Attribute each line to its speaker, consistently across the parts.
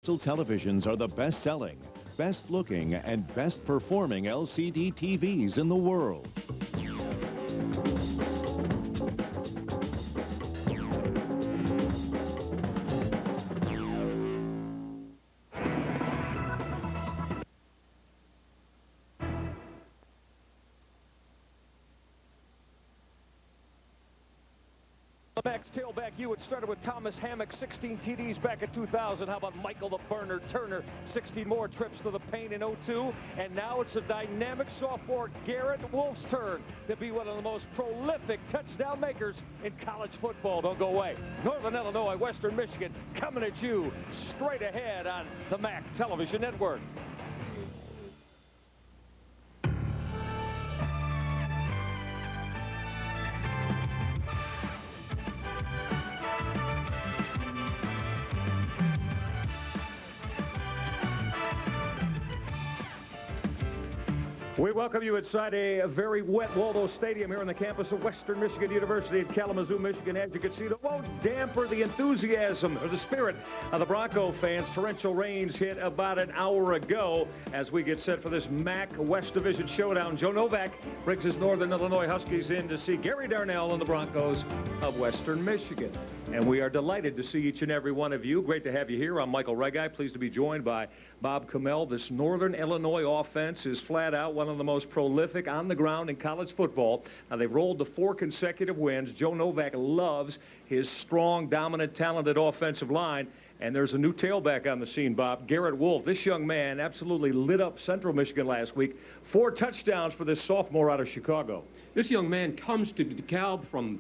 Speaker 1: Televisions are the best-selling, best-looking, and best-performing LCD TVs in the world.
Speaker 2: The backs tailback you. It started with Thomas Hammock, 16 TDs back in 2000. How about Michael the Burner Turner, 16 more trips to the paint in 02. And now it's a dynamic sophomore Garrett Wolfe's turn to be one of the most prolific touchdown makers in college football. Don't go away. Northern Illinois, Western Michigan, coming at you straight ahead on the MAC Television Network. We welcome you inside a very wet Waldo Stadium here on the campus of Western Michigan University in Kalamazoo, Michigan. As you can see, it won't damper the enthusiasm or the spirit of the Bronco fans. Torrential rains hit about an hour ago as we get set for this MAC West Division showdown. Joe Novak brings his Northern Illinois Huskies in to see Gary Darnell and the Broncos of Western Michigan. And we are delighted to see each and every one of you. Great to have you here. I'm Michael Regai, pleased to be joined by Bob Kamel. This Northern Illinois offense is flat out one of the most prolific on the ground in college football. Now, they've rolled to 4 consecutive wins. Joe Novak loves his strong, dominant, talented offensive line. And there's a new tailback on the scene, Bob. Garrett Wolfe. This young man absolutely lit up Central Michigan last week. 4 touchdowns for this sophomore out of Chicago.
Speaker 3: This young man comes to DeKalb from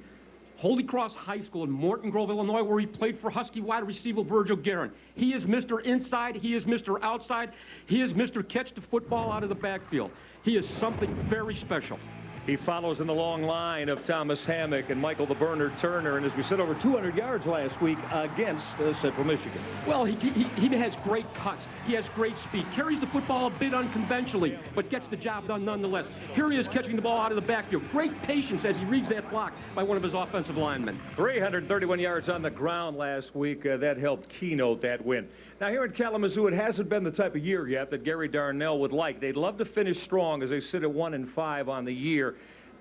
Speaker 3: Holy Cross High School in Morton Grove, Illinois, where he played for Husky wide receiver Virgil Guerin. He is Mr. Inside. He is Mr. Outside. He is Mr. Catch the football out of the backfield. He is something very special.
Speaker 2: He follows in the long line of Thomas Hammock and Michael the Burner Turner, and as we said, over 200 yards last week against Central Michigan.
Speaker 3: Well, he has great cuts. He has great speed. Carries the football a bit unconventionally, but gets the job done nonetheless. Here he is catching the ball out of the backfield. Great patience as he reads that block by one of his offensive linemen.
Speaker 2: 331 yards on the ground last week. That helped keynote that win. Now, here in Kalamazoo, it hasn't been the type of year yet that Gary Darnell would like. They'd love to finish strong as they sit at 1-5 on the year.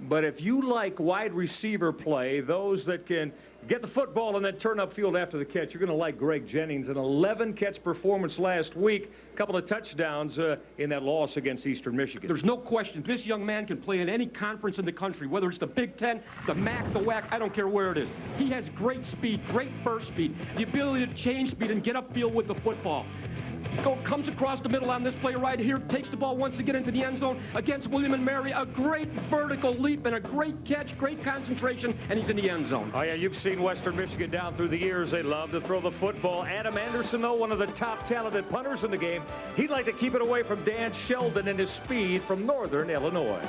Speaker 2: But if you like wide receiver play, those that can get the football and then turn upfield after the catch, you're going to like Greg Jennings. An 11-catch performance last week, a couple of touchdowns in that loss against Eastern Michigan.
Speaker 3: There's no question this young man can play in any conference in the country, whether it's the Big Ten, the MAC, the WAC, I don't care where it is. He has great speed, great burst speed, the ability to change speed and get upfield with the football. Comes across the middle on this play right here, takes the ball once again into the end zone against William and Mary. A great vertical leap and a great catch, great concentration, and he's in the end zone.
Speaker 2: Oh, yeah, you've seen Western Michigan down through the years. They love to throw the football. Adam Anderson, though, one of the top talented punters in the game, he'd like to keep it away from Dan Sheldon and his speed from Northern Illinois.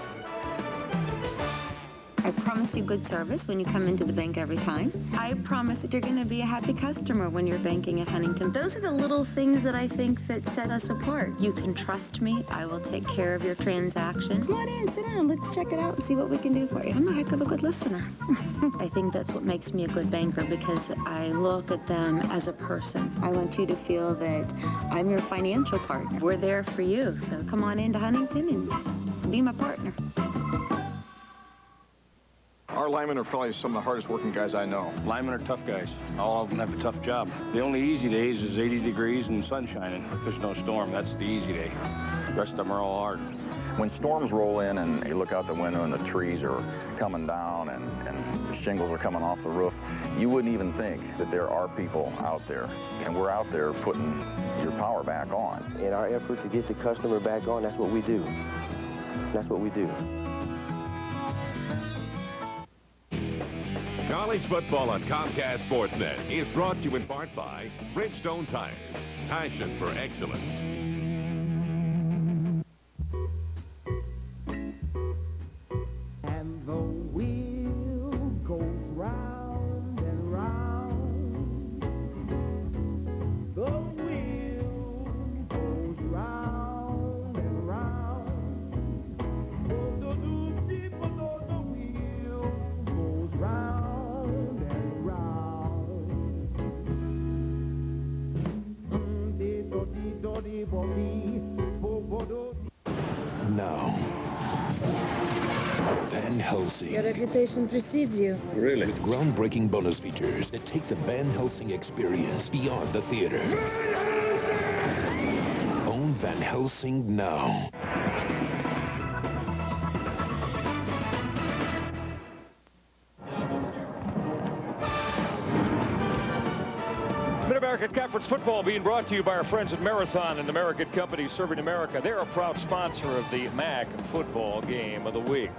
Speaker 4: I promise you good service when you come into the bank every time. I promise that you're going to be a happy customer when you're banking at Huntington. Those are the little things that I think that set us apart. You can trust me. I will take care of your transaction. Come on in, sit down. Let's check it out and see what we can do for you. I'm a heck of a good listener. I think that's what makes me a good banker, because I look at them as a person. I want you to feel that I'm your financial partner. We're there for you. So come on into Huntington and be my partner.
Speaker 5: Our linemen are probably some of the hardest working guys I know.
Speaker 6: Linemen are tough guys. All of them have a tough job. The only easy days is 80 degrees and sun shining. If there's no storm, that's the easy day. The rest of them are all hard.
Speaker 7: When storms roll in and you look out the window and the trees are coming down and the shingles are coming off the roof, you wouldn't even think that there are people out there. And we're out there putting your power back on.
Speaker 8: In our effort to get the customer back on, that's what we do. That's what we do.
Speaker 9: College football on Comcast Sportsnet is brought to you in part by Bridgestone Tires, passion for excellence.
Speaker 10: And the wheel goes round and round. The wheel goes round and round. Oh, the people know the wheel goes round.
Speaker 11: Now, Van Helsing.
Speaker 12: Your reputation precedes you.
Speaker 11: Really? With groundbreaking bonus features that take the Van Helsing experience beyond the theater. Own Van Helsing now.
Speaker 2: Mid-American Conference Football being brought to you by our friends at Marathon and American Companies Serving America. They're a proud sponsor of the MAC football game of the week.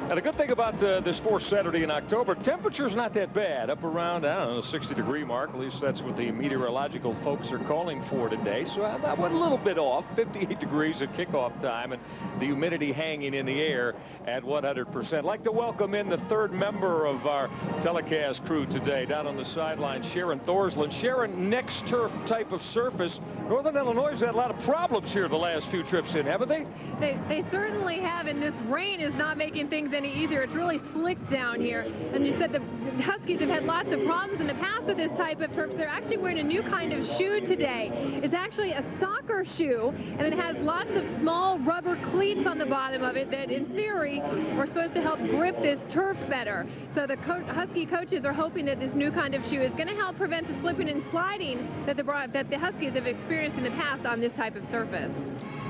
Speaker 2: Now, the good thing about this fourth Saturday in October, temperature's not that bad. Up around, I don't know, the 60-degree mark. At least that's what the meteorological folks are calling for today. So that went a little bit off, 58 degrees at kickoff time, and the humidity hanging in the air at 100%. I'd like to welcome in the third member of our telecast crew today, down on the sideline, Sharon Thorsland. Sharon, next turf type of surface. Northern Illinois has had a lot of problems here the last few trips in, haven't they?
Speaker 13: They certainly have, and this rain is not making things any easier. It's really slick down here. And you said the Huskies have had lots of problems in the past with this type of turf. They're actually wearing a new kind of shoe today. It's actually a soccer shoe, and it has lots of small rubber cleats on the bottom of it that, in theory, are supposed to help grip this turf better. So the Husky coaches are hoping that this new kind of shoe is going to help prevent the slipping and sliding that the Huskies have experienced in the past on this type of surface.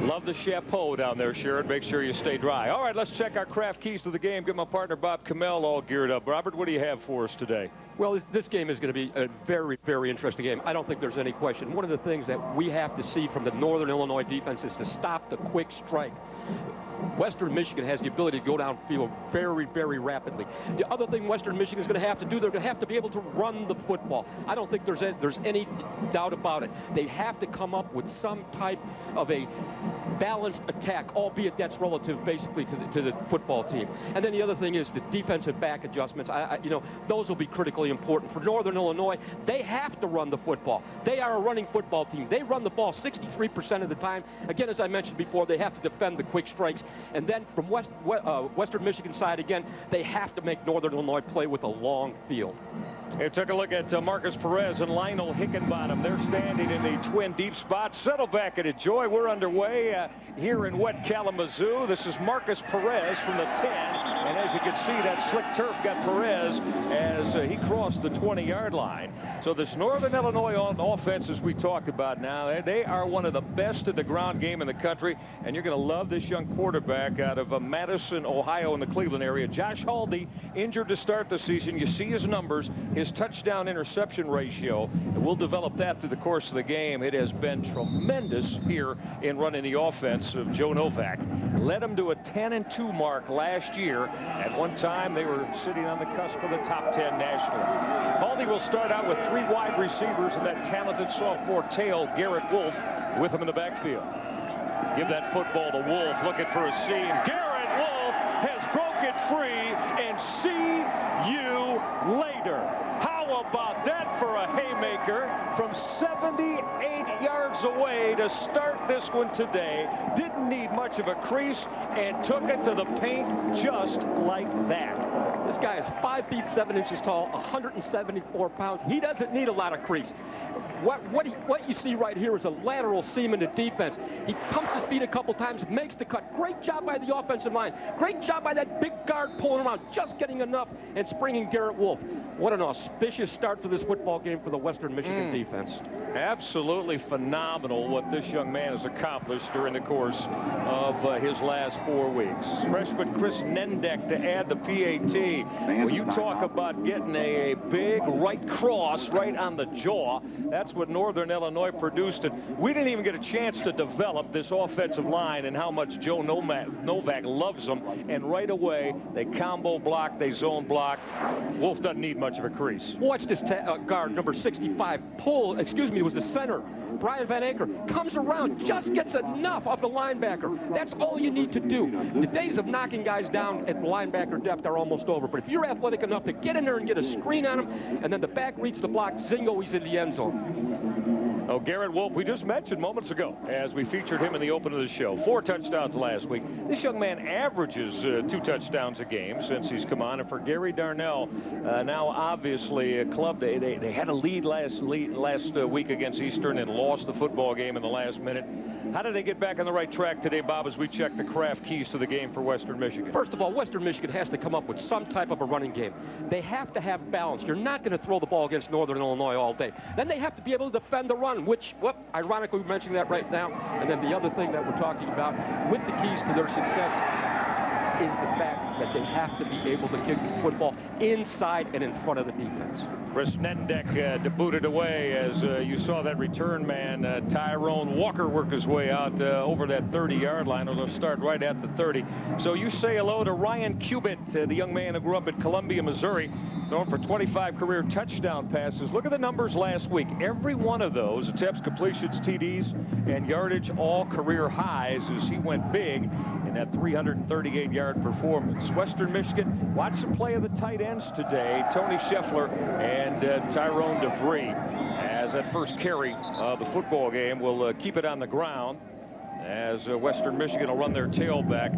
Speaker 2: Love the chapeau down there, Sharon. Make sure you stay dry. All right, let's check our craft keys to the game. Get my partner, Bob Kamel, all geared up. Robert, what do you have for us today?
Speaker 3: Well, this game is going to be a very, very interesting game. I don't think there's any question. One of the things that we have to see from the Northern Illinois defense is to stop the quick strike. Western Michigan has the ability to go downfield very, very rapidly. The other thing Western Michigan is going to have to do, they're going to have to be able to run the football. I don't think there's any doubt about it. They have to come up with some type of a balanced attack, albeit that's relative basically to the football team. And then the other thing is the defensive back adjustments. You know, those will be critically important. For Northern Illinois, they have to run the football. They are a running football team. They run the ball 63% of the time. Again, as I mentioned before, they have to defend the quick strikes. And then from Western Michigan side, again, they have to make Northern Illinois play with a long field.
Speaker 2: Hey, took a look at Marcus Perez and Lionel Hickenbottom. They're standing in the twin deep spots. Settle back and enjoy. We're underway here in wet Kalamazoo. This is Marcus Perez from the 10. And as you can see, that slick turf got Perez as he crossed the 20-yard line. So this Northern Illinois offense, as we talked about now, they are one of the best at the ground game in the country. And you're going to love this young quarterback out of Madison, Ohio, in the Cleveland area. Josh Haldi, injured to start the season. You see his numbers, his touchdown interception ratio. And we'll develop that through the course of the game. It has been tremendous here in running the offense of Joe Novak. Led them to a 10-2 mark last year. At one time, they were sitting on the cusp of the top 10 nationally. Haldi will start out with 3 wide receivers and that talented sophomore tail, Garrett Wolfe, with him in the backfield. Give that football to Wolfe, looking for a seam. Garrett Wolfe has broken free, and see you later. How about that for a haymaker from 78 yards away to start this one today? Didn't need much of a crease and took it to the paint just like that.
Speaker 3: This guy is 5 feet 7 inches tall, 174 pounds. He doesn't need a lot of crease. What you see right here is a lateral seam in the defense. He pumps his feet a couple times, makes the cut. Great job by the offensive line. Great job by that big guard pulling him out, just getting enough and springing Garrett Wolfe. What an auspicious start to this football game for the Western Michigan defense.
Speaker 2: Absolutely phenomenal what this young man has accomplished during the course of his last 4 weeks. Freshman Chris Nendek to add the PAT. Well, you talk about getting a big right cross right on the jaw. That's what Northern Illinois produced. And we didn't even get a chance to develop this offensive line and how much Joe Novak loves them. And right away, they combo block, they zone block. Wolfe doesn't need much of a crease.
Speaker 3: Watch this guard, number 65, pull, excuse me, it was the center. Brian Van Anker comes around, just gets enough of the linebacker. That's all you need to do. The days of knocking guys down at the linebacker depth are almost over. But if you're athletic enough to get in there and get a screen on him, and then the back reads the block, zingo, he's in the end zone.
Speaker 2: Oh, Garrett Wolfe, we just mentioned moments ago as we featured him in the open of the show. 4 touchdowns last week. This young man averages 2 touchdowns a game since he's come on. And for Gary Darnell, now obviously a club, they had a lead last week against Eastern and lost the football game in the last minute. How did they get back on the right track today, Bob, as we check the Kraft keys to the game for Western Michigan?
Speaker 3: First of all, Western Michigan has to come up with some type of a running game. They have to have balance. You're not going to throw the ball against Northern Illinois all day. Then they have to be able to defend the run, which, well, ironically, we're mentioning that right now. And then the other thing that we're talking about with the keys to their success is the fact that they have to be able to kick the football inside and in front of the defense.
Speaker 2: Chris Nendek debuted away as you saw that return man, Tyrone Walker, work his way out over that 30-yard line. It'll start right at the 30. So you say hello to Ryan Cubitt, the young man who grew up at Columbia, Missouri, throwing for 25 career touchdown passes. Look at the numbers last week. Every one of those attempts, completions, TDs, and yardage, all career highs as he went big in that 338-yard performance. Western Michigan, watch the play of the tight ends today. Tony Scheffler and Tyrone DeVree, as that first carry of the football game will keep it on the ground as Western Michigan will run their tailback,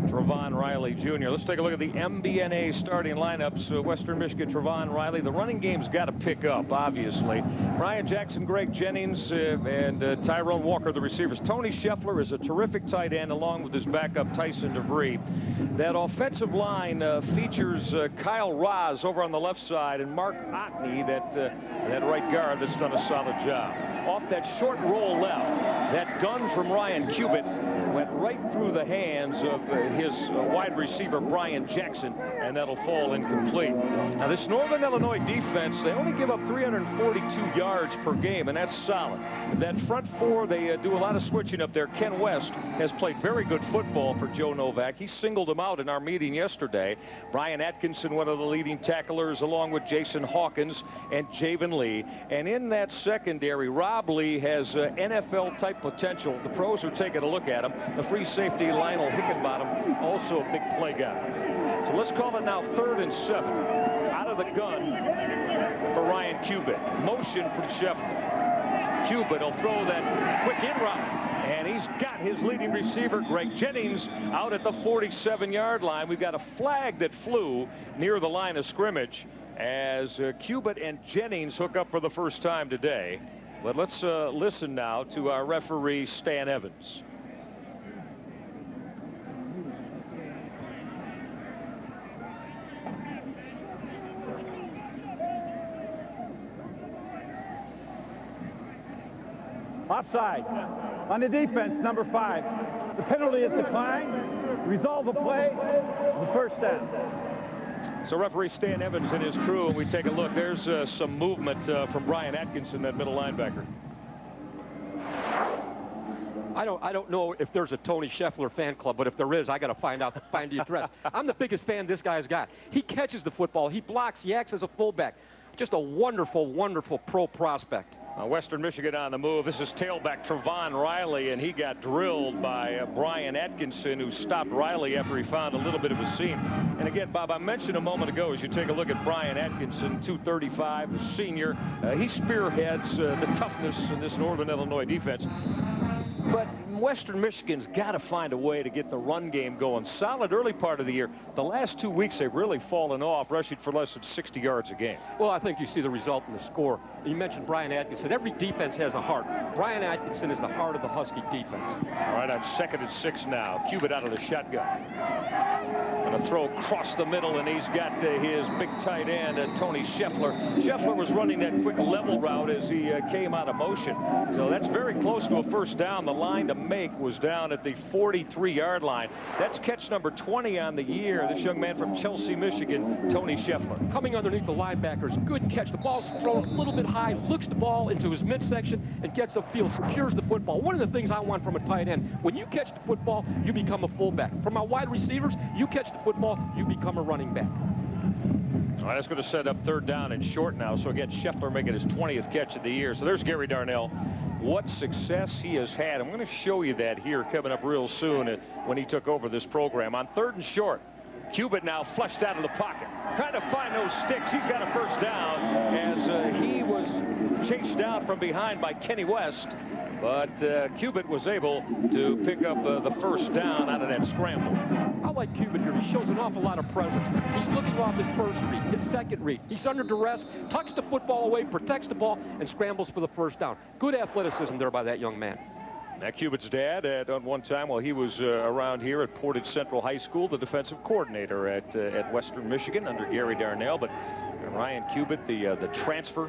Speaker 2: Trevon Riley Jr. Let's take a look at the MBNA starting lineups. Western Michigan, Trevon Riley. The running game's got to pick up, obviously. Brian Jackson, Greg Jennings, and Tyrone Walker, the receivers. Tony Scheffler is a terrific tight end, along with his backup, Tyson DeVree. That offensive line features Kyle Roz over on the left side and Mark Otney, that right guard that's done a solid job. Off that short roll left, that gun from Ryan Cubitt went right through the hands of his wide receiver, Brian Jackson, and that'll fall incomplete. Now, this Northern Illinois defense, they only give up 342 yards per game, and that's solid. That front four, they do a lot of switching up there. Ken West has played very good football for Joe Novak. He singled him out in our meeting yesterday. Brian Atkinson, one of the leading tacklers, along with Jason Hawkins and Javen Lee. And in that secondary, Rob Lee has NFL-type potential. The pros are taking a look at him. The free safety, Lionel Hickenbottom, also a big play guy. So let's call it now 3rd and 7. Out of the gun for Ryan Cubitt. Motion from Scheffler. Cubitt will throw that quick in route. And he's got his leading receiver, Greg Jennings, out at the 47-yard line. We've got a flag that flew near the line of scrimmage as Cubitt and Jennings hook up for the first time today. But let's listen now to our referee, Stan Evans.
Speaker 12: Offside on the defense, number 5. The penalty is declined. Resolve the play. The first down.
Speaker 2: So referee Stan Evans and his crew, and we take a look. There's some movement from Brian Atkinson, that middle linebacker.
Speaker 3: I don't know if there's a Tony Scheffler fan club, but if there is, I got to find the address. I'm the biggest fan this guy's got. He catches the football. He blocks. He acts as a fullback. Just a wonderful, wonderful pro prospect.
Speaker 2: Western Michigan on the move. This is tailback Trevon Riley, and he got drilled by Brian Atkinson, who stopped Riley after he found a little bit of a seam. And again, Bob, I mentioned a moment ago, as you take a look at Brian Atkinson, 235, the senior, he spearheads the toughness in this Northern Illinois defense. But Western Michigan's got to find a way to get the run game going. Solid early part of the year. The last 2 weeks, they've really fallen off, rushing for less than 60 yards a game.
Speaker 3: Well, I think you see the result in the score. You mentioned Brian Atkinson. Every defense has a heart. Brian Atkinson is the heart of the Husky defense.
Speaker 2: All right, on 2nd and 6 now. Cubitt out of the shotgun. And a throw across the middle, and he's got his big tight end, Tony Scheffler. Scheffler was running that quick level route as he came out of motion. So that's very close to a first down. The line to make was down at the 43-yard line. That's catch number 20 on the year. This young man from Chelsea, Michigan, Tony Scheffler.
Speaker 3: Coming underneath the linebackers, good catch. The ball's thrown a little bit high, looks the ball into his midsection, and gets upfield, secures the football. One of the things I want from a tight end, when you catch the football, you become a fullback. For my wide receivers, you catch the football, you become a running back.
Speaker 2: All right, that's going to set up 3rd down and short now. So again, Scheffler making his 20th catch of the year. So there's Gary Darnell. What success he has had. I'm going to show you that here coming up real soon when he took over this program. On 3rd and short, Cubitt now flushed out of the pocket, trying to find those sticks. He's got a first down as he was chased down from behind by Kenny West. But Cubitt was able to pick up the first down out of that scramble.
Speaker 3: I like Cubitt here. He shows an awful lot of presence. He's looking off his first read, his second read. He's under duress, tucks the football away, protects the ball, and scrambles for the first down. Good athleticism there by that young man.
Speaker 2: Now, Cubitt's dad, at one time while he was around here at Portage Central High School, the defensive coordinator at Western Michigan under Gary Darnell. But Ryan Cubitt, the transfer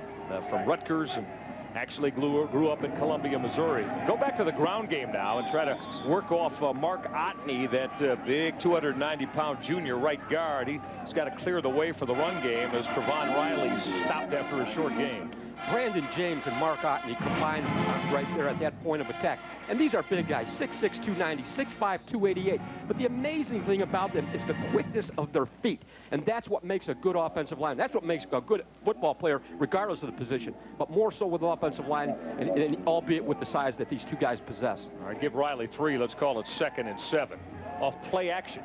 Speaker 2: from Rutgers, and actually grew up in Columbia, Missouri. Go back to the ground game now and try to work off Mark Otney, that big 290-pound junior right guard. He's got to clear the way for the run game as Trevon Riley stopped after a short game.
Speaker 3: Brandon James and Mark Otney combined right there at that point of attack. And these are big guys, 6'6", 290, 6'5", 288. But the amazing thing about them is the quickness of their feet. And that's what makes a good offensive line. That's what makes a good football player, regardless of the position. But more so with the offensive line, and albeit with the size that these two guys possess.
Speaker 2: All right, give Riley 3. Let's call it 2nd and 7. Off play action.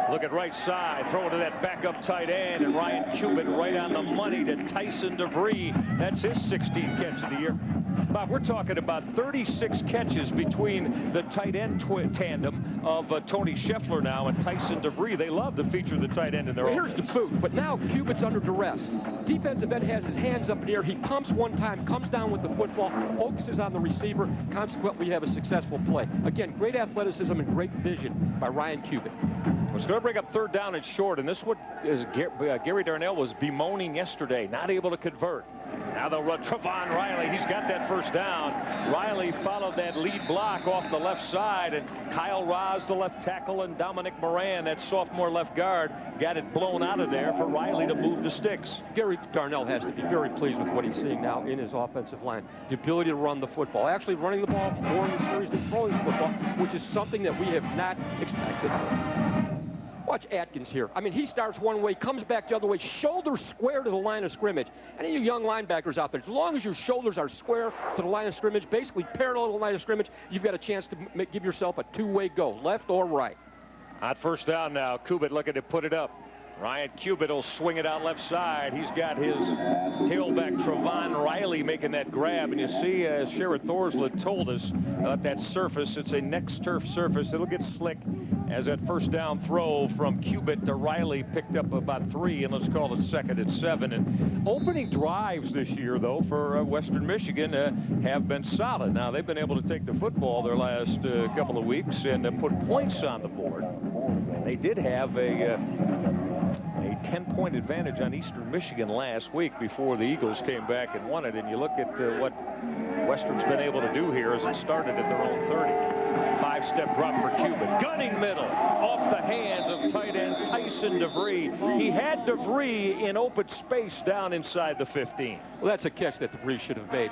Speaker 2: Look at right side, throw to that backup tight end, and Ryan Cubitt right on the money to Tyson DeVries. That's his 16th catch of the year. Bob, we're talking about 36 catches between the tight end tandem of Tony Scheffler now and Tyson DeVries. They love to feature the tight end in their offense.
Speaker 3: Here's the boot, but now Cubitt's under duress. Defensive end has his hands up in the air. He pumps one time, comes down with the football, focuses on the receiver. Consequently, you have a successful play. Again, great athleticism and great vision by Ryan Cubitt.
Speaker 2: It's going to bring up 3rd down and short, and this is what Gary Darnell was bemoaning yesterday, not able to convert. Now they'll run Trevon Riley. He's got that first down. Riley followed that lead block off the left side, and Kyle Roz, the left tackle, and Dominic Moran, that sophomore left guard, got it blown out of there for Riley to move the sticks.
Speaker 3: Gary Darnell has to be very pleased with what he's seeing now in his offensive line. The ability to run the football, actually running the ball more in the series than throwing the football, which is something that we have not expected. Watch Atkins here. I mean, he starts one way, comes back the other way, shoulders square to the line of scrimmage. Any of you young linebackers out there, as long as your shoulders are square to the line of scrimmage, basically parallel to the line of scrimmage, you've got a chance to give yourself a two-way go, left or right.
Speaker 2: On first down now, Cubitt looking to put it up. Ryan Cubitt will swing it out left side. He's got his tailback Trevon Riley making that grab. And you see, as Sherrod Thorsland told us, that surface, it's a next turf surface. It'll get slick as that first down throw from Cubitt to Riley picked up about 3, and let's call it 2nd and 7. And opening drives this year, though, for Western Michigan have been solid. Now, they've been able to take the football their last couple of weeks and put points on the board. They did have a 10-point advantage on Eastern Michigan last week before the Eagles came back and won it. And you look at what Western's been able to do here as it started at their own 30. 5-step drop for Cubitt. Gunning middle off the hands of tight end Tyson DeVries. He had DeVries in open space down inside the 15.
Speaker 3: Well, that's a catch that DeVries should have made.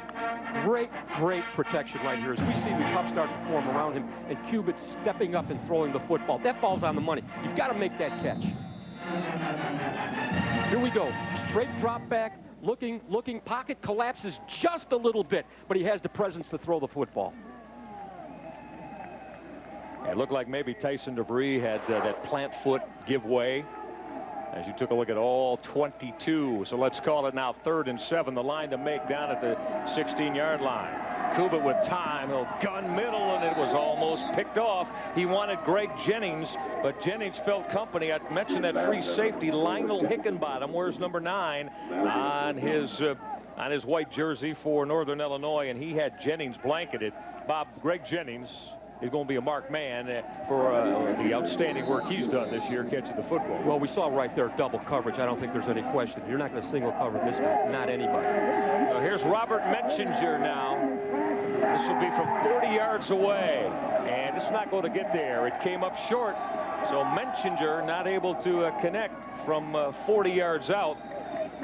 Speaker 3: Great protection right here as we see the pup start to form around him, and Cubitt stepping up and throwing the football. That ball's on the money. You've got to make that catch. Here we go. Straight drop back, looking, pocket collapses just a little bit, but he has the presence to throw the football.
Speaker 2: It looked like maybe Tyson DeVries had that plant foot give way as you took a look at all 22. So let's call it now 3rd and 7. The line to make down at the 16-yard line. Cubitt with time. He'll gun middle, and it was almost picked off. He wanted Greg Jennings, but Jennings felt company. I mentioned that free safety, Lionel Hickenbottom, wears number 9 on his white jersey for Northern Illinois, and he had Jennings blanketed. Greg Jennings is going to be a marked man for the outstanding work he's done this year catching the football.
Speaker 3: Well, we saw right there double coverage. I don't think there's any question. You're not going to single cover this guy, not anybody.
Speaker 2: So here's Robert Metchinger now. This will be from 40 yards away, and it's not going to get there. It came up short, so Metchinger not able to connect from 40 yards out.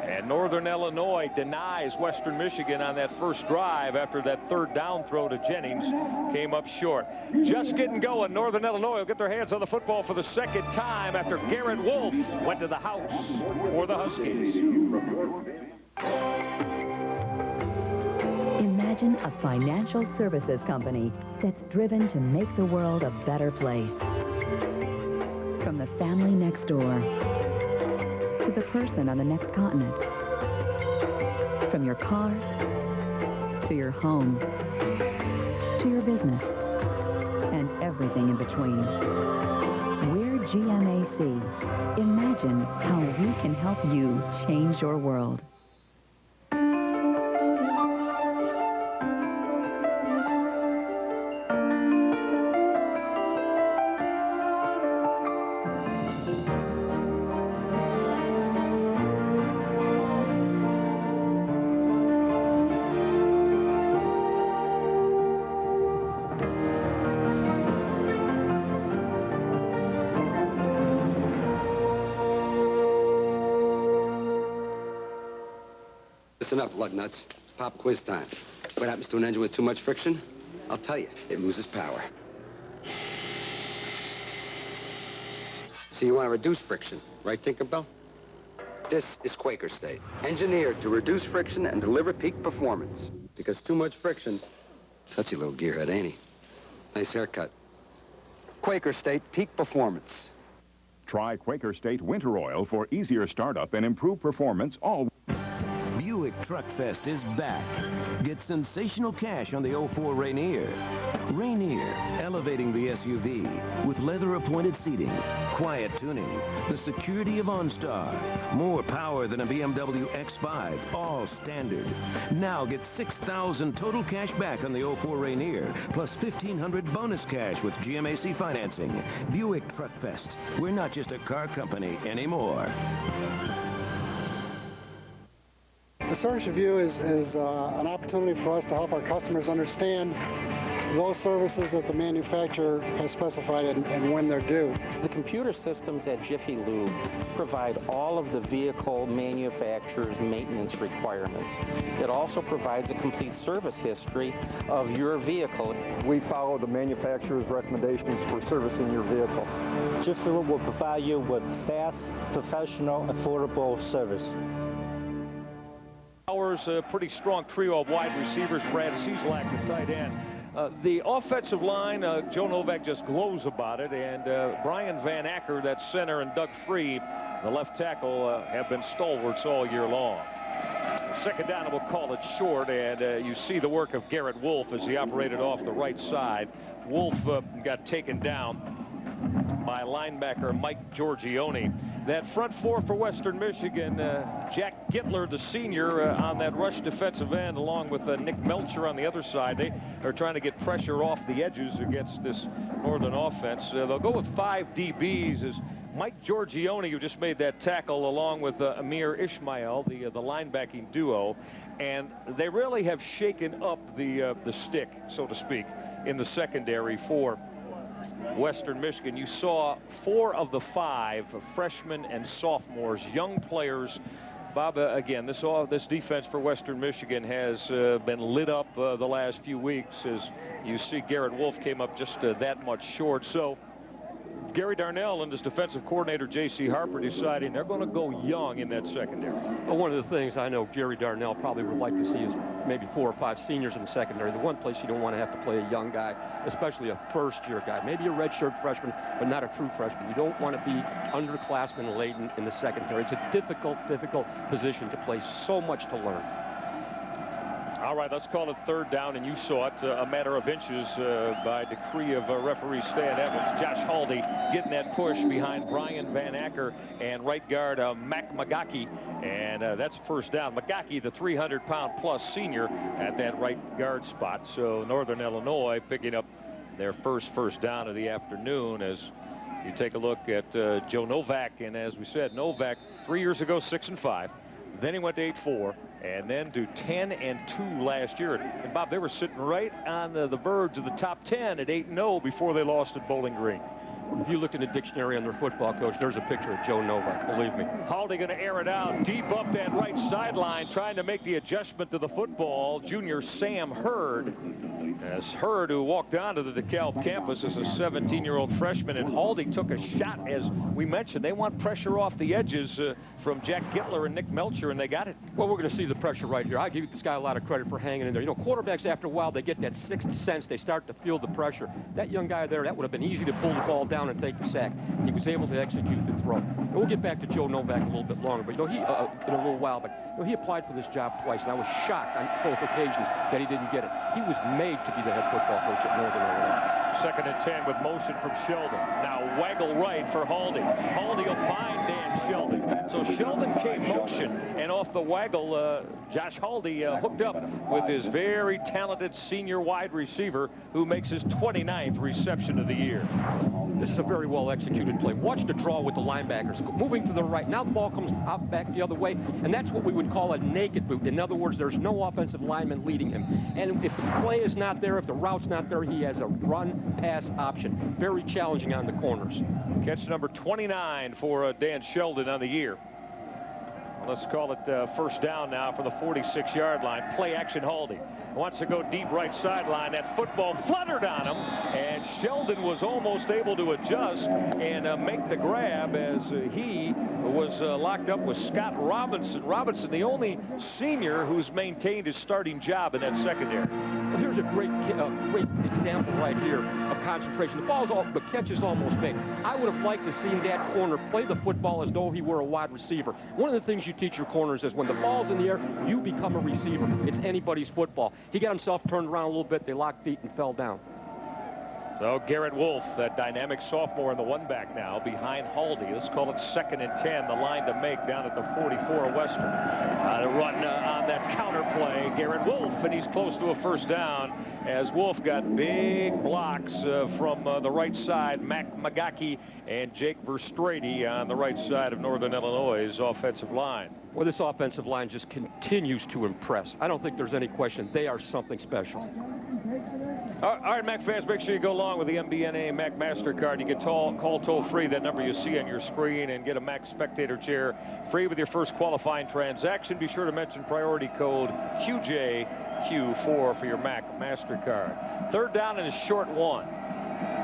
Speaker 2: And Northern Illinois denies Western Michigan on that first drive after that 3rd down throw to Jennings came up short. Just getting going. Northern Illinois will get their hands on the football for the 2nd time after Garrett Wolfe went to the house for the Huskies.
Speaker 14: Imagine a financial services company that's driven to make the world a better place. From the family next door to the person on the next continent. From your car to your home, to your business, and everything in between. We're GMAC. Imagine how we can help you change your world.
Speaker 15: Listen up, lug nuts. It's pop quiz time. What happens to an engine with too much friction? I'll tell you, it loses power. So you want to reduce friction, right, Tinkerbell? This is Quaker State, engineered to reduce friction and deliver peak performance. Because too much friction, touchy little gearhead, ain't he? Nice haircut. Quaker State peak performance.
Speaker 16: Try Quaker State Winter Oil for easier startup and improved performance all.
Speaker 17: Buick Truck Fest is back. Get sensational cash on the 04 Rainier. Rainier, elevating the SUV with leather-appointed seating, quiet tuning, the security of OnStar, more power than a BMW X5, all standard. Now get $6,000 total cash back on the 04 Rainier, plus $1,500 bonus cash with GMAC financing. Buick Truck Fest. We're not just a car company anymore.
Speaker 18: The service review is an opportunity for us to help our customers understand those services that the manufacturer has specified and when they're due.
Speaker 19: The computer systems at Jiffy Lube provide all of the vehicle manufacturer's maintenance requirements. It also provides a complete service history of your vehicle.
Speaker 20: We follow the manufacturer's recommendations for servicing your vehicle.
Speaker 21: Jiffy Lube will provide you with fast, professional, affordable service.
Speaker 2: A pretty strong trio of wide receivers. Brad Cieslak, the tight end. The offensive line, Joe Novak just glows about it, and Brian Van Acker, that center, and Doug Free, the left tackle, have been stalwarts all year long. Second down, and we'll call it short, and you see the work of Garrett Wolfe as he operated off the right side. Wolfe got taken down by linebacker Mike Giorgione. That front four for Western Michigan, Jack Gittler, the senior, on that rush defensive end, along with Nick Melcher on the other side. They are trying to get pressure off the edges against this Northern offense. They'll go with 5 DBs as Mike Giorgione, who just made that tackle, along with Amir Ishmael, the linebacking duo. And they really have shaken up the stick, so to speak, in the secondary for Western Michigan. You saw 4 of the 5 freshmen and sophomores, young players. Bob, again, this defense for Western Michigan has been lit up the last few weeks, as you see Garrett Wolfe came up just that much short. So Gary Darnell and his defensive coordinator J.C. Harper deciding they're going to go young in that secondary.
Speaker 3: Well, one of the things I know Gary Darnell probably would like to see is maybe 4 or 5 seniors in the secondary. The one place you don't want to have to play a young guy, especially a first-year guy, maybe a redshirt freshman, but not a true freshman. You don't want to be underclassmen laden in the secondary. It's a difficult position to play. So much to learn.
Speaker 2: All right, let's call it third down, and you saw it a matter of inches by decree of referee Stan Evans. Josh Haldi getting that push behind Brian Van Acker and right guard Mac Magaki, and that's first down. Magaki, the 300-pound plus senior, at that right guard spot. So Northern Illinois picking up their first down of the afternoon as you take a look at Joe Novak. And as we said, Novak 3 years ago 6-5. Then he went to 8-4, and then to 10-2 last year. And Bob, they were sitting right on the verge of the top 10 at 8-0 before they lost at Bowling Green.
Speaker 3: If you look in the dictionary on their football coach, there's a picture of Joe Novak, believe me.
Speaker 2: Haldi going to air it out deep up that right sideline, trying to make the adjustment to the football. Junior Sam Hurd. As Hurd, who walked onto the DeKalb campus as a 17-year-old freshman, and Haldi took a shot. As we mentioned, they want pressure off the edges from Jack Gittler and Nick Melcher, and they got it.
Speaker 3: Well, we're going to see the pressure right here. I give this guy a lot of credit for hanging in there. You know, quarterbacks, after a while, they get that sixth sense. They start to feel the pressure. That young guy there, that would have been easy to pull the ball down and take the sack. He was able to execute the throw. And we'll get back to Joe Novak a little bit longer, but, you know, he, in a little while, but, you know, he applied for this job twice, and I was shocked on both occasions that he didn't get it. He was made to be the head football coach at Northern Illinois.
Speaker 2: 2nd and 10 with motion from Sheldon. Now waggle right for Haldi. Haldi will find Dan Sheldon. So Sheldon came motion, and off the waggle, Josh Haldi hooked up with his very talented senior wide receiver who makes his 29th reception of the year.
Speaker 3: This is a very well executed play. Watch the draw with the linebackers. Moving to the right. Now the ball comes out back the other way, and that's what we would call a naked boot. In other words, there's no offensive lineman leading him. And if the play is not there, if the route's not there, he has a run-pass option. Very challenging on the corners.
Speaker 2: Catch number 29 for Dan Sheldon on the year. Let's call it first down now for the 46-yard line. Play action Haldi. Wants to go deep right sideline. That football fluttered on him, and Sheldon was almost able to adjust and make the grab as he was locked up with Scott Robinson. Robinson, the only senior who's maintained his starting job in that secondary.
Speaker 3: Well, here's a great example right here of concentration. The catch is almost made. I would have liked to see that corner play the football as though he were a wide receiver. One of the things you teach your corners is when the ball's in the air, you become a receiver. It's anybody's football. He got himself turned around a little bit. They locked feet and fell down.
Speaker 2: So Garrett Wolfe, that dynamic sophomore in the one back now behind Haldi. Let's call it 2nd and 10. The line to make down at the 44 Western. The run on that counter play. Garrett Wolfe, and he's close to a first down as Wolfe got big blocks from the right side. Mac Magaki and Jake Verstrady on the right side of Northern Illinois' offensive line.
Speaker 3: Well, this offensive line just continues to impress. I don't think there's any question. They are something special.
Speaker 2: All right, Mac fans, make sure you go along with the MBNA Mac MasterCard. You can call toll-free that number you see on your screen and get a Mac Spectator chair free with your first qualifying transaction. Be sure to mention priority code QJQ4 for your Mac MasterCard. 3rd down and a short one.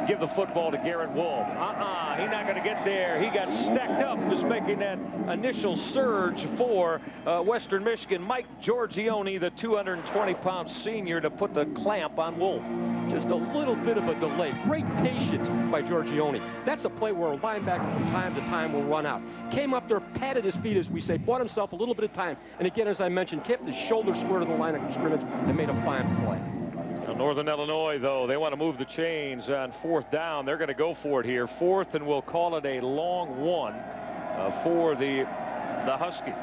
Speaker 2: Give the football to Garrett Wolfe. He's not going to get there. He got stacked up, just making that initial surge for Western Michigan. Mike Giorgione, the 220-pound senior, to put the clamp on Wolfe.
Speaker 3: Just a little bit of a delay. Great patience by Giorgione. That's a play where a linebacker from time to time will run out. Came up there, patted his feet, as we say, bought himself a little bit of time. And again, as I mentioned, kept his shoulder square to the line of scrimmage and made a fine play.
Speaker 2: Northern Illinois, though, they want to move the chains on 4th down. They're going to go for it here. 4th, and we'll call it a long one for the Huskies.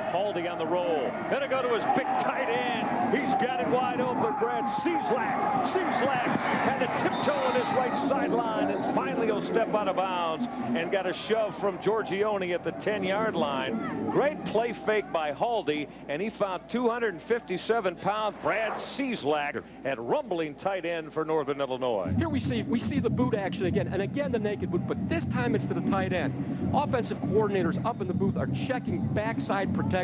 Speaker 2: Haldi on the roll. Going to go to his big tight end. He's got it wide open, Brad Cieslak. Cieslak had to tiptoe on his right sideline, and finally he'll step out of bounds and got a shove from Giorgione at the 10-yard line. Great play fake by Haldi, and he found 257-pound Brad Cieslak at rumbling tight end for Northern Illinois.
Speaker 3: Here we see the boot action again, and again the naked boot, but this time it's to the tight end. Offensive coordinators up in the booth are checking backside protection.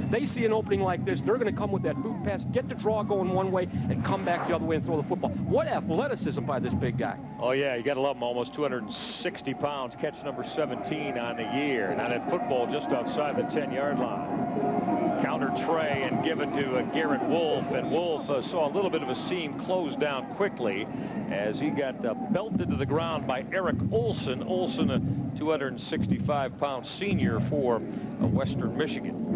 Speaker 3: They see an opening like this, they're going to come with that boot pass, get the draw going one way, and come back the other way and throw the football. What athleticism by this big guy.
Speaker 2: Oh, yeah, you got to love him. Almost 260 pounds, catch number 17 on the year. Now that football just outside the 10-yard line. Counter tray and given to Garrett Wolfe, and Wolfe saw a little bit of a seam close down quickly as he got belted to the ground by Eric Olson. Olson, a 265-pound senior for Western Michigan.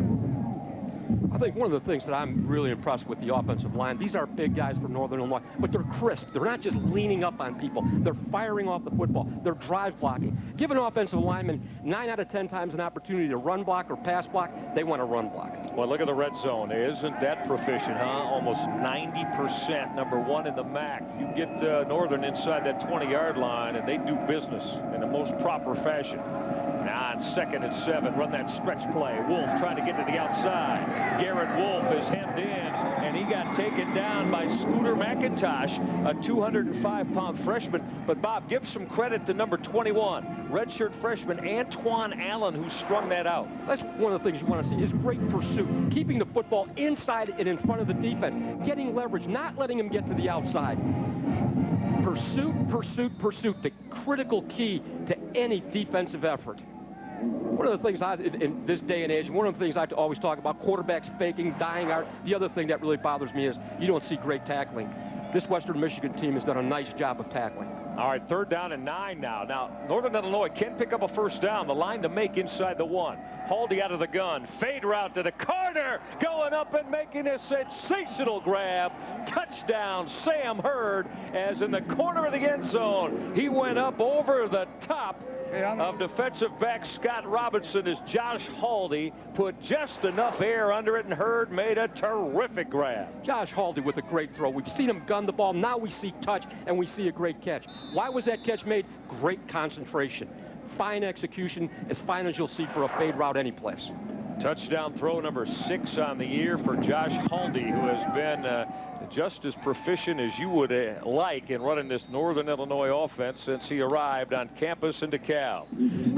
Speaker 3: I think one of the things that I'm really impressed with the offensive line, these are big guys from Northern Illinois, but they're crisp. They're not just leaning up on people. They're firing off the football. They're drive blocking. Give an offensive lineman 9 out of 10 times an opportunity to run block or pass block, they want to run block.
Speaker 2: Well, look at the red zone. Isn't that proficient, huh? Almost 90%, number 1 in the MAC. You get Northern inside that 20-yard line, and they do business in the most proper fashion. Now on 2nd and 7, run that stretch play. Wolfe trying to get to the outside. Garrett Wolfe is hemmed in, and he got taken down by Scooter McIntosh, a 205-pound freshman. But, Bob, give some credit to number 21, redshirt freshman Antoine Allen, who strung that out.
Speaker 3: That's one of the things you want to see is great pursuit, keeping the football inside and in front of the defense, getting leverage, not letting him get to the outside. Pursuit, pursuit, pursuit, the critical key to any defensive effort. One of the things in this day and age, one of the things I always talk about, quarterbacks faking, dying art. The other thing that really bothers me is you don't see great tackling. This Western Michigan team has done a nice job of tackling.
Speaker 2: All right, 3rd down and 9 now. Now, Northern Illinois can pick up a first down. The line to make inside the 1. Haldi out of the gun. Fade route to the corner. Going up and making a sensational grab. Touchdown, Sam Hurd, as in the corner of the end zone. He went up over the top of defensive back Scott Robinson as Josh Haldi put just enough air under it, and Hurd made a terrific grab.
Speaker 3: Josh Haldi with a great throw. We've seen him gun the ball. Now we see touch, and we see a great catch. Why was that catch made? Great concentration. Fine execution, as fine as you'll see for a fade route any place.
Speaker 2: Touchdown throw number 6 on the year for Josh Haldi, who has been just as proficient as you would like in running this Northern Illinois offense since he arrived on campus in DeKalb.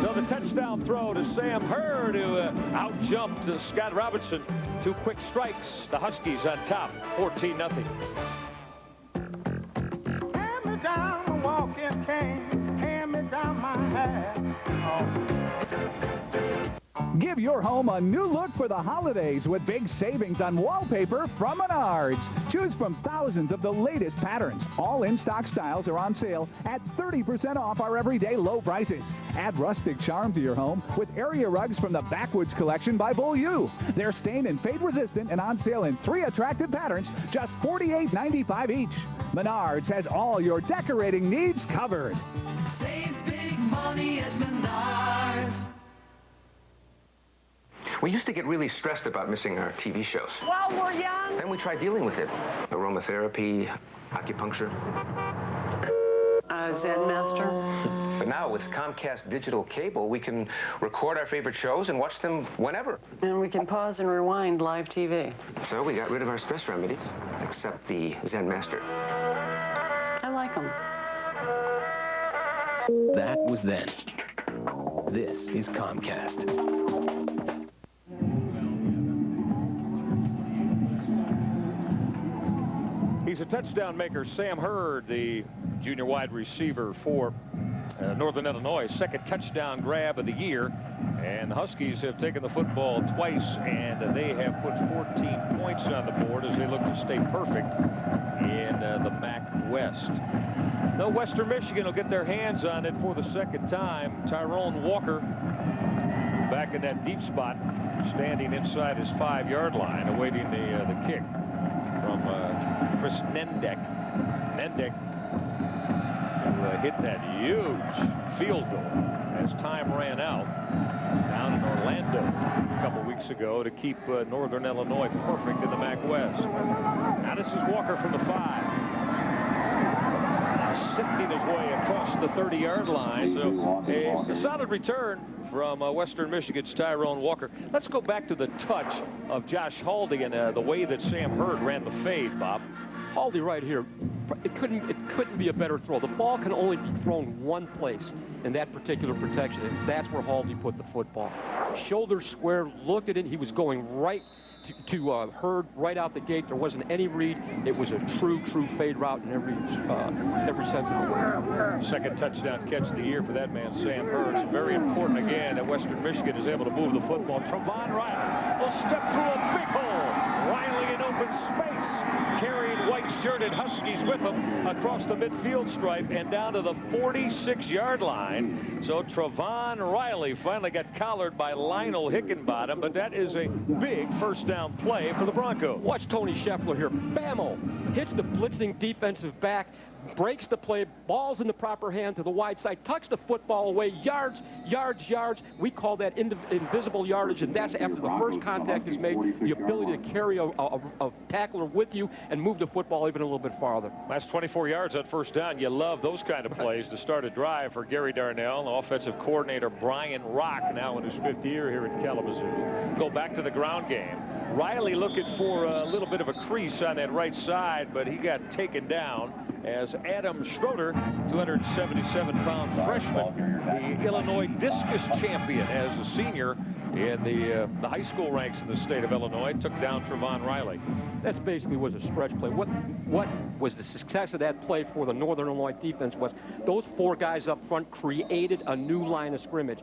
Speaker 2: So the touchdown throw to Sam Hurd, who out-jumped Scott Robinson. 2 quick strikes. The Huskies on top, 14-0.
Speaker 10: Hand me down a walking cane, hand me down my hat.
Speaker 1: Give your home a new look for the holidays with big savings on wallpaper from Menards. Choose from thousands of the latest patterns. All in-stock styles are on sale at 30% off our everyday low prices. Add rustic charm to your home with area rugs from the Backwoods collection by Bull U. They're stain and fade resistant and on sale in 3 attractive patterns, just $48.95 each. Menards has all your decorating needs covered.
Speaker 10: Save big money at Menards.
Speaker 22: We used to get really stressed about missing our TV shows.
Speaker 23: Well, we're young.
Speaker 22: Then we tried dealing with it. Aromatherapy, acupuncture.
Speaker 23: Zen Master.
Speaker 22: But now with Comcast digital cable, we can record our favorite shows and watch them whenever.
Speaker 23: And we can pause and rewind live TV.
Speaker 22: So we got rid of our stress remedies, except the Zen Master.
Speaker 23: I like them.
Speaker 11: That was then. This is Comcast.
Speaker 2: He's a touchdown maker, Sam Hurd, the junior wide receiver for Northern Illinois. 2nd touchdown grab of the year. And the Huskies have taken the football twice, and they have put 14 points on the board as they look to stay perfect in the MAC West. Though Western Michigan will get their hands on it for the 2nd time. Tyrone Walker back in that deep spot, standing inside his 5-yard line, awaiting the kick from Chris Nendek. Nendek who hit that huge field goal as time ran out down in Orlando a couple weeks ago to keep Northern Illinois perfect in the MAC West. Now this is Walker from the 5. Sifting his way across the 30-yard line. So a solid return from Western Michigan's Tyrone Walker. Let's go back to the touch of Josh Haldi and the way that Sam Hurd ran the fade, Bob.
Speaker 3: Haldi right here, it couldn't be a better throw. The ball can only be thrown one place in that particular protection, and that's where Haldi put the football. Shoulder square, looked at it, he was going right to Hurd right out the gate. There wasn't any read. It was a true fade route in every sense of the word.
Speaker 2: 2nd touchdown catch of the year for that man, Sam Hurd. It's very important again that Western Michigan is able to move the football. Trevon Riley will step through a big hole. Riley in open space, carrying white-shirted Huskies with him across the midfield stripe and down to the 46-yard line. So Trevon Riley finally got collared by Lionel Hickenbottom, but that is a big first down play for the Broncos.
Speaker 3: Watch Tony Scheffler here. Bammo hits the blitzing defensive back, breaks the play, ball's in the proper hand to the wide side, tucks the football away, yards. We call that invisible yardage, and that's after the first contact is made, the ability to carry a tackler with you and move the football even a little bit farther.
Speaker 2: That's 24 yards on first down. You love those kind of plays to start a drive for Gary Darnell. Offensive coordinator Brian Rock, now in his 5th year here at Kalamazoo. Go back to the ground game. Riley looking for a little bit of a crease on that right side, but he got taken down as Adam Schroeder, 277-pound freshman, the Illinois discus champion as a senior in the high school ranks in the state of Illinois, took down Trevon Riley.
Speaker 3: That basically was a stretch play. What was the success of that play for the Northern Illinois defense was those 4 guys up front created a new line of scrimmage.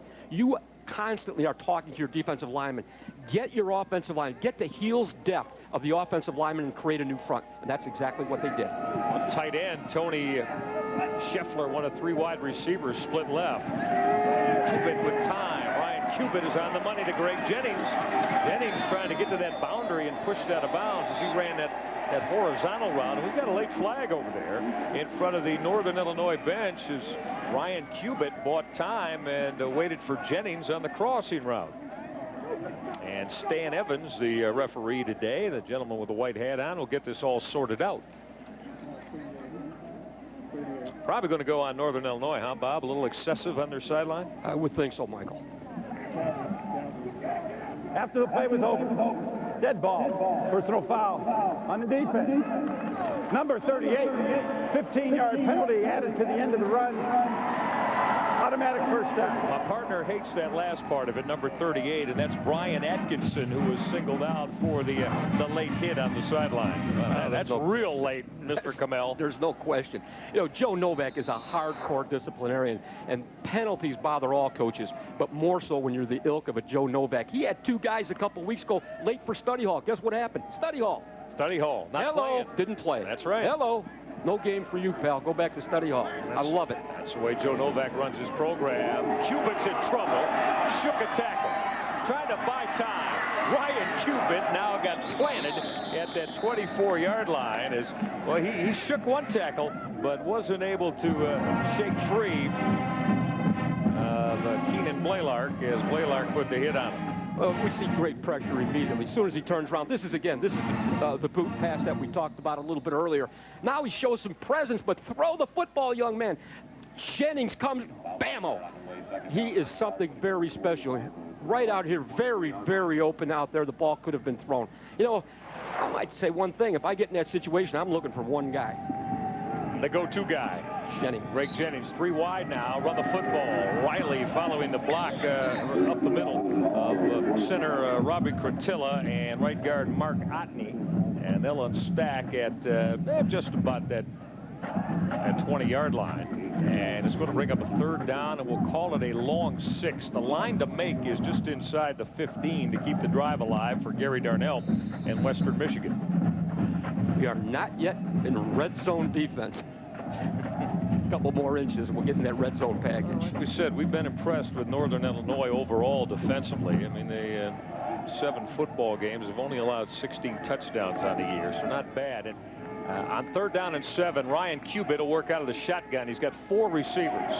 Speaker 3: constantly are talking to your defensive linemen. Get your offensive line, get the heels depth of the offensive lineman and create a new front. And that's exactly what they did.
Speaker 2: On tight end, Tony Scheffler, one of 3 wide receivers, split left. Cubitt with time. Ryan Cubitt is on the money to Greg Jennings. Jennings trying to get to that boundary and pushed out of bounds as he ran that horizontal route. And we've got a late flag over there in front of the Northern Illinois bench as Ryan Cubitt bought time and waited for Jennings on the crossing route. And Stan Evans, the referee today, the gentleman with the white hat on, will get this all sorted out. Probably going to go on Northern Illinois, huh, Bob? A little excessive on their sideline?
Speaker 3: I would think so, Michael.
Speaker 12: After the play was over, dead ball, personal foul on the defense. Number 38, 15-yard penalty added to the end of the run. Automatic first down.
Speaker 2: My partner hates that last part of it, number 38, and that's Brian Atkinson, who was singled out for the late hit on the sideline. That's real late, Mr. Kamel.
Speaker 3: There's no question. You know, Joe Novak is a hardcore disciplinarian, and penalties bother all coaches, but more so when you're the ilk of a Joe Novak. He had 2 guys a couple weeks ago late for study hall. Guess what happened? Study hall.
Speaker 2: Study hall. Not playing.
Speaker 3: Didn't play.
Speaker 2: That's right.
Speaker 3: Hello. No game for you, pal. Go back to study hall. I love it.
Speaker 2: That's the way Joe Novak runs his program. Cubitt's in trouble. Shook a tackle. Trying to buy time. Ryan Cubitt now got planted at that 24-yard line. He shook one tackle, but wasn't able to shake free Keenan Blaylark as Blaylark put the hit on him.
Speaker 3: We see great pressure immediately. As soon as he turns around, this is the boot pass that we talked about a little bit earlier. Now he shows some presence, but throw the football, young man. Jennings comes, bammo. He is something very special. Right out here, very, very open out there. The ball could have been thrown. You know, I might say one thing. If I get in that situation, I'm looking for one guy.
Speaker 2: The go-to guy.
Speaker 3: Jennings.
Speaker 2: Greg Jennings, 3 wide now, run the football. Riley following the block up the middle of center Robbie Crotilla and right guard Mark Otney. And they'll unstack at just about that 20-yard line. And it's going to bring up a 3rd down, and we'll call it a long 6. The line to make is just inside the 15 to keep the drive alive for Gary Darnell and Western Michigan.
Speaker 3: We are not yet in red zone defense. A couple more inches, we'll get in that red zone package.
Speaker 2: Like we said, we've been impressed with Northern Illinois overall defensively. I mean, they 7 football games have only allowed 16 touchdowns on the year, so not bad. And on 3rd down and 7, Ryan Cubitt will work out of the shotgun. He's got 4 receivers.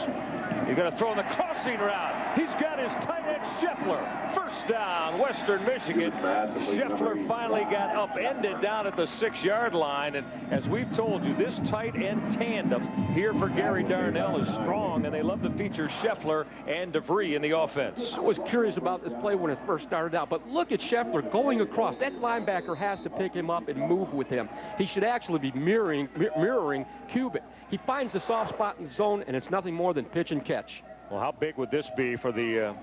Speaker 2: He's going to throw in the crossing route. He's got his tight end Scheffler. First down, Western Michigan. Scheffler finally got upended down at the 6-yard line. And as we've told you, this tight end tandem here for Gary Darnell is strong, and they love to feature Scheffler and DeVree in the offense.
Speaker 3: I was curious about this play when it first started out, but look at Scheffler going across. That linebacker has to pick him up and move with him. He should actually be mirroring Cubitt. He finds the soft spot in the zone, and it's nothing more than pitch and catch.
Speaker 2: Well, how big would this be for the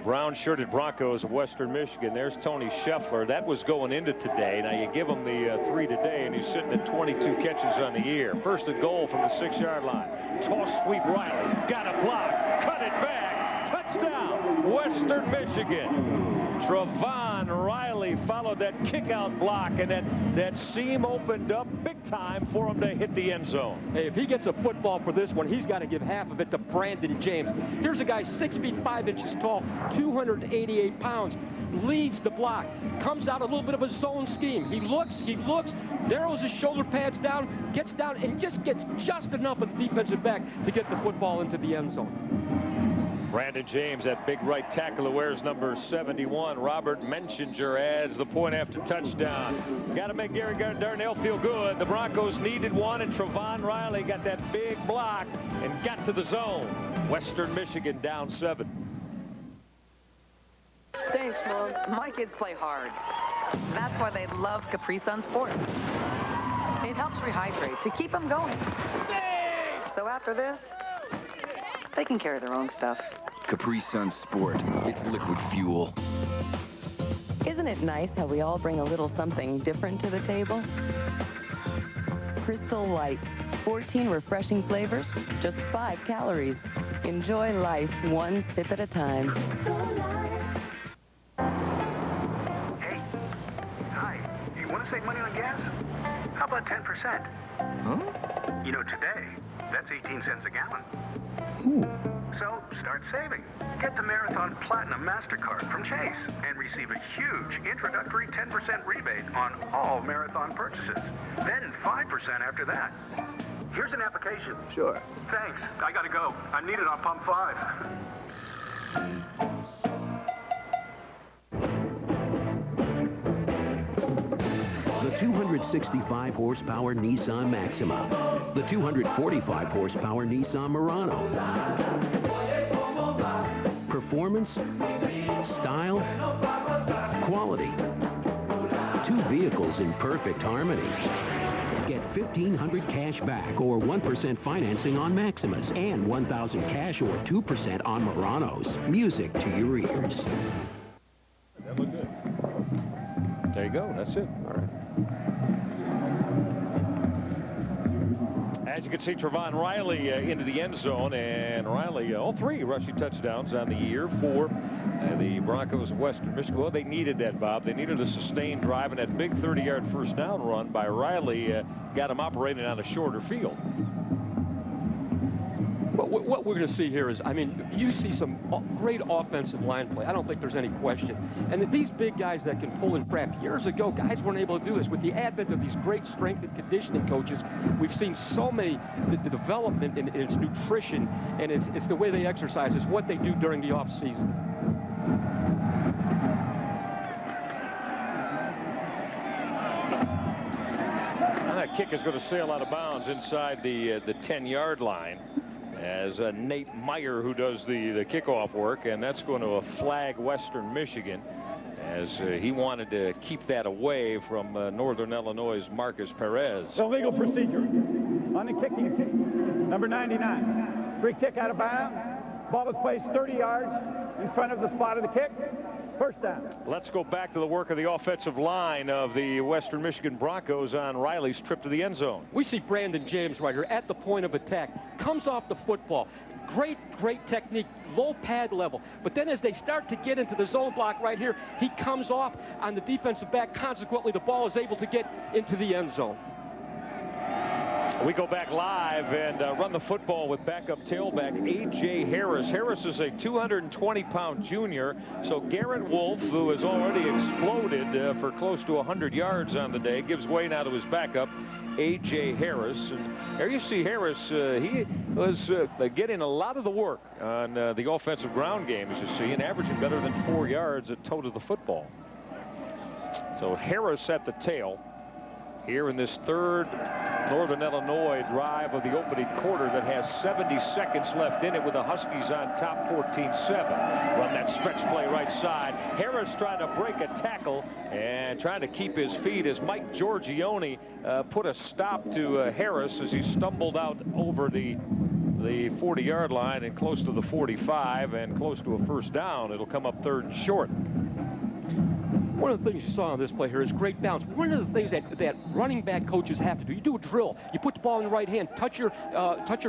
Speaker 2: brown-shirted Broncos of Western Michigan? There's Tony Scheffler. That was going into today. Now you give him the 3 today, and he's sitting at 22 catches on the year. First and goal from the 6-yard line. Toss sweep Riley. Got a block. Cut it back. Touchdown, Western Michigan. Trevon Riley followed that kick-out block, and that seam opened up big time for him to hit the end zone.
Speaker 3: Hey, if he gets a football for this one, he's got to give half of it to Brandon James. Here's a guy 6 feet 5 inches tall, 288 pounds, leads the block, comes out a little bit of a zone scheme. He looks, narrows his shoulder pads down, gets down, and just gets just enough of the defensive back to get the football into the end zone.
Speaker 2: Brandon James, that big right tackle who wears number 71. Robert Menschinger adds the point after touchdown. Got to make Gary Darnell feel good. The Broncos needed one, and Trevon Riley got that big block and got to the zone. Western Michigan down 7.
Speaker 4: Thanks, Mom. My kids play hard. That's why they love Capri Sun Sport. It helps rehydrate to keep them going. So after this, they can carry their own stuff.
Speaker 5: Capri Sun Sport. It's liquid fuel.
Speaker 23: Isn't it nice how we all bring a little something different to the table? Crystal Light. 14 refreshing flavors, just 5 calories. Enjoy life one sip at a time.
Speaker 6: to save money on gas? How about 10%?
Speaker 11: Huh?
Speaker 6: You know, today, that's 18 cents a gallon. So, start saving. Get the Marathon Platinum MasterCard from Chase and receive a huge introductory 10% rebate on all Marathon purchases. Then 5% after that. Here's an application.
Speaker 11: Sure.
Speaker 6: Thanks. I gotta go. I need it on pump 5.
Speaker 17: The 265 horsepower Nissan Maxima, the 245 horsepower Nissan Murano. Performance, style, quality. Two vehicles in perfect harmony. Get $1,500 cash back or 1% financing on Maximas and $1,000 cash or 2% on Muranos. Music to your ears.
Speaker 2: That looked good. There you go. That's it. All right. As you can see, Trevon Riley into the end zone, and Riley, all 3 rushing touchdowns on the year for the Broncos of Western Michigan. Well, they needed that, Bob. They needed a sustained drive, and that big 30-yard first down run by Riley got him operating on a shorter field.
Speaker 3: What we're going to see here is, I mean, you see some great offensive line play. I don't think there's any question. And these big guys that can pull and craft. Years ago, guys weren't able to do this. With the advent of these great strength and conditioning coaches, we've seen so many, the development in its nutrition, and it's the way they exercise. It's what they do during the off season.
Speaker 2: And that kick is going to sail out of bounds inside the 10-yard line, as Nate Meyer, who does the kickoff work, and that's going to flag Western Michigan, as he wanted to keep that away from Northern Illinois' Marcus Perez.
Speaker 12: Illegal procedure on the kicking. Number 99. Free kick out of bounds. Ball was placed 30 yards in front of the spot of the kick. First down.
Speaker 2: Let's go back to the work of the offensive line of the Western Michigan Broncos on Riley's trip to the end zone.
Speaker 3: We see Brandon James right here at the point of attack. Comes off the football. Great technique, low pad level. But then as they start to get into the zone block right here, he comes off on the defensive back. Consequently, the ball is able to get into the end zone.
Speaker 2: We go back live and run the football with backup tailback A.J. Harris. Harris is a 220-pound junior, so Garrett Wolfe, who has already exploded for close to 100 yards on the day, gives way now to his backup, A.J. Harris. And there you see Harris. He was getting a lot of the work on the offensive ground game, as you see, and averaging better than 4 yards a toe to the football. So Harris at the tail here in this third Northern Illinois drive of the opening quarter that has 70 seconds left in it, with the Huskies on top 14-7. Run that stretch play right side. Harris trying to break a tackle and trying to keep his feet as Mike Giorgione put a stop to Harris as he stumbled out over the 40-yard line and close to the 45 and close to a first down. It'll come up 3rd and short.
Speaker 3: One of the things you saw on this play here is great balance. One of the things that running back coaches have to do, you do a drill. You put the ball in your right hand, touch your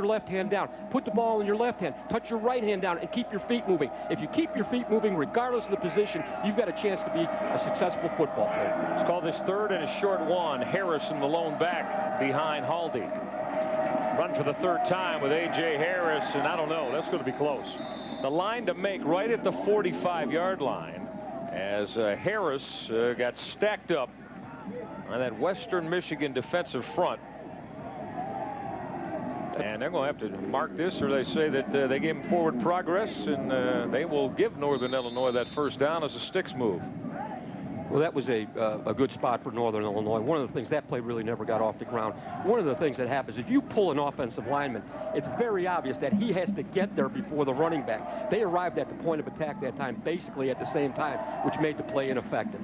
Speaker 3: left hand down. Put the ball in your left hand, touch your right hand down, and keep your feet moving. If you keep your feet moving, regardless of the position, you've got a chance to be a successful football player.
Speaker 2: Let's call this 3rd and a short one. Harrison, the lone back behind Haldi. Run for the 3rd time with A.J. Harris, and I don't know, that's going to be close. The line to make right at the 45-yard line, as Harris got stacked up on that Western Michigan defensive front. And they're going to have to mark this, or they say that they gave him forward progress, and they will give Northern Illinois that first down as a sticks move.
Speaker 3: Well, that was a good spot for Northern Illinois. One of the things, that play really never got off the ground. One of the things that happens, if you pull an offensive lineman, it's very obvious that he has to get there before the running back. They arrived at the point of attack that time, basically at the same time, which made the play ineffective.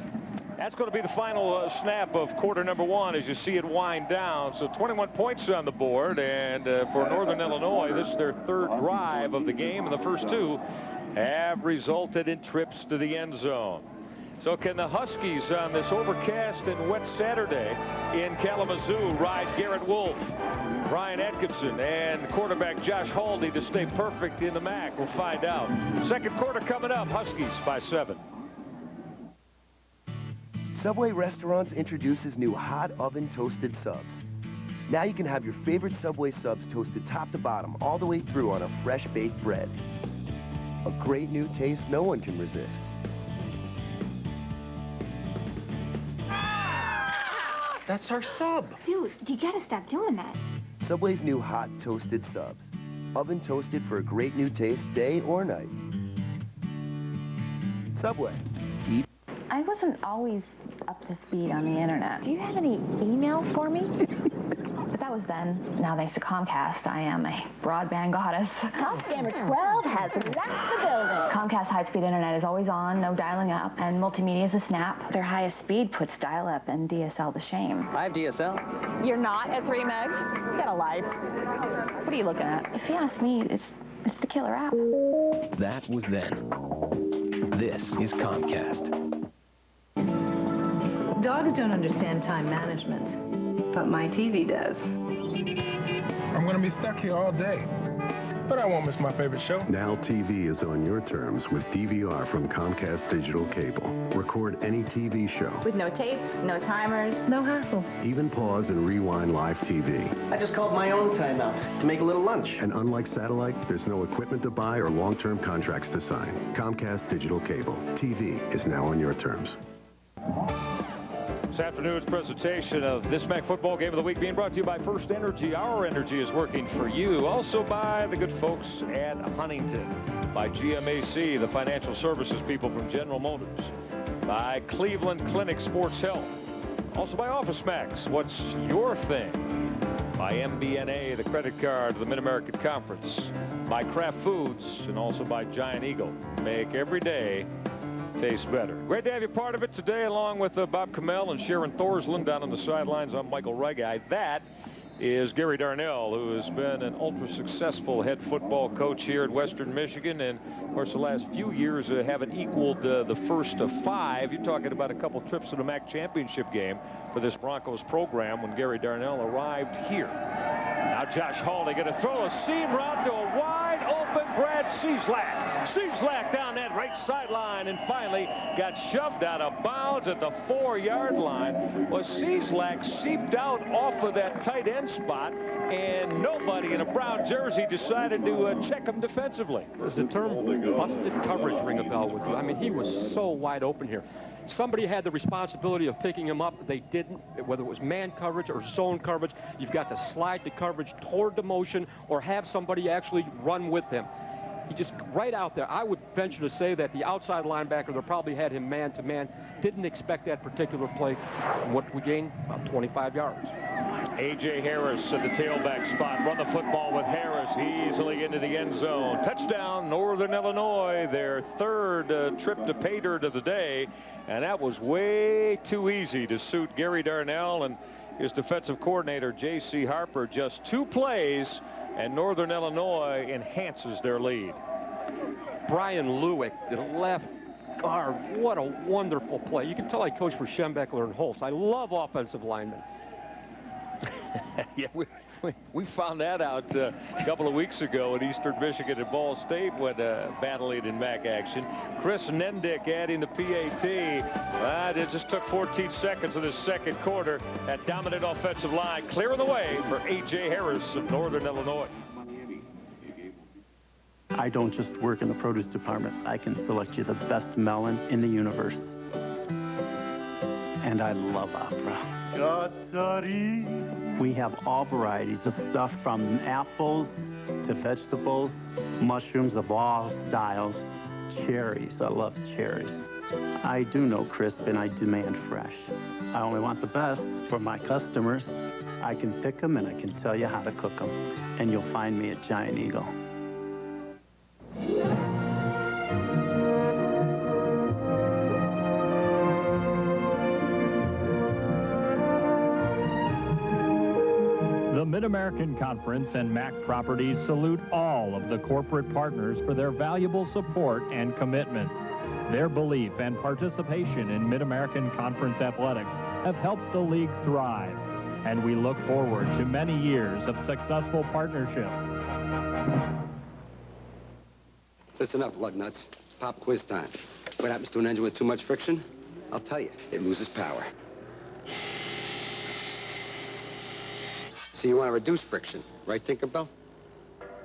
Speaker 2: That's going to be the final snap of quarter number 1 as you see it wind down. So 21 points on the board, and for Northern Illinois, this is their 3rd drive of the game, and the first 2 have resulted in trips to the end zone. So can the Huskies on this overcast and wet Saturday in Kalamazoo ride Garrett Wolfe, Brian Atkinson, and quarterback Josh Haldi to stay perfect in the MAC? We'll find out. Second quarter coming up. Huskies by 7.
Speaker 7: Subway Restaurants introduces new hot oven toasted subs. Now you can have your favorite Subway subs toasted top to bottom all the way through on a fresh baked bread. A great new taste no one can resist.
Speaker 3: That's our sub.
Speaker 8: Dude, you gotta stop doing that.
Speaker 7: Subway's new hot toasted subs. Oven toasted for a great new taste day or night. Subway. Eat.
Speaker 8: I wasn't always up to speed on the internet. Do you have any emails for me? But that was then. Now, thanks to Comcast, I am a broadband goddess.
Speaker 9: Gamer 12 has left the building.
Speaker 8: Comcast high-speed internet is always on, no dialing up, and multimedia is a snap. Their highest speed puts dial-up and DSL to shame.
Speaker 9: I have DSL. You're not at 3 megs? You got a life.
Speaker 8: What are you looking at? If you ask me, it's the killer app.
Speaker 17: That was then. This is Comcast.
Speaker 24: Dogs don't understand time management, but my TV does.
Speaker 25: I'm gonna be stuck here all day, but I won't miss my favorite show.
Speaker 26: Now TV is on your terms with DVR from Comcast Digital Cable. Record any TV show.
Speaker 9: With no tapes, no timers,
Speaker 24: no hassles.
Speaker 26: Even pause and rewind live TV.
Speaker 27: I just called my own timeout to make a little lunch.
Speaker 26: And unlike satellite, there's no equipment to buy or long-term contracts to sign. Comcast Digital Cable. TV is now on your terms.
Speaker 2: This afternoon's presentation of this MAC football game of the week being brought to you by First Energy. Our energy is working for you. Also by the good folks at Huntington. By GMAC, the financial services people from General Motors. By Cleveland Clinic Sports Health. Also by Office Max. What's your thing? By MBNA, the credit card of the Mid-American Conference. By Kraft Foods. And also by Giant Eagle. Make every day tastes better. Great to have you part of it today, along with Bob Kamel and Sharon Thorsland down on the sidelines. I'm Michael Regai. That is Gary Darnell, who has been an ultra-successful head football coach here at Western Michigan, and of course the last few years haven't equaled the first of 5. You're talking about a couple trips to the MAC championship game for this Broncos program when Gary Darnell arrived here. Now Josh Haldi going to throw a seam route to a wide open Brad Cieslak. Cieslak down that right sideline and finally got shoved out of bounds at the 4-yard line. Well, Cieslak seeped out off of that tight end spot, and nobody in a brown jersey decided to check him defensively.
Speaker 3: Does the term busted coverage ring a bell with you? I mean, he was so wide open here. Somebody had the responsibility of picking him up. They didn't, whether it was man coverage or zone coverage. You've got to slide the coverage toward the motion or have somebody actually run with him. He just right out there. I would venture to say that the outside linebacker that probably had him man-to-man didn't expect that particular play. And what we gained? About 25 yards.
Speaker 2: A.J. Harris at the tailback spot. Run the football with Harris easily into the end zone. Touchdown, Northern Illinois. Their third trip to pay dirt of the day. And that was way too easy to suit Gary Darnell and his defensive coordinator, J.C. Harper. Just 2 plays, and Northern Illinois enhances their lead.
Speaker 3: Brian Lewick, the left guard, what a wonderful play. You can tell I coached for Schembeckler and Holtz. I love offensive linemen.
Speaker 2: Yeah, we found that out a couple of weeks ago at Eastern Michigan and Ball State when battling in MAC action. Chris Nendick adding the PAT. It just took 14 seconds in the second quarter. That dominant offensive line clearing the way for A.J. Harris of Northern Illinois.
Speaker 28: I don't just work in the produce department. I can select you the best melon in the universe. And I love opera. We have all varieties of stuff from apples to vegetables, mushrooms of all styles, cherries. I love cherries. I do know crisp and I demand fresh. I only want the best for my customers. I can pick them and I can tell you how to cook them. And you'll find me at Giant Eagle.
Speaker 29: The Mid-American Conference and MAC Properties salute all of the corporate partners for their valuable support and commitment. Their belief and participation in Mid-American Conference athletics have helped the league thrive, and we look forward to many years of successful partnership.
Speaker 15: Listen up, lug nuts. Pop quiz time. What happens to an engine with too much friction? I'll tell you, it loses power. So you want to reduce friction, right, Tinkerbell?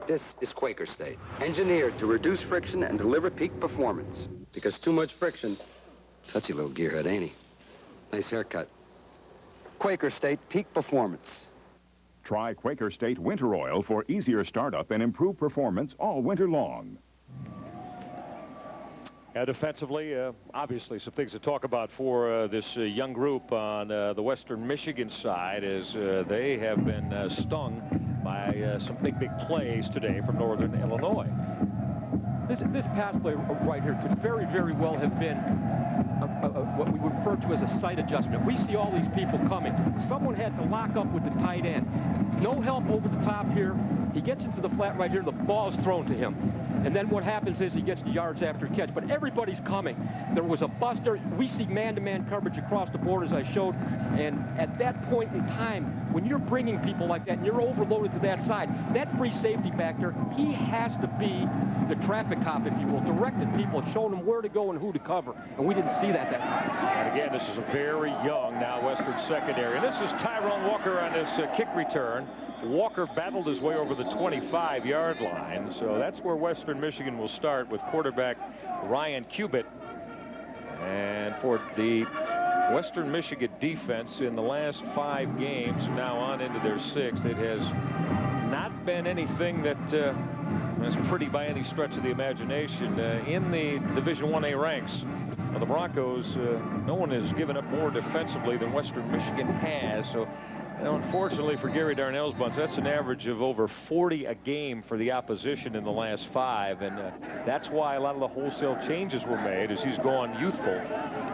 Speaker 15: This is Quaker State, engineered to reduce friction and deliver peak performance. Because too much friction, touchy little gearhead, ain't he? Nice haircut. Quaker State Peak Performance.
Speaker 1: Try Quaker State Winter Oil for easier startup and improved performance all winter long.
Speaker 2: Defensively, obviously some things to talk about for this young group on the Western Michigan side, as they have been stung by some big plays today from Northern Illinois.
Speaker 3: This pass play right here could very, very well have been what we refer to as a sight adjustment. We see all these people coming. Someone had to lock up with the tight end. No help over the top here. He gets into the flat right here. The ball is thrown to him. And then what happens is he gets the yards after catch. But everybody's coming. There was a buster. We see man-to-man coverage across the board, as I showed. And at that point in time, when you're bringing people like that and you're overloaded to that side, that free safety back there, he has to be the traffic cop, if you will, directing people and showing them where to go and who to cover. And we didn't see that time.
Speaker 2: And again, this is a very young now Western secondary. And this is Tyrone Walker on this kick return. Walker battled his way over the 25-yard line, so that's where Western Michigan will start with quarterback Ryan Cubitt. And for the Western Michigan defense in the last 5 games, now on into their 6th, it has not been anything that is pretty by any stretch of the imagination. In the Division 1A ranks of the Broncos, no one has given up more defensively than Western Michigan has. So unfortunately for Gary Darnell's bunch, that's an average of over 40 a game for the opposition in the last 5, and that's why a lot of the wholesale changes were made as he's gone youthful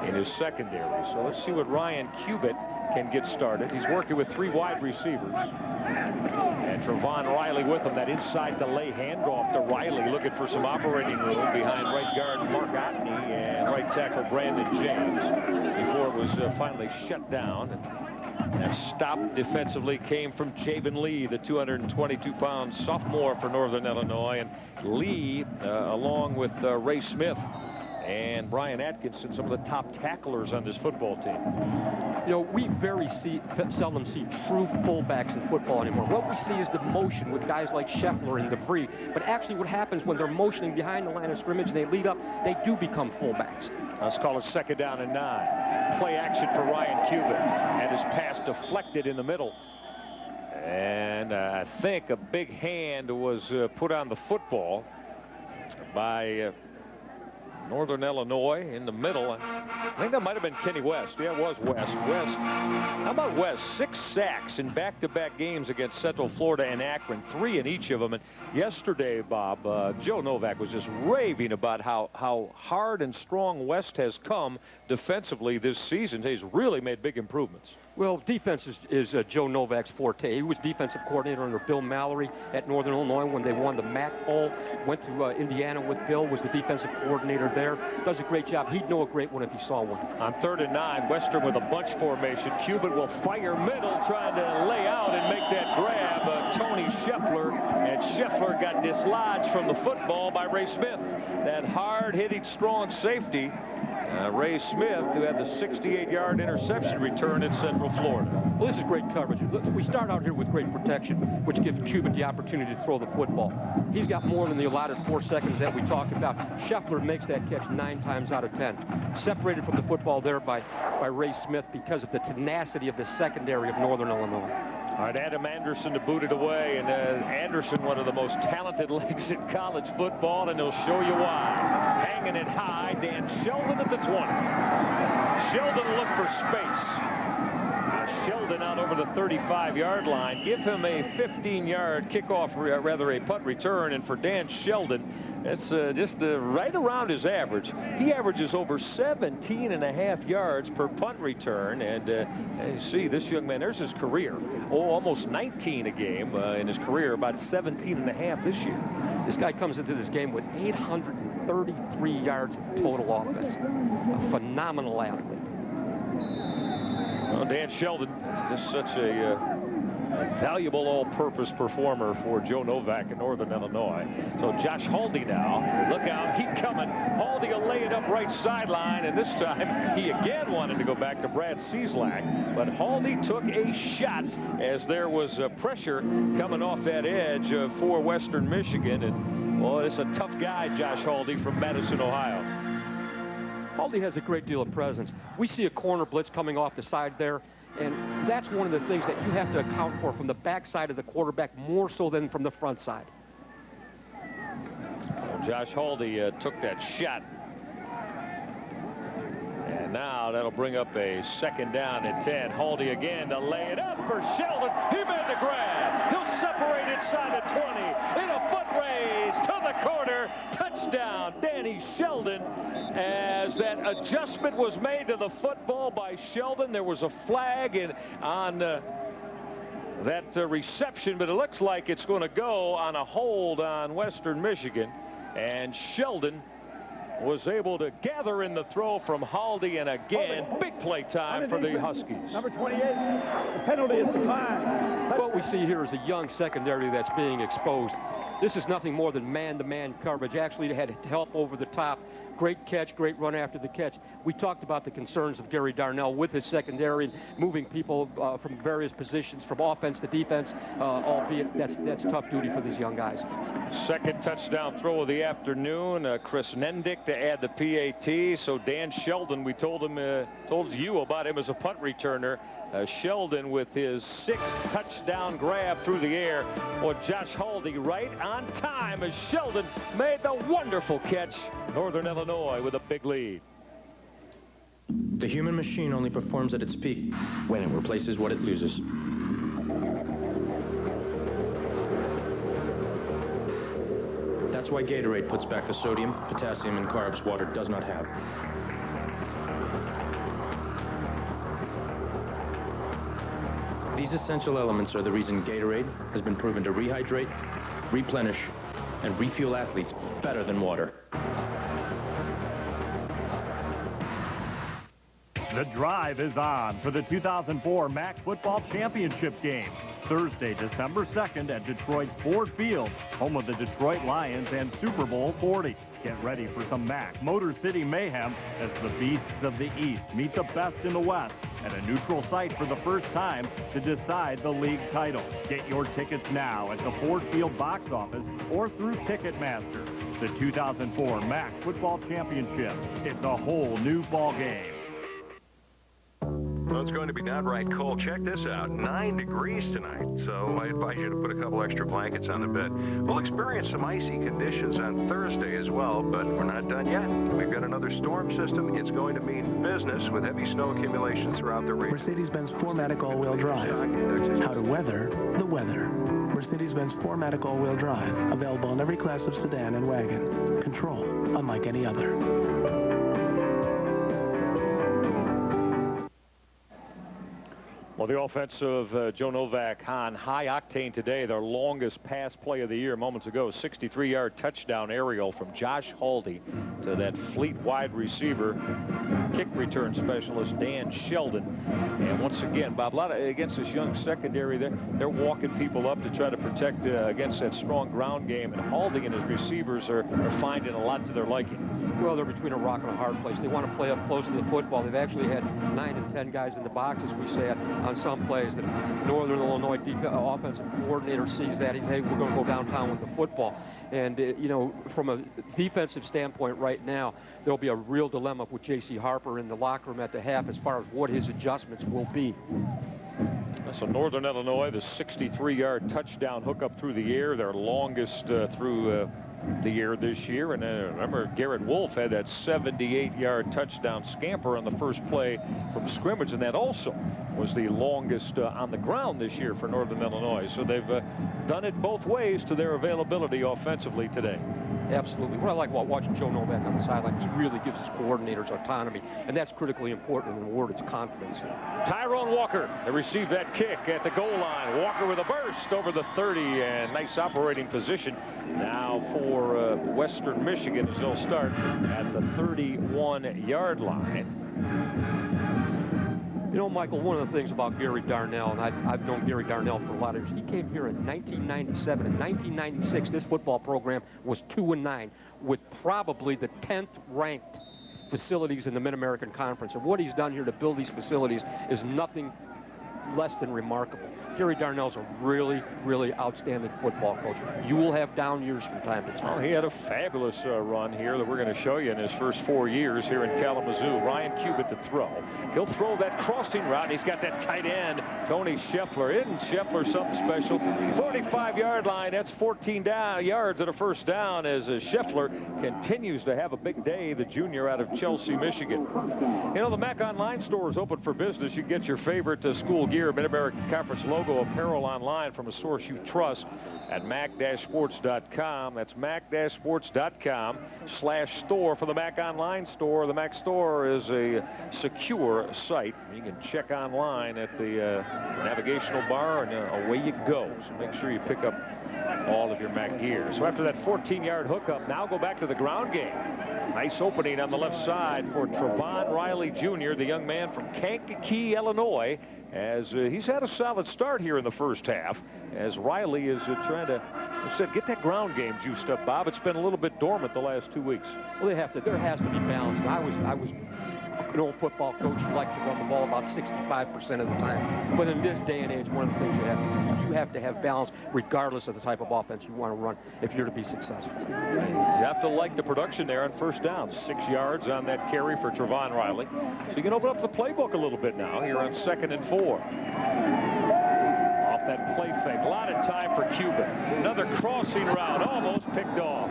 Speaker 2: in his secondary. So let's see what Ryan Cubitt can get started. He's working with 3 wide receivers, and Trevon Riley with him. That inside delay handoff to Riley, looking for some operating room behind right guard Mark Otney and right tackle Brandon James before it was finally shut down. That stop defensively came from Javen Lee, the 222-pound sophomore for Northern Illinois. And Lee, along with Ray Smith and Brian Atkinson, some of the top tacklers on this football team.
Speaker 3: You know, we very seldom see true fullbacks in football anymore. What we see is the motion with guys like Scheffler and DeVries. But actually what happens when they're motioning behind the line of scrimmage and they lead up, they do become fullbacks.
Speaker 2: Let's call it 2nd down and 9. Play action for Ryan Cubitt, and his pass deflected in the middle. And I think a big hand was put on the football by Northern Illinois in the middle. I think that might have been Kenny West. Yeah, it was West. How about West? 6 sacks in back-to-back games against Central Florida and Akron, 3 in each of them. And yesterday, Bob, Joe Novak was just raving about how hard and strong West has come defensively this season. He's really made big improvements.
Speaker 3: Well, defense is Joe Novak's forte. He was defensive coordinator under Bill Mallory at Northern Illinois when they won the MAC Bowl. Went to Indiana with Bill, was the defensive coordinator there. Does a great job. He'd know a great one if he saw one.
Speaker 2: On 3rd and 9, Western with a bunch formation. Cubitt will fire middle, trying to lay out and make that grab. Tony Scheffler, and Scheffler got dislodged from the football by Ray Smith. That hard-hitting, strong safety. Ray Smith, who had the 68-yard interception return in Central Florida.
Speaker 3: Well, this is great coverage. We start out here with great protection, which gives Cubitt the opportunity to throw the football. He's got more than the allotted 4 seconds that we talked about. Scheffler makes that catch 9 times out of 10. Separated from the football there by Ray Smith because of the tenacity of the secondary of Northern Illinois.
Speaker 2: All right, Adam Anderson to boot it away, and Anderson, one of the most talented legs in college football, and he'll show you why. Hanging it high, Dan Sheldon at the 20. Sheldon looked for space. Sheldon out over the 35-yard line. Give him a 15-yard kickoff, rather a punt return, and for Dan Sheldon, that's just right around his average. He averages over 17.5 yards per punt return. And you see this young man, there's his career. Almost 19 a game in his career, about 17.5 this year.
Speaker 3: This guy comes into this game with 833 yards of total offense. A phenomenal athlete.
Speaker 2: Well, Dan Sheldon is just such a A valuable all-purpose performer for Joe Novak in Northern Illinois. So Josh Haldi now. Look out, heat coming. Haldi will lay it up right sideline, and this time he again wanted to go back to Brad Cieslak, but Haldi took a shot as there was pressure coming off that edge for Western Michigan. And, well, it's a tough guy, Josh Haldi from Madison, Ohio.
Speaker 3: Haldi has a great deal of presence. We see a corner blitz coming off the side there, and that's one of the things that you have to account for from the backside of the quarterback more so than from the front side.
Speaker 2: Well, Josh Haldi took that shot. And now that'll bring up a 2nd down and 10. Haldi again to lay it up for Sheldon. He made the grab. He'll separate inside the 20. In a foot race to the corner. Touchdown, Danny Sheldon. As that adjustment was made to the football by Sheldon, there was a flag on that reception, but it looks like it's going to go on a hold on Western Michigan. And Sheldon was able to gather in the throw from Haldi, and again, big play time for the Huskies.
Speaker 12: Number 28, the penalty is declined.
Speaker 3: What we see here is a young secondary that's being exposed. This is nothing more than man-to-man coverage. Actually, they had help over the top. Great catch, great run after the catch. We talked about the concerns of Gary Darnell with his secondary, moving people from various positions, from offense to defense, albeit that's tough duty for these young guys.
Speaker 2: 2nd touchdown throw of the afternoon. Chris Nendick to add the PAT. So Dan Sheldon, we told you about him as a punt returner. Sheldon with his 6th touchdown grab through the air. Well, Josh Haldi right on time as Sheldon made the wonderful catch. Northern Illinois with a big lead.
Speaker 10: The human machine only performs at its peak when it replaces what it loses. That's why Gatorade puts back the sodium, potassium, and carbs water does not have. These essential elements are the reason Gatorade has been proven to rehydrate, replenish, and refuel athletes better than water.
Speaker 29: The drive is on for the 2004 MAC Football Championship game. Thursday, December 2nd at Detroit's Ford Field, home of the Detroit Lions and Super Bowl 40. Get ready for some MAC Motor City mayhem as the beasts of the East meet the best in the West at a neutral site for the first time to decide the league title. Get your tickets now at the Ford Field box office or through Ticketmaster. The 2004 MAC Football Championship. It's a whole new ball game.
Speaker 13: Well, it's going to be downright cold. Check this out, 9 degrees tonight. So I advise you to put a couple extra blankets on the bed. We'll experience some icy conditions on Thursday as well, but we're not done yet. We've got another storm system. It's going to mean business with heavy snow accumulation throughout the region.
Speaker 14: Mercedes-Benz 4MATIC all-wheel drive. How to weather the weather. Mercedes-Benz 4MATIC all-wheel drive. Available in every class of sedan and wagon. Control unlike any other.
Speaker 2: Well, the offense of Joe Novak on high octane today. Their longest pass play of the year moments ago. 63-yard touchdown aerial from Josh Haldi to that fleet wide receiver, kick return specialist Dan Sheldon. And once again, Bob, a lot against this young secondary, they're walking people up to try to protect against that strong ground game. And Haldi and his receivers are finding a lot to their liking.
Speaker 3: Well, they're between a rock and a hard place. They want to play up close to the football. They've actually had 9 and 10 guys in the box, as we said, on some plays. The Northern Illinois offensive coordinator sees that. He's, hey, we're going to go downtown with the football. And, you know, from a defensive standpoint right now, there'll be a real dilemma with J.C. Harper in the locker room at the half as far as what his adjustments will be.
Speaker 2: So Northern Illinois, the 63-yard touchdown hookup through the air, their longest through the year this year. And remember, Garrett Wolfe had that 78-yard touchdown scamper on the first play from scrimmage, and that also was the longest on the ground this year for Northern Illinois. So they've done it both ways to their availability offensively today.
Speaker 3: Absolutely. What I like about watching Joe Novak on the sideline, he really gives his coordinators autonomy, and that's critically important in the word, it's confidence.
Speaker 2: Tyrone Walker, they received that kick at the goal line. Walker with a burst over the 30, and nice operating position now for Western Michigan as they'll start at the 31-yard line.
Speaker 3: You know, Michael, one of the things about Gary Darnell, and I've known Gary Darnell for a lot of years, he came here in 1997. In 1996, this football program was 2-9, with probably the 10th ranked facilities in the Mid-American Conference. And what he's done here to build these facilities is nothing less than remarkable. Gary Darnell's a really, really outstanding football coach. You will have down years from time to time.
Speaker 2: Well, he had a fabulous run here that we're going to show you in his first 4 years here in Kalamazoo. Ryan Cubitt to throw. He'll throw that crossing route. He's got that tight end, Tony Scheffler. Isn't Scheffler something special? 45-yard line. That's 14 yards at a first down as Scheffler continues to have a big day, the junior out of Chelsea, Michigan. You know, the Mac Online store is open for business. You can get your favorite school gear, Mid-American Conference logo apparel online from a source you trust at mac-sports.com. That's mac-sports.com/store for the Mac Online store. The Mac store is a secure site. You can check online at the navigational bar, and away you go. So make sure you pick up all of your Mac gear. So after that 14-yard hookup, now go back to the ground game. Nice opening on the left side for Trevon Riley Jr., the young man from Kankakee, Illinois, as he's had a solid start here in the first half, as Riley is trying to, I said, get that ground game juiced up, Bob. It's been a little bit dormant the last 2 weeks.
Speaker 3: Well, there has to be balance. I was an old football coach who liked to run the ball about 65% of the time. But in this day and age, one of the things you have to have balance regardless of the type of offense you want to run if you're to be successful.
Speaker 2: You have to like the production there on first down. 6 yards on that carry for Trevon Riley. So you can open up the playbook a little bit now here on 2nd and 4. Off that play fake. A lot of time for Cuban. Another crossing route, almost picked off.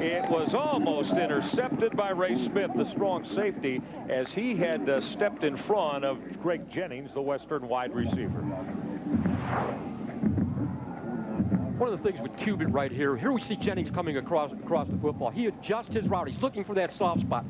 Speaker 2: It was almost intercepted by Ray Smith, the strong safety, as he had stepped in front of Greg Jennings, the Western wide receiver.
Speaker 3: One of the things with Cuban right here we see Jennings coming across the football. He adjusts his route. He's looking for that soft spot.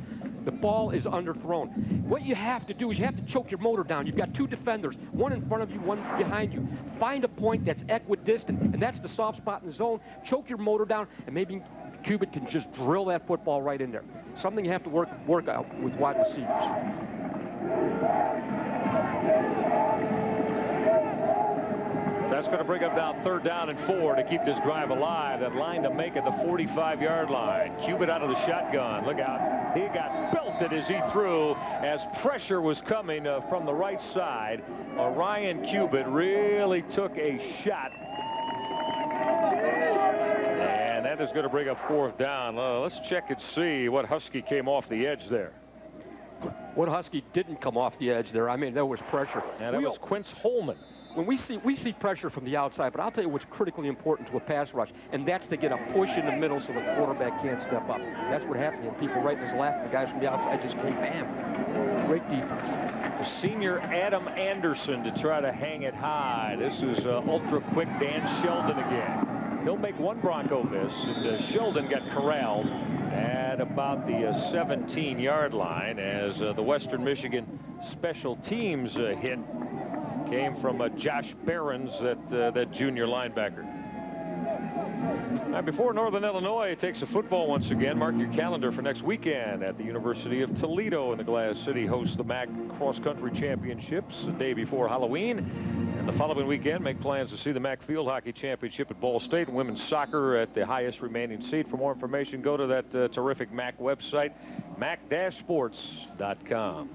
Speaker 3: The ball is underthrown. What you have to do is you have to choke your motor down. You've got two defenders, one in front of you, one behind you. Find a point that's equidistant, and that's the soft spot in the zone. Choke your motor down, and maybe Cubitt can just drill that football right in there. Something you have to work out with wide receivers.
Speaker 2: That's going to bring up now 3rd down and 4 to keep this drive alive. That line to make at the 45-yard line. Cubitt out of the shotgun. Look out. He got belted as he threw, as pressure was coming from the right side. Ryan Cubitt really took a shot. And that is going to bring up 4th down. Let's check and see what Husky came off the edge there.
Speaker 3: What Husky didn't come off the edge there, I mean, there was pressure.
Speaker 2: And that was Quince Holman.
Speaker 3: When we see pressure from the outside, but I'll tell you what's critically important to a pass rush, and that's to get a push in the middle so the quarterback can't step up. That's what happened. And people right in his lap, the guys from the outside just came bam. Great defense.
Speaker 2: The senior Adam Anderson to try to hang it high. This is ultra-quick Dan Sheldon again. He'll make one Bronco miss, and Sheldon got corralled at about the 17-yard line as the Western Michigan special teams hit came from Josh Behrens, that junior linebacker. Now, before Northern Illinois takes a football once again, mark your calendar for next weekend at the University of Toledo in the Glass City. Hosts the MAC Cross Country Championships the day before Halloween. And the following weekend, make plans to see the MAC Field Hockey Championship at Ball State. Women's soccer at the highest remaining seed. For more information, go to that terrific MAC website, mac-sports.com.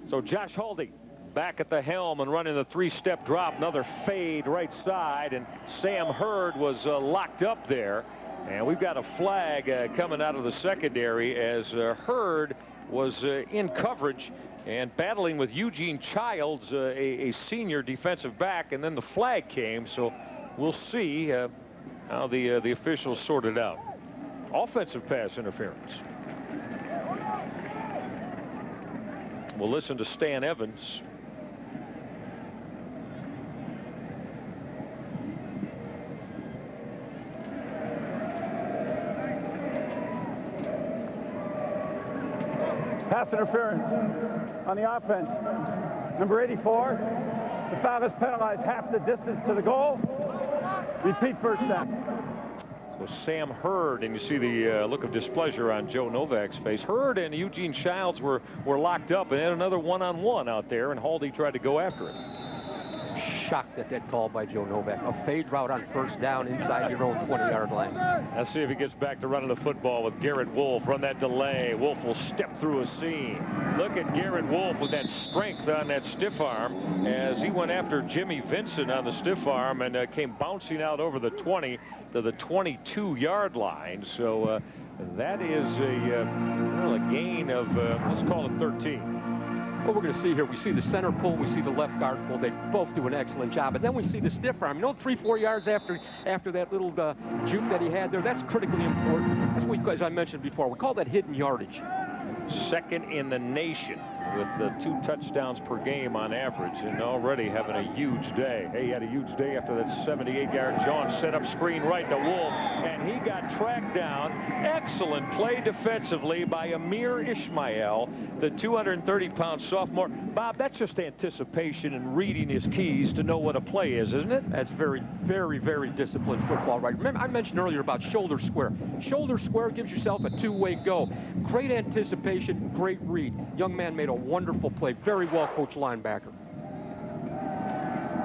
Speaker 2: So Josh Haldi back at the helm and running the 3-step drop. Another fade right side, and Sam Hurd was locked up there. And we've got a flag coming out of the secondary as Hurd was in coverage and battling with Eugene Childs, a senior defensive back, and then the flag came. So we'll see how the officials sort it out. Offensive pass interference. We'll listen to Stan Evans.
Speaker 12: Pass interference on the offense. Number 84. The foul is penalized half the distance to the goal. Repeat first down.
Speaker 2: So Sam Hurd, and you see the look of displeasure on Joe Novak's face. Hurd and Eugene Childs were locked up, and had another one-on-one out there, and Haldi tried to go after it.
Speaker 3: Shocked at that call by Joe Novak. A fade route on first down inside your own 20-yard line.
Speaker 2: Let's see if he gets back to running the football with Garrett Wolfe. Run that delay. Wolfe will step through a seam. Look at Garrett Wolfe with that strength on that stiff arm as he went after Jimmy Vincent on the stiff arm and came bouncing out over the 20 to the 22-yard line. So that is a gain of, let's call it 13.
Speaker 3: What we're going to see here, we see the center pull, we see the left guard pull. They both do an excellent job. And then we see the stiff arm. You know, 3-4 yards after that little juke that he had there, that's critically important. That's what, as I mentioned before, we call that hidden yardage.
Speaker 2: Second in the nation with 2 touchdowns per game on average, and already having a huge day. Hey, he had a huge day after that 78-yard jaunt, set up screen right to Wolfe, and he got tracked down. Excellent play defensively by Amir Ishmael, the 230-pound sophomore. Bob, that's just anticipation and reading his keys to know what a play is, isn't it?
Speaker 3: That's very, very, very disciplined football, right? Remember, I mentioned earlier about shoulder square. Shoulder square gives yourself a 2-way go. Great anticipation, great read. Young man made a wonderful play. Very well coached linebacker.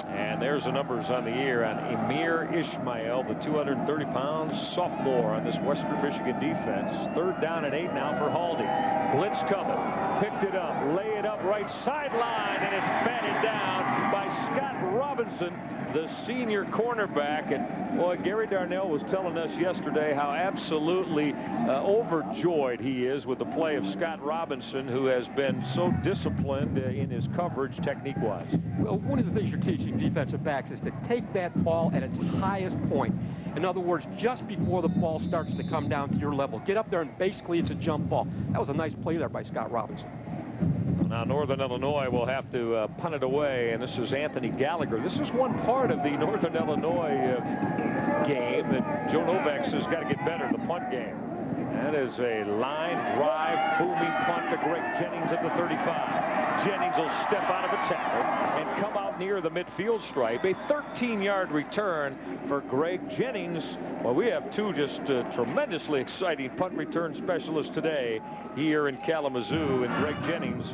Speaker 2: And there's the numbers on the year on Amir Ishmael, the 230-pound sophomore on this Western Michigan defense. 3rd down and 8 now for Haldi. Blitz coming. Picked it up. Lay it up right sideline, and it's batted down by Scott Robinson, the senior cornerback. And boy, Gary Darnell was telling us yesterday how absolutely overjoyed he is with the play of Scott Robinson, who has been so disciplined in his coverage technique-wise.
Speaker 3: Well, one of the things you're teaching defensive backs is to take that ball at its highest point. In other words, just before the ball starts to come down to your level. Get up there, and basically it's a jump ball. That was a nice play there by Scott Robinson.
Speaker 2: Now, Northern Illinois will have to punt it away, and this is Anthony Gallagher. This is one part of the Northern Illinois game that Joe Novak has got to get better, the punt game. That is a line drive, booming punt to Greg Jennings at the 35. Jennings will step out of a tackle and come out near the midfield stripe. A 13-yard return for Greg Jennings. Well, we have 2 just tremendously exciting punt return specialists today here in Kalamazoo, and Greg Jennings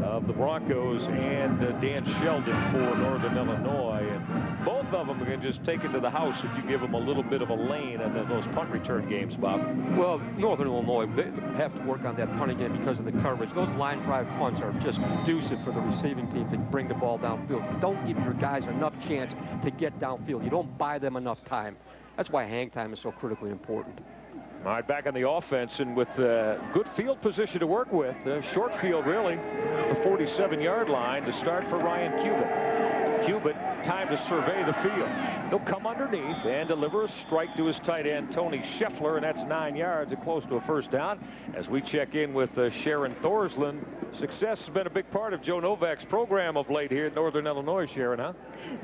Speaker 2: of the Broncos and Dan Sheldon for Northern Illinois. And both of them can just take it to the house if you give them a little bit of a lane in those punt return games, Bob.
Speaker 3: Well, Northern Illinois, they have to work on that punting game because of the coverage. Those line drive punts are just conducive for the receiving team to bring the ball downfield. Don't give your guys enough chance to get downfield. You don't buy them enough time. That's why hang time is so critically important.
Speaker 2: All right, back on the offense, and with good field position to work with. Short field, really, the 47-yard line to start for Ryan Cubitt. Cubitt, time to survey the field. He'll come underneath and deliver a strike to his tight end, Tony Scheffler, and that's 9 yards and close to a first down. As we check in with Sharon Thorsland, success has been a big part of Joe Novak's program of late here in Northern Illinois, Sharon, huh?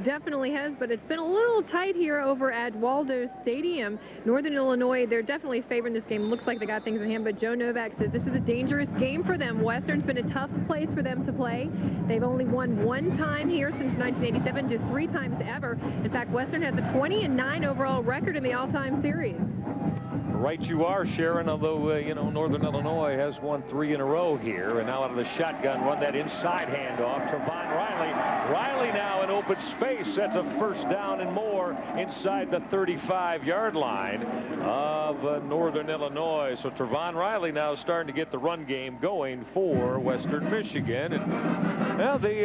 Speaker 4: Definitely has, but it's been a little tight here over at Waldo Stadium. Northern Illinois, they're definitely favoring this game. Looks like they got things in hand, but Joe Novak says this is a dangerous game for them. Western's been a tough place for them to play. They've only won 1 time here since 1987, just 3 times ever. In fact, Western has a 20-9 overall record in the all-time series.
Speaker 2: Right you are, Sharon, although, you know, Northern Illinois has won 3 in a row here. And now out of the shotgun, run that inside handoff. Trevon Riley. Riley now in open space. That's a first down and more inside the 35-yard line of Northern Illinois. So Trevon Riley now starting to get the run game going for Western Michigan. And, well, the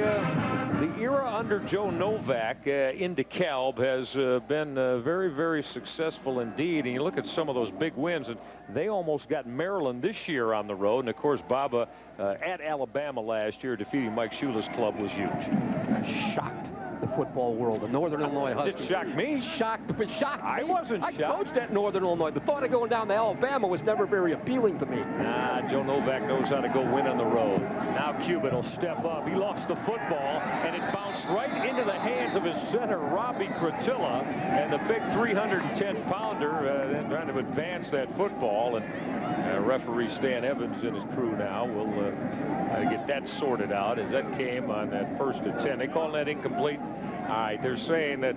Speaker 2: era under Joe Novak in DeKalb has been very, very successful indeed. And you look at some of those big wins, and they almost got Maryland this year on the road. And, of course, Baba at Alabama last year defeating Mike Shula's club was huge.
Speaker 3: Shocked the football world. The Northern Illinois Huskies.
Speaker 2: It shocked me.
Speaker 3: Shocked.
Speaker 2: I wasn't shocked.
Speaker 3: I coached at Northern Illinois. The thought of going down to Alabama was never very appealing to me.
Speaker 2: Nah, Joe Novak knows how to go win on the road. Now Cubitt will step up. He lost the football, and it bounced right into the hands of his center, Robbie Cretilla, and the big 310-pounder then trying to advance that football. And referee Stan Evans and his crew now will try to get that sorted out as that came on that 1st and 10. They call that incomplete. All right, they're saying that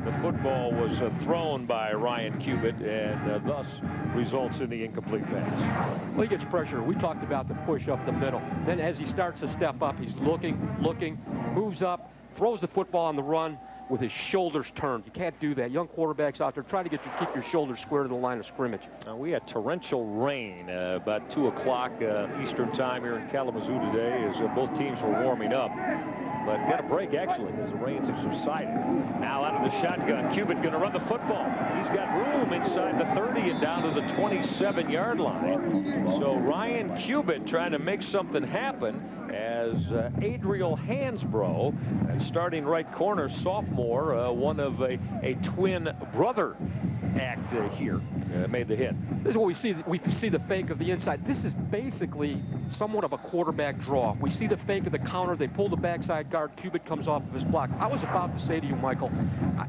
Speaker 2: the football was thrown by Ryan Cubitt, and thus results in the incomplete pass.
Speaker 3: Well, he gets pressure. We talked about the push up the middle. Then as he starts to step up, he's looking, moves up, throws the football on the run with his shoulders turned. You can't do that. Young quarterbacks out there trying to keep your shoulders square to the line of scrimmage.
Speaker 2: We had torrential rain about 2 o'clock Eastern time here in Kalamazoo today as both teams were warming up. But got a break, actually, as the rains have subsided. Now out of the shotgun, Cubitt going to run the football. He's got room inside the 30 and down to the 27-yard line. So Ryan Cubitt trying to make something happen as Adriel Hansbrough, starting right corner, sophomore, one of a twin brother act here, made the hit.
Speaker 3: This is what we see. We see the fake of the inside. This is basically somewhat of a quarterback draw. We see the fake of the counter. They pull the backside guard. Cubitt comes off of his block. I was about to say to you, Michael,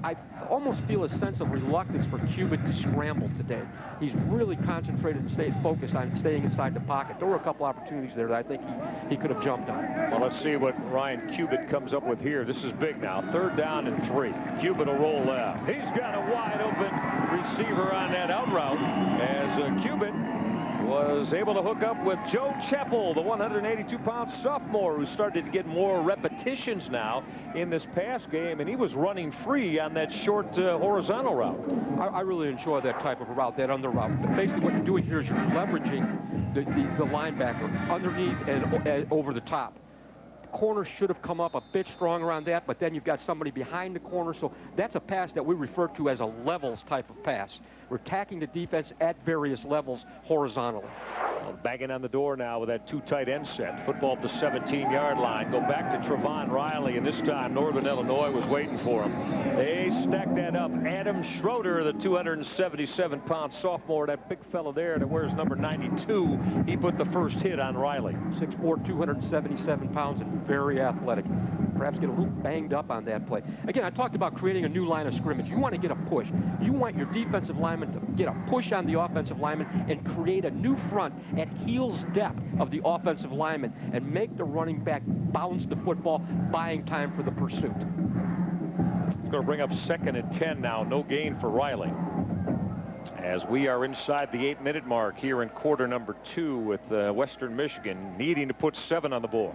Speaker 3: I almost feel a sense of reluctance for Cubitt to scramble today. He's really concentrated and stayed focused on staying inside the pocket. There were a couple opportunities there that I think he could have jumped on.
Speaker 2: Well, let's see what Ryan Cubitt comes up with here. This is big now. 3rd down and 3. Cubitt will roll left. He's got a wide open receiver on that out route as Cubitt was able to hook up with Joe Chappell, the 182-pound sophomore who started to get more repetitions now in this pass game, and he was running free on that short horizontal route.
Speaker 3: I really enjoy that type of route, that under route. But basically what you're doing here is you're leveraging the linebacker underneath and over the top. Corner should have come up a bit stronger on that, but then you've got somebody behind the corner, so that's a pass that we refer to as a levels type of pass. We're attacking the defense at various levels horizontally.
Speaker 2: Banging on the door now with that 2 tight end set. Football at the 17-yard line. Go back to Trevon Riley, and this time Northern Illinois was waiting for him. They stacked that up. Adam Schroeder, the 277-pound sophomore, that big fellow there that wears number 92, he put the first hit on Riley.
Speaker 3: 6'4", 277 pounds, and very athletic. Perhaps get a little banged up on that play. Again, I talked about creating a new line of scrimmage. You want to get a push. You want your defensive lineman to get a push on the offensive lineman and create a new front at heels depth of the offensive lineman and make the running back bounce the football, buying time for the pursuit.
Speaker 2: It's going to bring up 2nd and 10 now. No gain for Riley. As we are inside the 8-minute mark here in quarter number 2 with Western Michigan needing to put 7 on the board.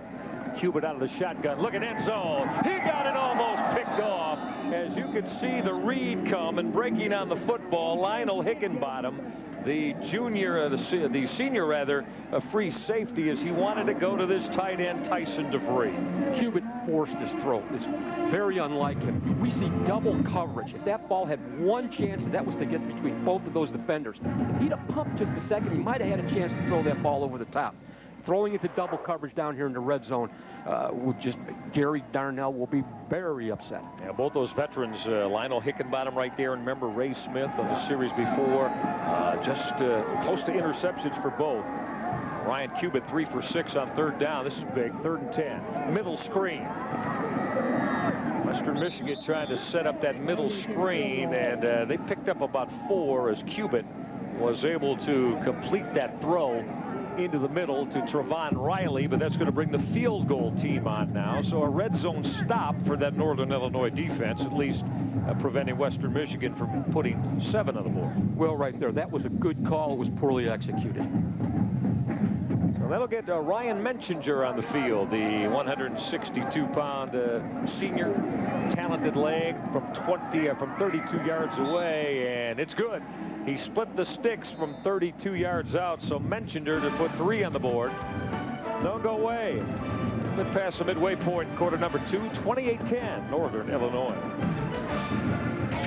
Speaker 2: Cubitt out of the shotgun. Look at end zone. He got it almost picked off. As you can see the read come and breaking on the football. Lionel Hickenbottom, the junior, the senior rather, a free safety as he wanted to go to this tight end Tyson DeVree.
Speaker 3: Cubitt forced his throw. It's very unlike him. We see double coverage. If that ball had one chance, that was to get between both of those defenders. If he'd have pumped just a second, he might have had a chance to throw that ball over the top. Throwing it to double coverage down here in the red zone would just, Gary Darnell will be very upset.
Speaker 2: Yeah, both those veterans, Lionel Hickenbottom right there, and remember Ray Smith on the series before, just close to interceptions for both. Ryan Cubitt 3 for 6 on 3rd down. This is big. 3rd and 10. Middle screen. Western Michigan trying to set up that middle screen, and they picked up about 4 as Cubitt was able to complete that throw into the middle to Trevon Riley, but that's going to bring the field goal team on now. So a red zone stop for that Northern Illinois defense, at least preventing Western Michigan from putting 7 on the board.
Speaker 3: Well, right there, that was a good call. It was poorly executed.
Speaker 2: So that'll get Ryan Menchinger on the field, the 162-pound senior, talented leg from 32 yards away, and it's good. He split the sticks from 32 yards out, so Menchinger to put 3 on the board. Don't go away. Then past the midway point, quarter number 2, 28-10, Northern Illinois.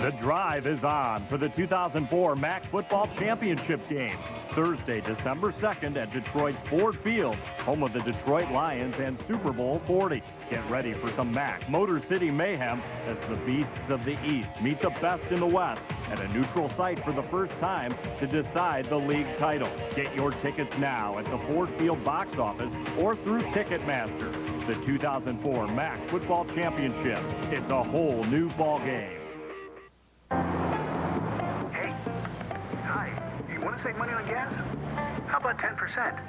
Speaker 29: The drive is on for the 2004 MAC Football Championship game. Thursday, December 2nd at Detroit's Ford Field, home of the Detroit Lions and Super Bowl 40. Get ready for some MAC Motor City mayhem as the beasts of the East meet the best in the West at a neutral site for the first time to decide the league title. Get your tickets now at the Ford Field box office or through Ticketmaster. The 2004 MAC Football Championship. It's a whole new ball game.
Speaker 6: Want to save money on gas? How about 10%?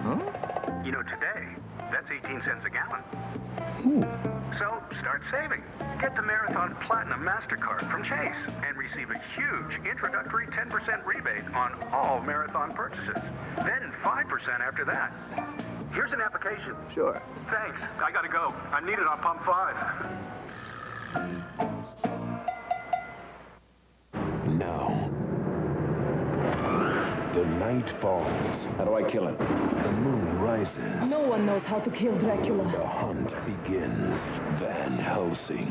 Speaker 5: Huh?
Speaker 6: You know, today, that's 18 cents a gallon. So start saving. Get the Marathon Platinum MasterCard from Chase and receive a huge introductory 10% rebate on all Marathon purchases. Then 5% after that. Here's an application.
Speaker 7: Sure.
Speaker 6: Thanks. I gotta go. I'm needed on pump 5.
Speaker 17: Now, the night falls. How do I kill him? The moon rises.
Speaker 9: No one knows how to kill Dracula.
Speaker 17: The hunt begins. Van Helsing.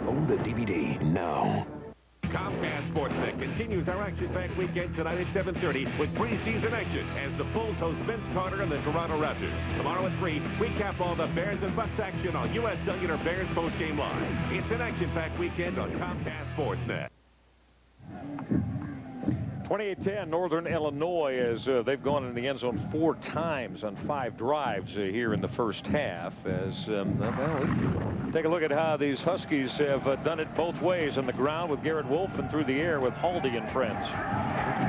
Speaker 17: Own the DVD now.
Speaker 5: Comcast Sportsnet continues our action-packed weekend tonight at 7:30 with preseason action as the Bulls host Vince Carter and the Toronto Raptors. Tomorrow at 3, we cap all the Bears and Bucks action on US Cellular Bears postgame live. It's an action-packed weekend on Comcast Sportsnet.
Speaker 2: 28-10, Northern Illinois, as they've gone in the end zone 4 times on 5 drives here in the first half. As take a look at how these Huskies have done it both ways on the ground with Garrett Wolfe and through the air with Haldi and friends.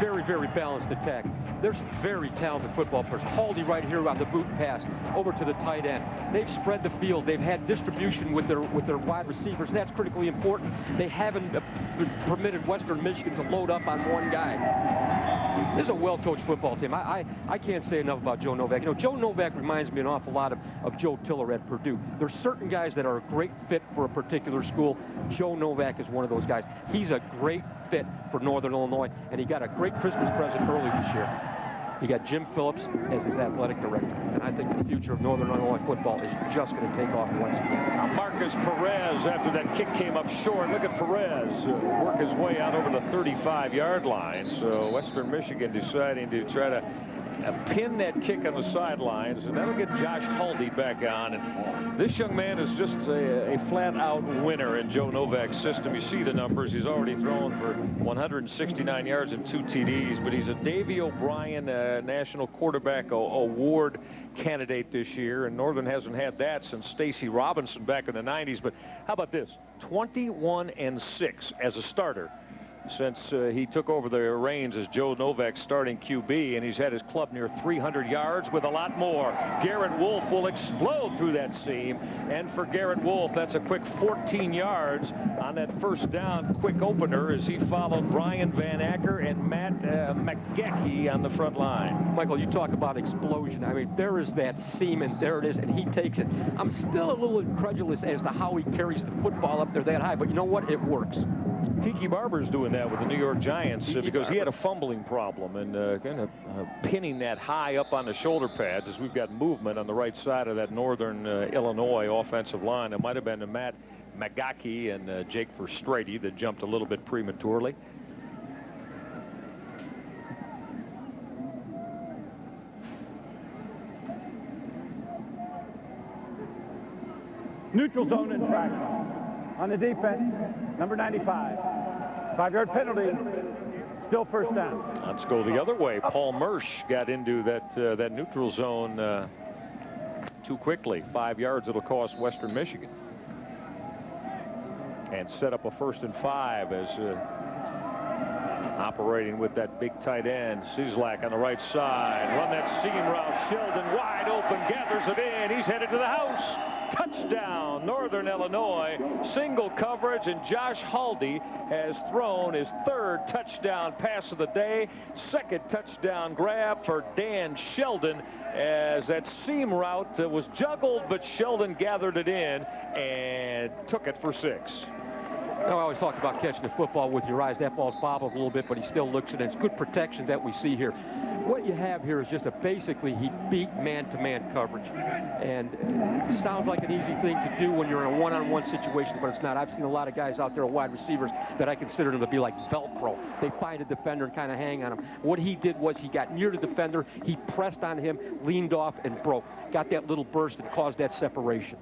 Speaker 3: Very, very balanced attack. There's very talented football players. Haldi right here on the boot pass over to the tight end. They've spread the field. They've had distribution with their wide receivers. That's critically important. They haven't permitted Western Michigan to load up on one guy. This is a well-coached football team. I can't say enough about Joe Novak. You know, Joe Novak reminds me an awful lot of Joe Tiller at Purdue. There's certain guys that are a great fit for a particular school. Joe Novak is one of those guys. He's a great fit for Northern Illinois, and he got a great Christmas present early this year. He got Jim Phillips as his athletic director, and I think the future of Northern Illinois football is just going to take off once again.
Speaker 2: Now Marcus Perez, after that kick came up short, look at Perez work his way out over the 35-yard line. So Western Michigan deciding to try to pin that kick on the sidelines, and that'll get Josh Haldi back on. And this young man is just a flat-out winner in Joe Novak's system. You see the numbers. He's already thrown for 169 yards and 2 TDs, but he's a Davey O'Brien National Quarterback Award candidate this year, and Northern hasn't had that since Stacy Robinson back in the 90s. But how about this? 21-6 as a starter since he took over the reins as Joe Novak's starting QB, and he's had his club near 300 yards with a lot more. Garrett Wolfe will explode through that seam, and for Garrett Wolfe, that's a quick 14 yards on that first down quick opener as he followed Brian Van Acker and Matt McGecky on the front line.
Speaker 3: Michael, you talk about explosion. I mean, there is that seam, and there it is, and he takes it. I'm still a little incredulous as to how he carries the football up there that high, but you know what? It works.
Speaker 2: Tiki Barber's doing that with the New York Giants because he had a fumbling problem, and kind of pinning that high up on the shoulder pads as we've got movement on the right side of that Northern Illinois offensive line. It might have been Matt McGecky and Jake Verstrady that jumped a little bit prematurely.
Speaker 12: Neutral zone infraction. On the defense, number 95. 5-yard penalty. Still first down.
Speaker 2: Let's go the other way. Paul Mersch got into that neutral zone too quickly. 5 yards it'll cost Western Michigan. And set up a 1st and 5 as operating with that big tight end. Sizlak on the right side. Run that seam route. Sheldon wide open. Gathers it in. He's headed to the house. Touchdown, Northern Illinois. Single coverage, and Josh Haldi has thrown his 3rd touchdown pass of the day. 2nd touchdown grab for Dan Sheldon as that seam route was juggled, but Sheldon gathered it in and took it for 6.
Speaker 3: You know, I always talk about catching the football with your eyes. That ball's bobbled a little bit, but he still looks at it. It's good protection that we see here. What you have here is just basically he beat man-to-man coverage. And it sounds like an easy thing to do when you're in a one-on-one situation, but it's not. I've seen a lot of guys out there, wide receivers, that I consider them to be like Velcro. They find a defender and kind of hang on him. What he did was he got near the defender, he pressed on him, leaned off, and broke. Got that little burst and caused that separation.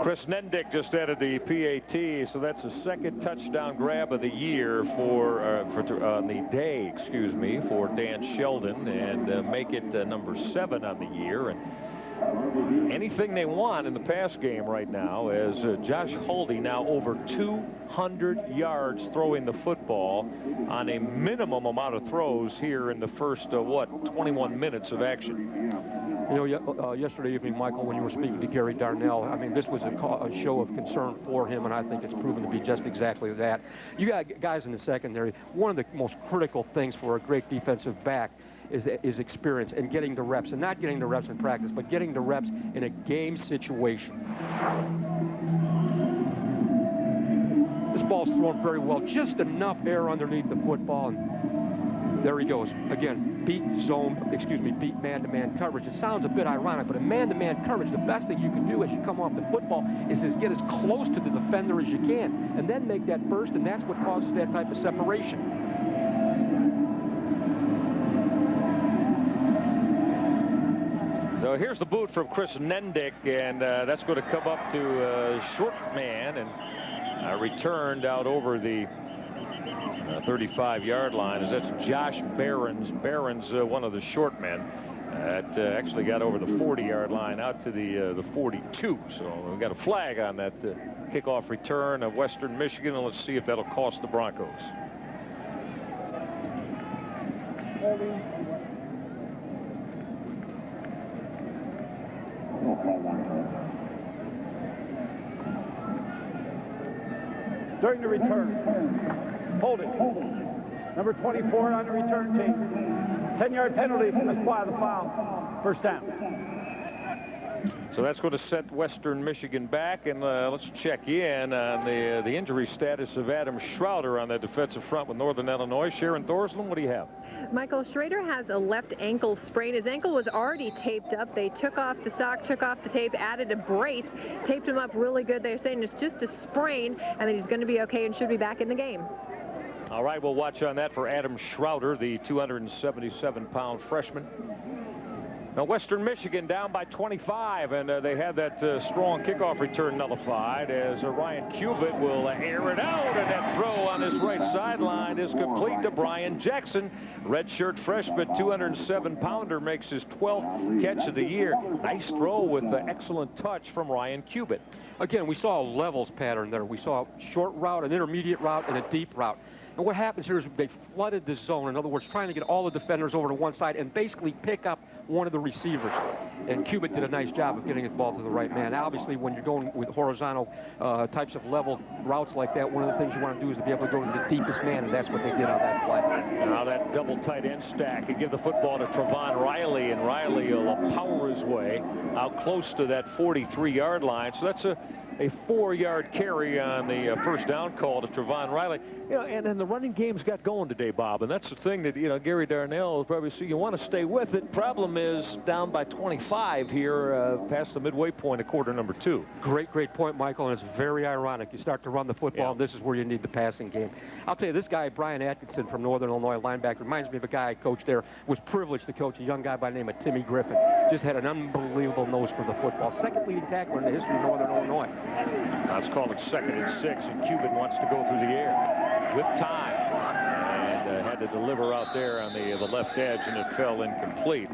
Speaker 2: Chris Nendick just added the PAT, so that's the 2nd touchdown grab of the year for the day, excuse me, for Dan Sheldon, and make it number 7 on the year. And anything they want in the pass game right now, as Josh Haldi now over 200 yards throwing the football on a minimum amount of throws here in the first 21 minutes of action.
Speaker 3: You know, yesterday evening, Michael, when you were speaking to Gary Darnell, I mean, this was a show of concern for him, and I think it's proven to be just exactly that. You got guys in the secondary. One of the most critical things for a great defensive back is experience and getting the reps, and not getting the reps in practice, but getting the reps in a game situation. This ball's thrown very well, just enough air underneath the football, and there he goes. Again, beat man-to-man coverage. It sounds a bit ironic, but in man-to-man coverage, the best thing you can do as you come off the football is just get as close to the defender as you can, and then make that burst, and that's what causes that type of separation.
Speaker 8: So here's the boot from Chris Nendick, and that's going to come up to short man, and returned out over the 35-yard line, as that's Josh Barron's. Barron's one of the short men. Actually got over the 40-yard line out to the 42. So we've got a flag on that kickoff return of Western Michigan, and let's see if that'll cost the Broncos.
Speaker 12: During the return, holding. Number 24 on the return team. 10-yard penalty from the spot of the foul. First down.
Speaker 8: So that's going to set Western Michigan back, and let's check in on the injury status of Adam Schroeder on that defensive front with Northern Illinois. Sharon Thorsland, what do you have?
Speaker 4: Michael, Schrader has a left ankle sprain. His ankle was already taped up. They took off the sock, took off the tape, added a brace, taped him up really good. They're saying it's just a sprain, and that he's going to be okay and should be back in the game.
Speaker 8: All right, we'll watch on that for Adam Schroeder, the 277-pound freshman. Now, Western Michigan down by 25, and they had that strong kickoff return nullified as Ryan Cubitt will air it out, and that throw on his right sideline is complete to Brian Jackson. Redshirt freshman, 207-pounder, makes his 12th catch of the year. Nice throw with the excellent touch from Ryan Cubitt.
Speaker 3: Again, we saw a levels pattern there. We saw a short route, an intermediate route, and a deep route. And what happens here is they flooded the zone. In other words, trying to get all the defenders over to one side and basically pick up one of the receivers. And Cubitt did a nice job of getting his ball to the right man. Obviously, when you're going with horizontal types of level routes like that, one of the things you want to do is to be able to go to the deepest man, and that's what they did on that play.
Speaker 8: Now that double tight end stack and give the football to Trevon Riley, and Riley will power his way out close to that 43-yard line. So that's a 4-yard carry on the first down call to Trevon Riley. You know, and then the running game's got going today, Bob, and that's the thing that, you know, Gary Darnell will probably see. You want to stay with it. Problem is down by 25 here past the midway point of quarter number 2.
Speaker 3: Great point, Michael, and it's very ironic. You start to run the football, and this is where you need the passing game. I'll tell you, this guy, Brian Atkinson from Northern Illinois, linebacker, reminds me of a guy I coached there. Was privileged to coach a young guy by the name of Timmy Griffin. Just had an unbelievable nose for the football. Second leading tackler in the history of Northern Illinois.
Speaker 8: Let's call it 2nd and 6, and Cubitt wants to go through the air with time, and had to deliver out there on the left edge, and it fell incomplete.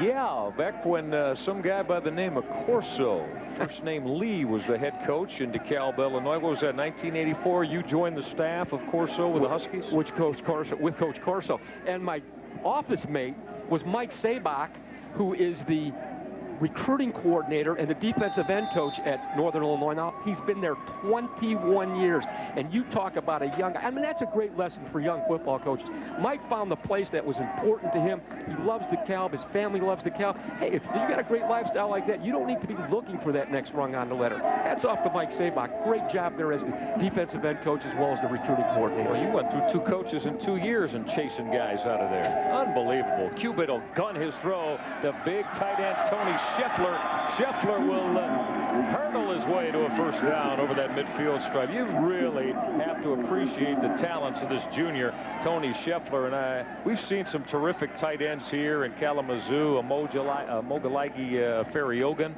Speaker 8: Yeah, back when some guy by the name of Corso, first name Lee, was the head coach in DeKalb, Illinois. What was that, 1984? You joined the staff of Corso with the Huskies?
Speaker 3: With Coach Corso. And my office mate was Mike Sabach, who is the recruiting coordinator and the defensive end coach at Northern Illinois. Now, he's been there 21 years. And you talk about a young guy. I mean, that's a great lesson for young football coaches. Mike found the place that was important to him. He loves DeKalb. His family loves DeKalb. Hey, if you got a great lifestyle like that, you don't need to be looking for that next rung on the ladder. That's off to Mike Sabach. Great job there as the defensive end coach as well as the recruiting coordinator.
Speaker 8: Well, you went through 2 coaches in 2 years and chasing guys out of there. Unbelievable. Cubitt will gun his throw to big tight end Tony Scheffler. Scheffler will hurdle his way to a first down over that midfield stripe. You really have to appreciate the talents of this junior, Tony Scheffler. And we've seen some terrific tight ends here in Kalamazoo, Mogalagi Fariogan.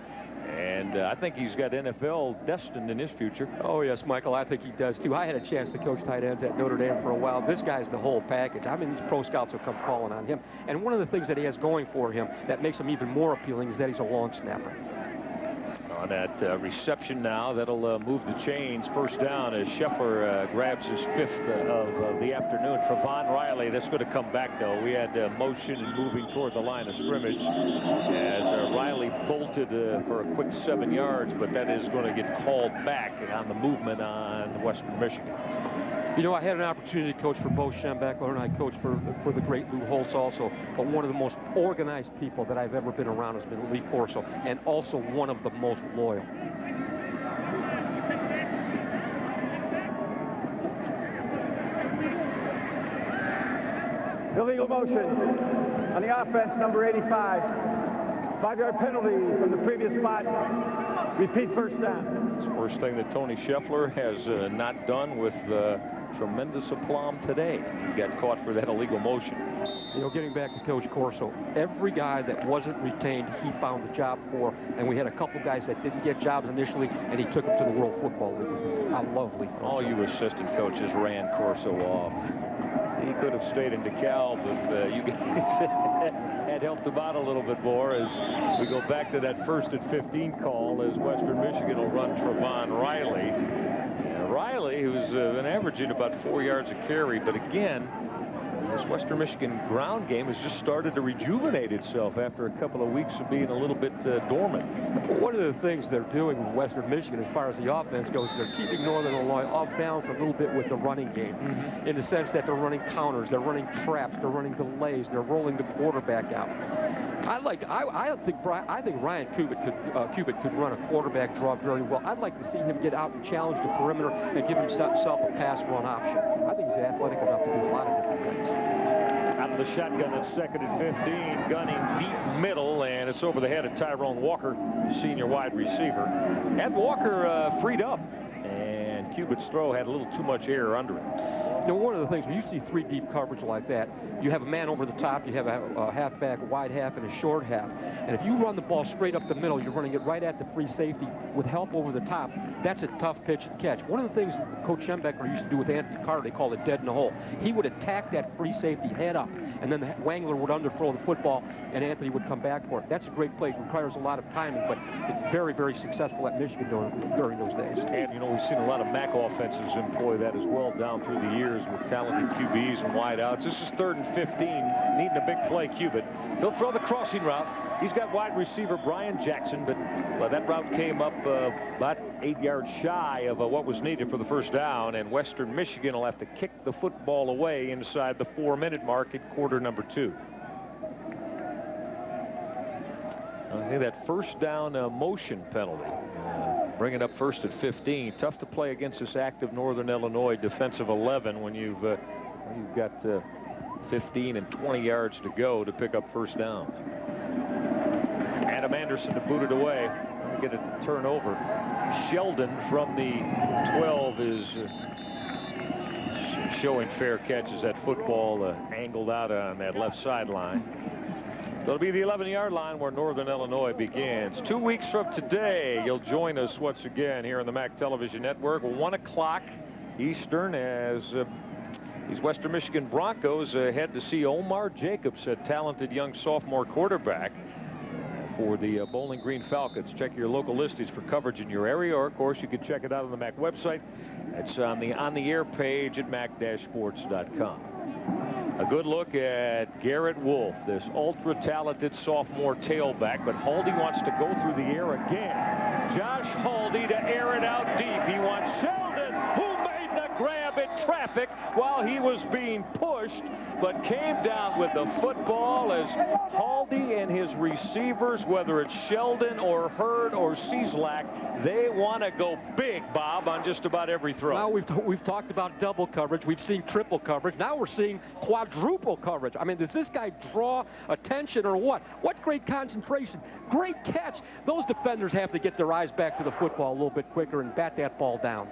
Speaker 8: And I think he's got NFL destined in his future.
Speaker 3: Oh, yes, Michael, I think he does, too. I had a chance to coach tight ends at Notre Dame for a while. This guy's the whole package. I mean, these pro scouts will come calling on him. And one of the things that he has going for him that makes him even more appealing is that he's a long snapper.
Speaker 8: On that reception now, that'll move the chains. First down as Scheffler grabs his 5th of the afternoon. Trevon Riley, that's going to come back, though. We had motion and moving toward the line of scrimmage as Riley bolted for a quick 7 yards, but that is going to get called back on the movement on Western Michigan.
Speaker 3: You know, I had an opportunity to coach for Bo Schembechler, and I coached for the great Lou Holtz also. But one of the most organized people that I've ever been around has been Lee Corso, and also one of the most loyal.
Speaker 12: Illegal motion on the offense, number 85. 5-yard penalty from the previous spot. Repeat first down.
Speaker 8: It's the first thing that Tony Scheffler has not done with tremendous aplomb today. He got caught for that illegal motion.
Speaker 3: You know, getting back to Coach Corso, every guy that wasn't retained, he found a job for, and we had a couple guys that didn't get jobs initially, and he took them to the World Football League. I love Lee Corso.
Speaker 8: All you assistant coaches ran Corso off. He could have stayed in DeKalb if you guys had helped him out a little bit more as we go back to that 1st and 15 call as Western Michigan will run Trevon Riley. Riley, who's been averaging about 4 yards a carry, but again, this Western Michigan ground game has just started to rejuvenate itself after a couple of weeks of being a little bit dormant.
Speaker 3: One of the things they're doing with Western Michigan as far as the offense goes, they're keeping Northern Illinois off balance a little bit with the running game, in the sense that they're running counters, they're running traps, they're running delays, they're rolling the quarterback out. I think Ryan Cubitt could run a quarterback draw very well. I'd like to see him get out and challenge the perimeter and give himself a pass run option. I think he's athletic enough to do a lot of different things.
Speaker 8: Out of the shotgun at 2nd and 15, gunning deep middle, and it's over the head of Tyrone Walker, senior wide receiver. Had Walker freed up, and Cubitt's throw had a little too much air under it.
Speaker 3: You know, one of the things, when you see 3 deep coverage like that, you have a man over the top, you have a halfback, a wide half, and a short half. And if you run the ball straight up the middle, you're running it right at the free safety with help over the top. That's a tough pitch and catch. One of the things Coach Schembechler used to do with Anthony Carter, they call it dead in the hole. He would attack that free safety head up, and then the Wangler would underthrow the football, and Anthony would come back for it. That's a great play. It requires a lot of timing, but it's very, very successful at Michigan during those days.
Speaker 8: And, you know, we've seen a lot of MAC offenses employ that as well down through the years with talented QBs and wideouts. This is 3rd and 15, needing a big play. Cubitt, he'll throw the crossing route. He's got wide receiver Brian Jackson, but that route came up about 8 yards shy of what was needed for the first down, and Western Michigan will have to kick the football away inside the 4-minute mark at quarter number 2. Okay, that first down motion penalty, bringing up 1st and 15. Tough to play against this active Northern Illinois defensive 11 when you've got 15 and 20 yards to go to pick up first down. Adam Anderson to boot it away. Get a turnover. Sheldon from the 12 is showing fair catches. That football angled out on that left sideline. So it'll be the 11-yard line where Northern Illinois begins. 2 weeks from today, you'll join us once again here on the MAC Television Network, 1 o'clock Eastern, as these Western Michigan Broncos head to see Omar Jacobs, a talented young sophomore quarterback for the Bowling Green Falcons. Check your local listings for coverage in your area, or of course you can check it out on the MAC website. It's on the air page at mac-sports.com. A good look at Garrett Wolfe, this ultra-talented sophomore tailback, but Haldi wants to go through the air again. Josh Haldi to air it out deep. He wants Sheldon, who made the grab in traffic while he was being pushed, but came down with the football as Haldi and his receivers, whether it's Sheldon or Hurd or Cieslak, they want to go big, Bob, on just about every throw.
Speaker 3: Now we've talked about double coverage. We've seen triple coverage. Now we're seeing quadruple coverage. I mean, does this guy draw attention or what? What great concentration. Great catch. Those defenders have to get their eyes back to the football a little bit quicker and bat that ball down.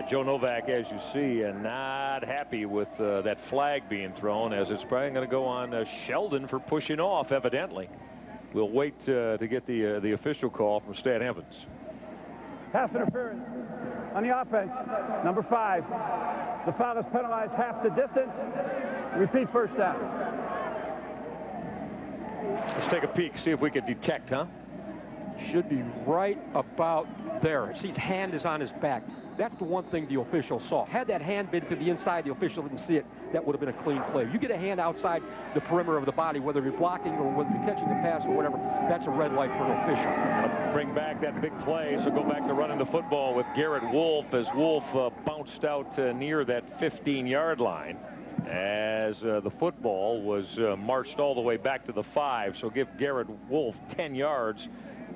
Speaker 8: Joe Novak, as you see, not happy with that flag being thrown, as it's probably going to go on Sheldon for pushing off, evidently. We'll wait to get the official call from Stan Evans.
Speaker 12: Pass interference on the offense, number 5. The foul is penalized half the distance. Repeat first down.
Speaker 8: Let's take a peek, see if we can detect, huh?
Speaker 3: should be right about there. See, his hand is on his back. That's the one thing the official saw. Had that hand been to the inside, the official didn't see it, that would have been a clean play. You get a hand outside the perimeter of the body, whether you're blocking or whether you're catching the pass or whatever, that's a red light for an official.
Speaker 8: Bring back that big play, so go back to running the football with Garrett Wolfe as Wolfe bounced out near that 15-yard line as the football was marched all the way back to the 5. So give Garrett Wolfe 10 yards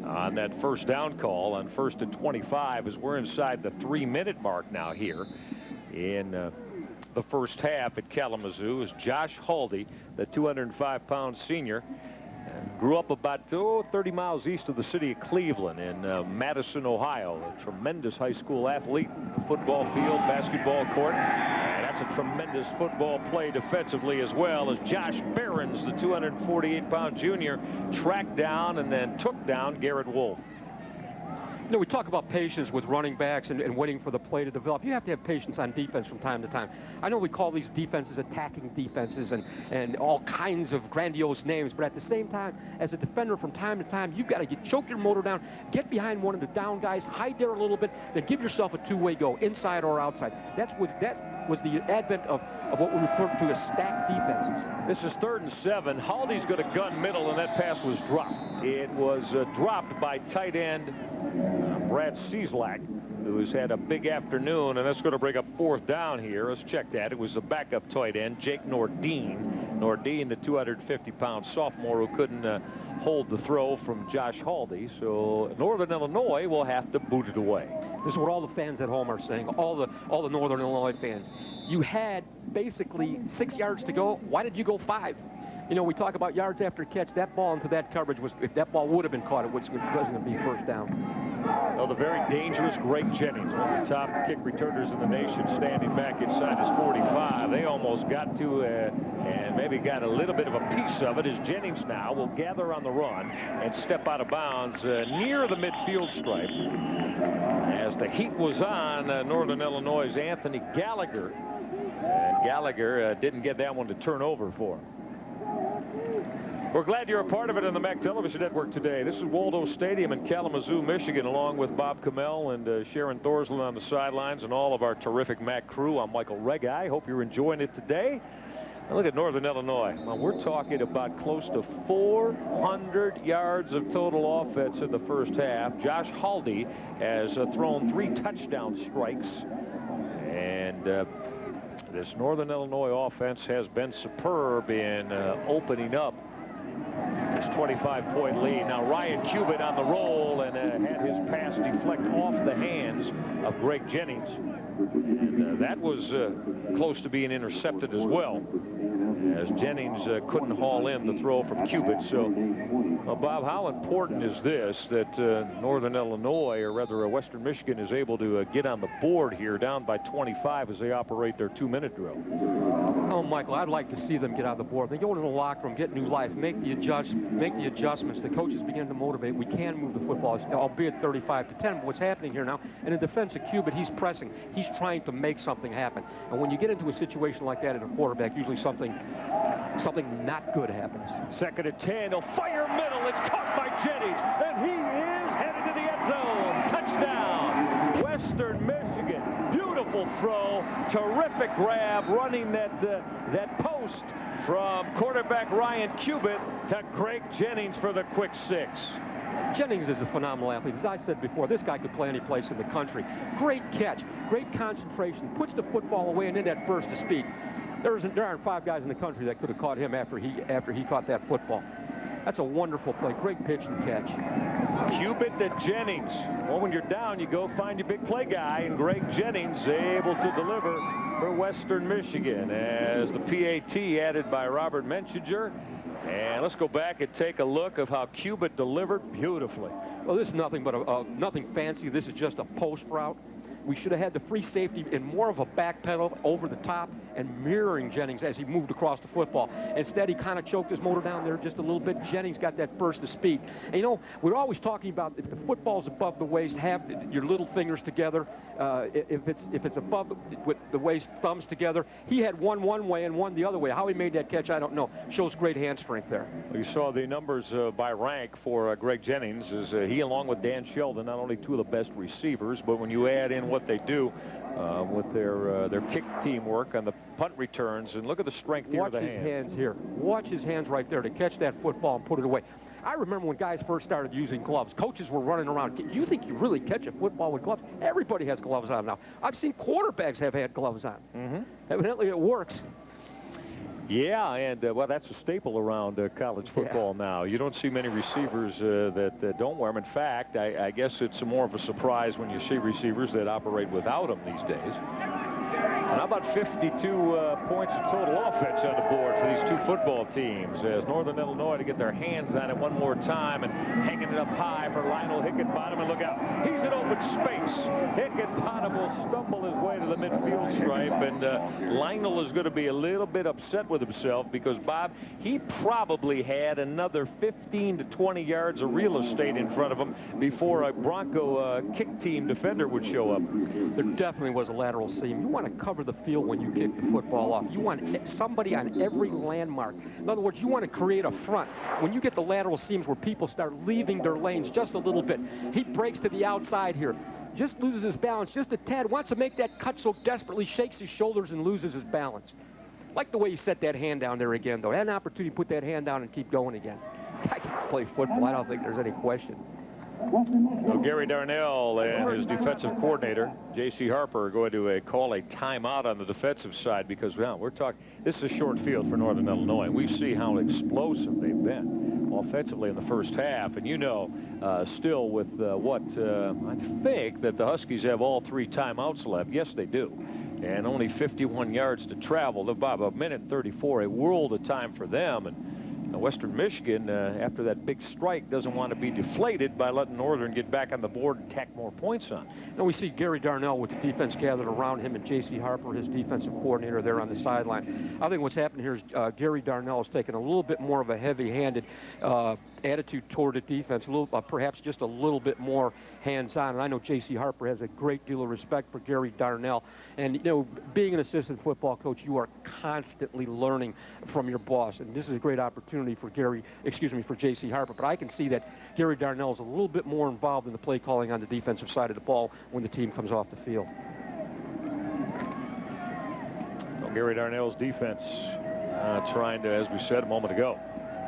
Speaker 8: on that first down call on 1st and 25 as we're inside the 3-minute mark now here in the first half at Kalamazoo as Josh Haldi, the 205-pound senior, grew up about 30 miles east of the city of Cleveland in Madison, Ohio. A tremendous high school athlete, football field, basketball court. And that's a tremendous football play defensively as well as Josh Behrens, the 248-pound junior, tracked down and then took down Garrett Wolfe.
Speaker 3: You know, we talk about patience with running backs and waiting for the play to develop. You have to have patience on defense from time to time. I know we call these defenses attacking defenses and all kinds of grandiose names, but at the same time, as a defender from time to time, you've got to choke your motor down, get behind one of the down guys, hide there a little bit, then give yourself a two-way go, inside or outside. That was the advent of what we refer to as stacked defenses.
Speaker 8: This is 3rd and 7. Haldi's going to gun middle, and that pass was dropped. It was dropped by tight end Brad Cieslak, who's had a big afternoon, and that's going to bring up 4th down here. Let's check that. It was the backup tight end, Jake Nordine. Nordine, the 250-pound sophomore who couldn't hold the throw from Josh Haldi. So Northern Illinois will have to boot it away.
Speaker 3: This is what all the fans at home are saying, all the Northern Illinois fans. You had basically 6 yards to go. Why did you go 5? You know, we talk about yards after catch. That ball into that coverage was, if that ball would have been caught, it wasn't going to be 1st down.
Speaker 8: Oh, the very dangerous Greg Jennings, one of the top kick returners in the nation, standing back inside his 45. They almost got to and maybe got a little bit of a piece of it as Jennings now will gather on the run and step out of bounds near the midfield stripe. As the heat was on Northern Illinois' Anthony Gallagher. And Gallagher didn't get that one to turn over for him. We're glad you're a part of it on the MAC Television Network today. This is Waldo Stadium in Kalamazoo, Michigan, along with Bob Kamel and Sharon Thorsland on the sidelines and all of our terrific MAC crew. I'm Michael Regai. Hope you're enjoying it today. Now look at Northern Illinois. Well, we're talking about close to 400 yards of total offense in the first half. Josh Haldi has thrown 3 touchdown strikes. And this Northern Illinois offense has been superb in opening up this 25-point lead. Now Ryan Cubitt on the roll and had his pass deflect off the hands of Greg Jennings. And that was close to being intercepted as well, as Jennings couldn't haul in the throw from Cubitt. So, well, Bob, how important is this that Northern Illinois, or rather Western Michigan, is able to get on the board here down by 25 as they operate their 2-minute drill?
Speaker 3: Oh, Michael, I'd like to see them get on the board. They go into the locker room, get new life, make the adjustments. The coaches begin to motivate. We can move the football, albeit 35-10. But what's happening here now, in the defense of Cubitt, he's pressing. He's trying to make something happen. And when you get into a situation like that in a quarterback, usually something not good happens.
Speaker 8: 2nd and 10. He'll fire middle. It's caught by Jennings, and he is headed to the end zone. Touchdown, Western Michigan. Beautiful throw, terrific grab, running that post from quarterback Ryan Cubitt to Greg Jennings for the quick 6.
Speaker 3: Jennings is a phenomenal athlete. As I said before, this guy could play any place in the country. Great catch, great concentration, puts the football away and in that burst of speed. There aren't 5 guys in the country that could have caught him after he caught that football. That's a wonderful play. Great pitch and catch.
Speaker 8: Cubitt to Jennings. Well, when you're down, you go find your big play guy, and Greg Jennings able to deliver for Western Michigan as the PAT added by Robert Menchinger. And let's go back and take a look of how Cubitt delivered beautifully.
Speaker 3: Well, this is nothing but nothing fancy. This is just a post route. We should have had the free safety in more of a back pedal over the top and mirroring Jennings as he moved across the football. Instead, he kind of choked his motor down there just a little bit. Jennings got that burst of speed. And, you know, we're always talking about if the football's above the waist, have your little fingers together. If it's above with the waist, thumbs together. He had one way and one the other way. How he made that catch, I don't know. Shows great hand strength there.
Speaker 8: You saw the numbers by rank for Greg Jennings. Is he, along with Dan Sheldon, not only two of the best receivers, but when you add in what they do with their kick teamwork on the punt returns, and look at the strength here of the hands.
Speaker 3: Watch his hands here. Watch his hands right there to catch that football and put it away. I remember when guys first started using gloves, coaches were running around. You think you really catch a football with gloves? Everybody has gloves on now. I've seen quarterbacks have had gloves on. Evidently it works.
Speaker 8: Yeah, and well, that's a staple around college football now. You don't see many receivers that don't wear them. In fact, I guess it's more of a surprise when you see receivers that operate without them these days. And how about 52 points of total offense on the board for these two football teams as Northern Illinois to get their hands on it one more time and hanging it up high for Lionel Hickenbottom. And look out, he's in open space. Hickenbottom will stumble his way to the midfield stripe, and Lionel is going to be a little bit upset with himself because, Bob, he probably had another 15 to 20 yards of real estate in front of him before a Bronco kick team defender would show up.
Speaker 3: There definitely was a lateral seam. You want to cover the field when you kick the football off. You want somebody on every landmark. In other words, you want to create a front. When you get the lateral seams where people start leaving their lanes just a little bit, he breaks to the outside here. Just loses his balance just a tad. Wants to make that cut so desperately, shakes his shoulders and loses his balance. Like the way he set that hand down there again, though. Had an opportunity to put that hand down and keep going again. I can play football. I don't think there's any question.
Speaker 8: So Gary Darnell and his defensive coordinator, J.C. Harper, are going to call a timeout on the defensive side because, well, we're talking, this is a short field for Northern Illinois. We see how explosive they've been offensively in the first half. And, you know, still with I think that the Huskies have all 3 timeouts left. Yes, they do. And only 51 yards to travel. About a minute and 34, a world of time for them. And Western Michigan, after that big strike, doesn't want to be deflated by letting Northern get back on the board and tack more points on.
Speaker 3: Now we see Gary Darnell with the defense gathered around him and J.C. Harper, his defensive coordinator, there on the sideline. I think what's happened here is Gary Darnell has taken a little bit more of a heavy-handed attitude toward the defense, a little, perhaps just a little bit more hands-on. And I know J.C. Harper has a great deal of respect for Gary Darnell. And, you know, being an assistant football coach, you are constantly learning from your boss. And this is a great opportunity for for J.C. Harper. But I can see that Gary Darnell is a little bit more involved in the play calling on the defensive side of the ball when the team comes off the field.
Speaker 8: Well, Gary Darnell's defense trying to, as we said a moment ago,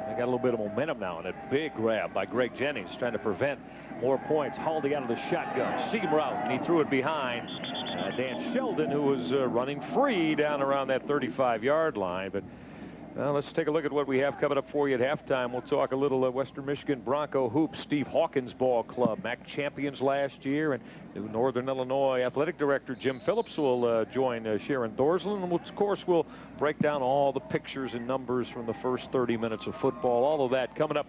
Speaker 8: they got a little bit of momentum now, and a big grab by Greg Jennings trying to prevent more points. Haldi out of the shotgun, seam route, and he threw it behind Dan Sheldon, who was running free down around that 35-yard line. But let's take a look at what we have coming up for you at halftime. We'll talk a little Western Michigan Bronco hoops. Steve Hawkins Ball Club, MAC champions last year, and new Northern Illinois Athletic Director Jim Phillips will join Sharon Thorsland. And of course, we'll break down all the pictures and numbers from the first 30 minutes of football. All of that coming up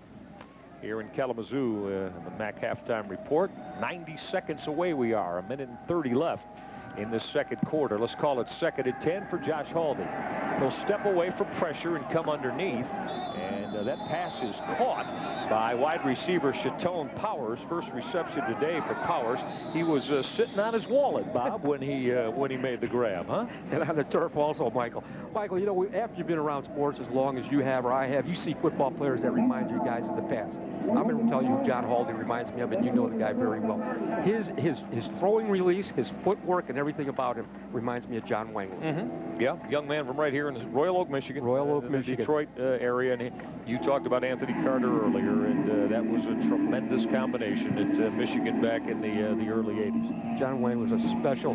Speaker 8: here in Kalamazoo in the MAC halftime report. 90 seconds away we are, a minute and 30 left in this second quarter. Let's call it 2nd and 10 for Josh Haldi. He'll step away from pressure and come underneath, and that pass is caught by wide receiver Chatone Powers. First reception today for Powers. He was sitting on his wallet, Bob, when he made the grab, huh?
Speaker 3: And on the turf also, Michael. Michael, you know, after you've been around sports as long as you have or I have, you see football players that remind you guys of the past. I'm going to tell you who John Haldi reminds me of, and you know the guy very well. His throwing release, his footwork, and everything about him reminds me of John Wangler.
Speaker 8: Yeah, young man from right here in Royal Oak, Michigan. The Detroit area. And you talked about Anthony Carter earlier, and that was a tremendous combination at Michigan back in the early 80s.
Speaker 3: John Wangler's a special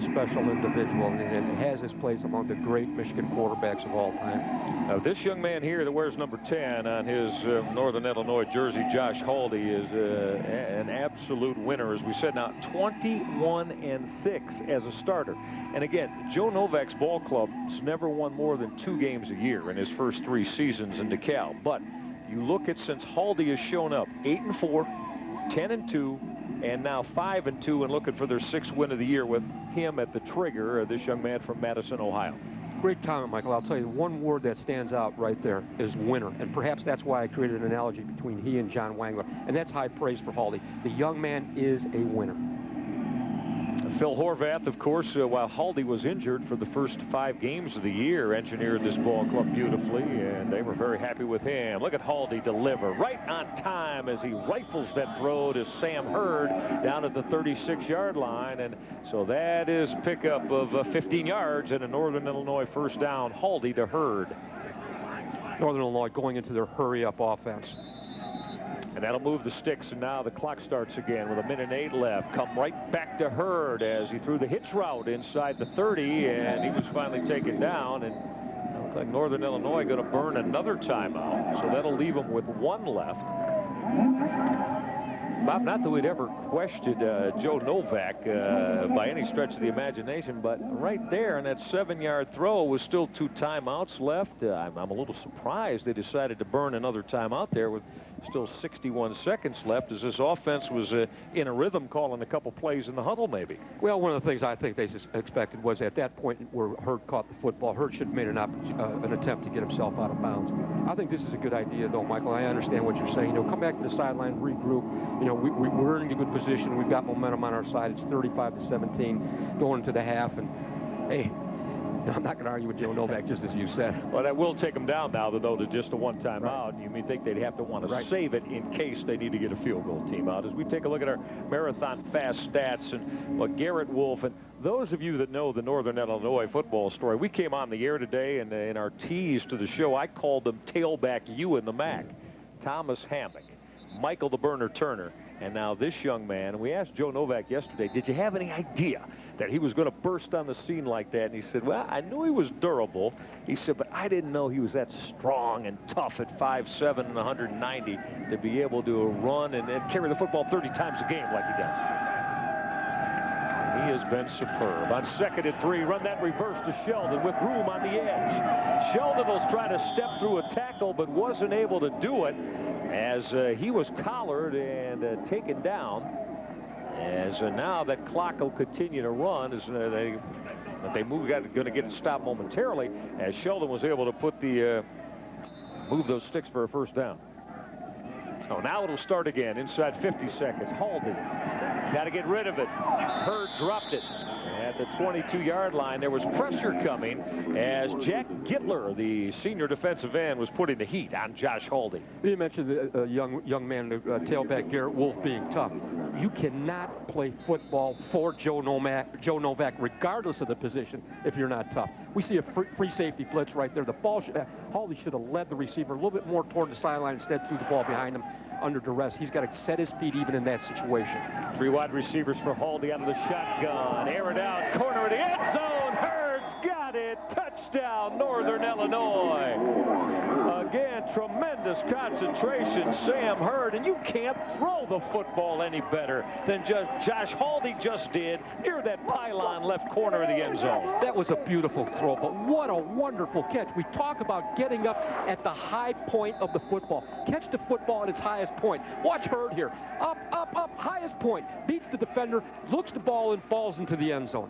Speaker 3: individual, and has his place among the great Michigan quarterbacks of all time.
Speaker 8: Now, this young man here that wears number 10 on his Northern Illinois jersey, Josh Haldi, is an absolute winner, as we said. Now, 21-6 as a starter. And again, Joe Novak's ball club has never won more than 2 games a year in his first 3 seasons in DeKalb. But you look at since Haldi has shown up, 8-4, 10-2, and now 5-2, and looking for their 6th win of the year with him at the trigger, this young man from Madison, Ohio.
Speaker 3: Great comment, Michael. I'll tell you, one word that stands out right there is winner. And perhaps that's why I created an analogy between he and John Wangler. And that's high praise for Haldi. The young man is a winner.
Speaker 8: Phil Horvath, of course, while Haldi was injured for the first 5 games of the year, engineered this ball club beautifully, and they were very happy with him. Look at Haldi deliver right on time as he rifles that throw to Sam Hurd down at the 36-yard line. And so that is pickup of 15 yards and a Northern Illinois first down. Haldi to Hurd.
Speaker 3: Northern Illinois going into their hurry-up offense.
Speaker 8: And that'll move the sticks, and now the clock starts again with 1:08 left. Come right back to Hurd as he threw the hitch route inside the 30, and he was finally taken down. And it looks like Northern Illinois going to burn another timeout, so that'll leave them with 1 left. Bob, not that we'd ever questioned Joe Novak by any stretch of the imagination, but right there in that 7-yard throw was still 2 timeouts left. I'm a little surprised they decided to burn another timeout there with still 61 seconds left, as this offense was in a rhythm, calling a couple plays in the huddle maybe.
Speaker 3: Well, one of the things I think they expected was at that point where Hurd caught the football, Hurd should have made an attempt to get himself out of bounds. I think this is a good idea, though, Michael. I understand what you're saying. You know, come back to the sideline, regroup. You know, we're in a good position. We've got momentum on our side. It's 35-17 going into the half, and hey, I'm not going to argue with Joe Novak, just as you said.
Speaker 8: Well, that will take them down now, though, to just a 1 timeout. Right. You may think they'd have to want to save it in case they need to get a field goal team out. As we take a look at our marathon fast stats and Garrett Wolfe, and those of you that know the Northern Illinois football story, we came on the air today, and in our tease to the show, I called them tailback U in the MAC. Thomas Hammock, Michael the Burner Turner, and now this young man. We asked Joe Novak yesterday, did you have any idea that he was going to burst on the scene like that? And he said, well, I knew he was durable. He said, but I didn't know he was that strong and tough at 5'7" and 190 to be able to run and carry the football 30 times a game like he does. He has been superb. On 2nd and 3, run that reverse to Sheldon with room on the edge. Sheldon will try to step through a tackle, but wasn't able to do it as he was collared and taken down. As now that clock will continue to run as they move, going to get it stopped momentarily as Sheldon was able to put the move those sticks for a first down. Oh, now it'll start again inside 50 seconds. Haldi got to get rid of it. Hurd dropped it at the 22-yard line. There was pressure coming as Jack Gittler, the senior defensive end, was putting the heat on Josh Haldi.
Speaker 3: You mentioned the young man, tailback Garrett Wolfe, being tough. You cannot play football for Joe Novak, regardless of the position, if you're not tough. We see a free safety blitz right there. The ball, Haldi should have led the receiver a little bit more toward the sideline, instead threw the ball behind him under duress. He's got to set his feet even in that situation.
Speaker 8: 3 wide receivers for Haldi out of the shotgun. Air it out, corner of the end zone. Hurd's got it. Touchdown, Northern Illinois. Again, tremendous concentration, Sam Hurd, and you can't throw the football any better than just Josh Haldi just did near that pylon left corner of the end zone.
Speaker 3: That was a beautiful throw, but what a wonderful catch. We talk about getting up at the high point of the football. Catch the football at its highest point. Watch Hurd here. Up, up, up, highest point. Beats the defender, looks the ball, and falls into the end zone.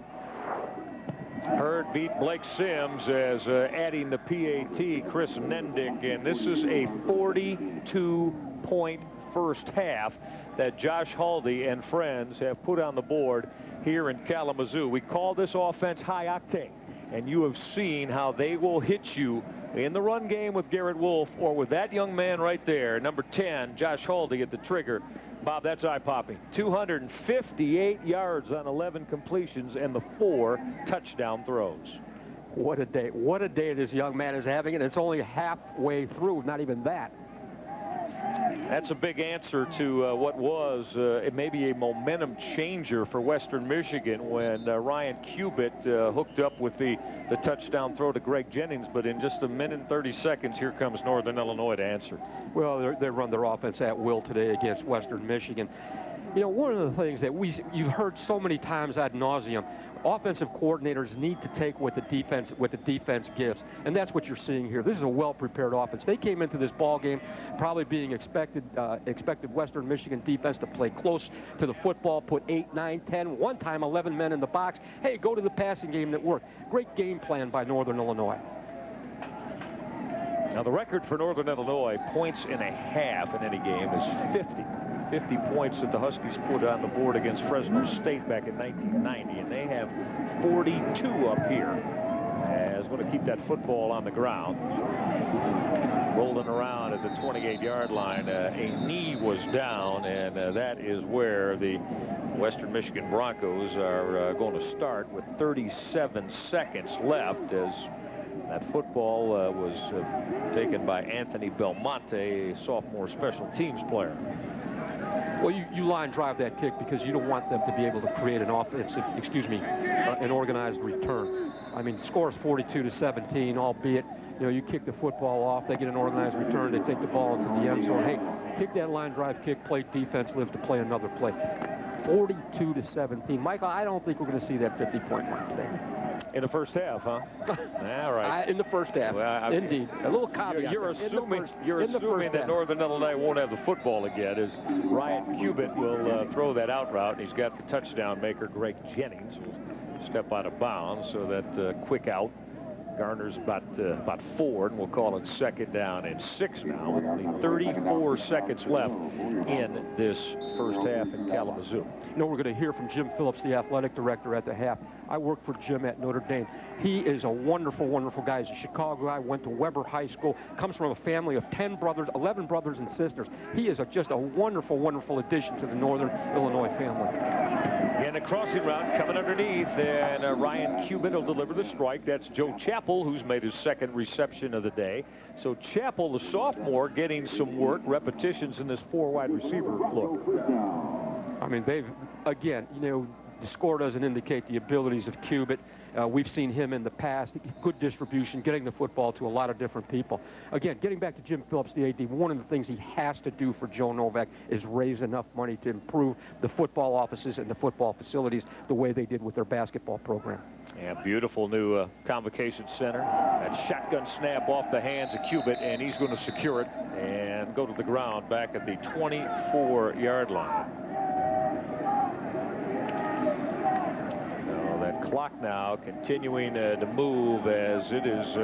Speaker 8: Hurd beat Blake Sims as adding the PAT, Chris Nendick, and this is a 42-point first half that Josh Haldi and friends have put on the board here in Kalamazoo. We call this offense high octane, and you have seen how they will hit you in the run game with Garrett Wolfe or with that young man right there, number 10, Josh Haldi at the trigger. Bob, that's eye-popping. 258 yards on 11 completions and the 4 touchdown throws.
Speaker 3: What a day. What a day this young man is having, and it's only halfway through, not even that.
Speaker 8: That's a big answer to what was maybe a momentum changer for Western Michigan when Ryan Cubitt hooked up with the touchdown throw to Greg Jennings. But in just a minute and 30 seconds, here comes Northern Illinois to answer.
Speaker 3: Well, they run their offense at will today against Western Michigan. You know, one of the things that you've heard so many times ad nauseum, Offensive coordinators need to take what the defense gives, and that's what you're seeing here. This is a well-prepared offense. They came into this ball game probably being expected Western Michigan defense to play close to the football, put 8, 9, 10, one time 11 men in the box. Hey, go to the passing game that worked. Great game plan by Northern Illinois.
Speaker 8: Now the record for Northern Illinois, points and a half in any game, is 50. 50 points that the Huskies put on the board against Fresno State back in 1990, and they have 42 up here. As going to keep that football on the ground. Rolling around at the 28-yard line. A knee was down, and that is where the Western Michigan Broncos are going to start with 37 seconds left, as that football was taken by Anthony Belmonte, a sophomore special teams player.
Speaker 3: Well, you line drive that kick because you don't want them to be able to create an an organized return. I mean, score is 42-17, albeit, you kick the football off, they get an organized return, they take the ball into the end zone. Hey, kick that line drive kick, play defense, live to play another play. 42-17. Michael, I don't think we're going to see that 50-point mark today.
Speaker 8: In the first half, huh? All right.
Speaker 3: In the first half, well, indeed. A little caveat.
Speaker 8: You're assuming that Northern Illinois won't have the football again, as Ryan Cubitt will throw that out route, and he's got the touchdown maker, Greg Jennings, who step out of bounds, so that quick out garners about 4, and we'll call it 2nd down and 6 now, with only 34 seconds left in this first half in Kalamazoo.
Speaker 3: We're going to hear from Jim Phillips, the athletic director, at the half. I worked for Jim at Notre Dame. He is a wonderful, wonderful guy. He's a Chicago guy, went to Weber High School, comes from a family of 10 brothers, 11 brothers and sisters. He is just a wonderful, wonderful addition to the Northern Illinois family.
Speaker 8: And a crossing route coming underneath, and Ryan Cubitt will deliver the strike. That's Joe Chappell, who's made his 2nd reception of the day. So Chappell, the sophomore, getting some work, repetitions in this 4 wide receiver look.
Speaker 3: I mean, they've, again, the score doesn't indicate the abilities of Cubitt. We've seen him in the past. Good distribution, getting the football to a lot of different people. Again, getting back to Jim Phillips, the AD, one of the things he has to do for Joe Novak is raise enough money to improve the football offices and the football facilities the way they did with their basketball program.
Speaker 8: Yeah, beautiful new convocation center. That shotgun snap off the hands of Cubitt, and he's going to secure it and go to the ground back at the 24-yard line. Clock now continuing to move, as it is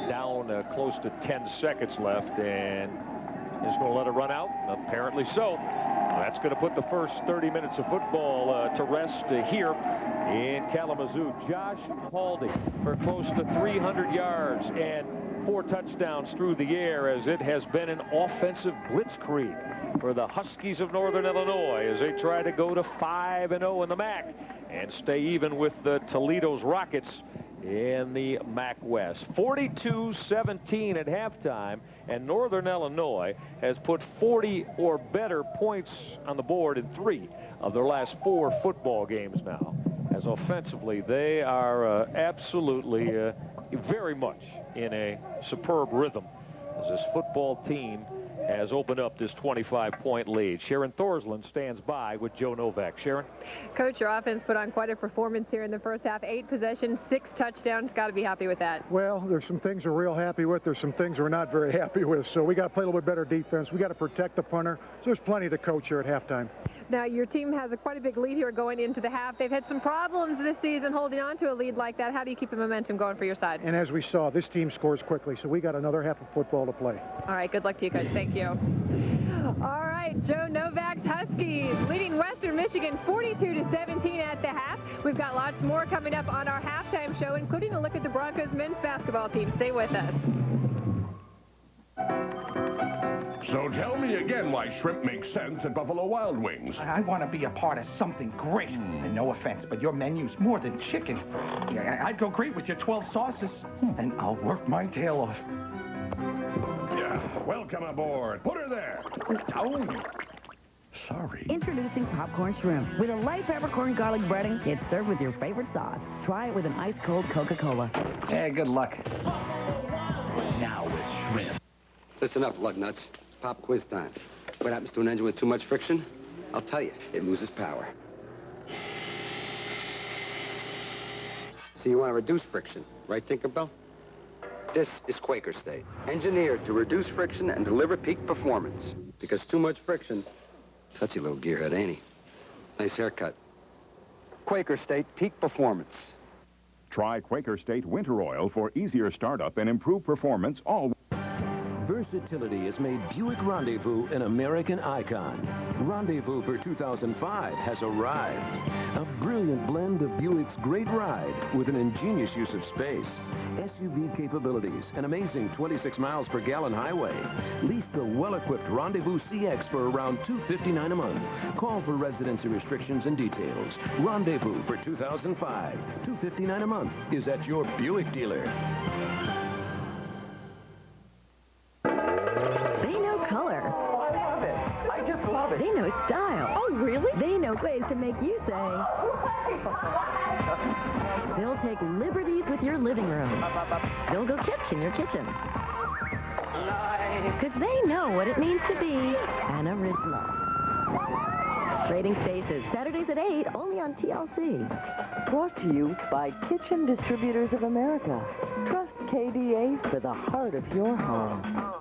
Speaker 8: down close to 10 seconds left, and is going to let it run out. Apparently so. That's going to put the first 30 minutes of football to rest here in Kalamazoo. Josh Haldi for close to 300 yards and 4 touchdowns through the air, as it has been an offensive blitzkrieg for the Huskies of Northern Illinois as they try to go to 5-0 in the MAC and stay even with the Toledo's Rockets in the MAC West. 42-17 at halftime, and Northern Illinois has put 40 or better points on the board in 3 of their last 4 football games now. As offensively, they are absolutely very much in a superb rhythm as this football team has opened up this 25-point lead. Sharon Thorsland stands by with Joe Novak. Sharon?
Speaker 4: Coach, your offense put on quite a performance here in the first half. 8 possessions, 6 touchdowns. Got to be happy with that.
Speaker 12: Well, there's some things we're real happy with. There's some things we're not very happy with. So we got to play a little bit better defense. We got to protect the punter. So there's plenty to coach here at halftime.
Speaker 4: Now, your team has quite a big lead here going into the half. They've had some problems this season holding on to a lead like that. How do you keep the momentum going for your side?
Speaker 12: And as we saw, this team scores quickly, so we got another half of football to play.
Speaker 4: All right, good luck to you, Coach. Thank you. All right, Joe Novak's Huskies leading Western Michigan 42-17 at the half. We've got lots more coming up on our halftime show, including a look at the Broncos men's basketball team. Stay with us.
Speaker 11: So tell me again why shrimp makes sense at Buffalo Wild Wings.
Speaker 16: I want to be a part of something great. And no offense, but your menu's more than chicken. Yeah, I'd go great with your 12 sauces. And I'll work my tail off.
Speaker 11: Yeah, welcome aboard. Put her there.
Speaker 16: Oh. Sorry.
Speaker 18: Introducing popcorn shrimp. With a light peppercorn garlic breading, it's served with your favorite sauce. Try it with an ice-cold Coca-Cola.
Speaker 16: Hey, good luck. Now with shrimp.
Speaker 15: Listen up, lug nuts. Pop quiz time. What happens to an engine with too much friction? I'll tell you, it loses power. So you want to reduce friction, right, Tinkerbell? This is Quaker State, engineered to reduce friction and deliver peak performance. Because too much friction, touchy little gearhead, ain't he? Nice haircut. Quaker State Peak Performance.
Speaker 1: Try Quaker State Winter Oil for easier startup and improved performance all.
Speaker 17: Versatility has made Buick Rendezvous an American icon. Rendezvous for 2005 has arrived. A brilliant blend of Buick's great ride with an ingenious use of space, SUV capabilities, and amazing 26 miles per gallon highway. Lease the well-equipped Rendezvous CX for around $259 a month. Call for residency restrictions and details. Rendezvous for 2005, $259 a month is at your Buick dealer.
Speaker 18: They know style. Oh, really? They know ways to make you say. They'll take liberties with your living room. They'll go kitchen your kitchen. Because they know what it means to be an original. Trading Spaces, Saturdays at 8, only on TLC.
Speaker 19: Brought to you by Kitchen Distributors of America. Trust KDA for the heart of your home.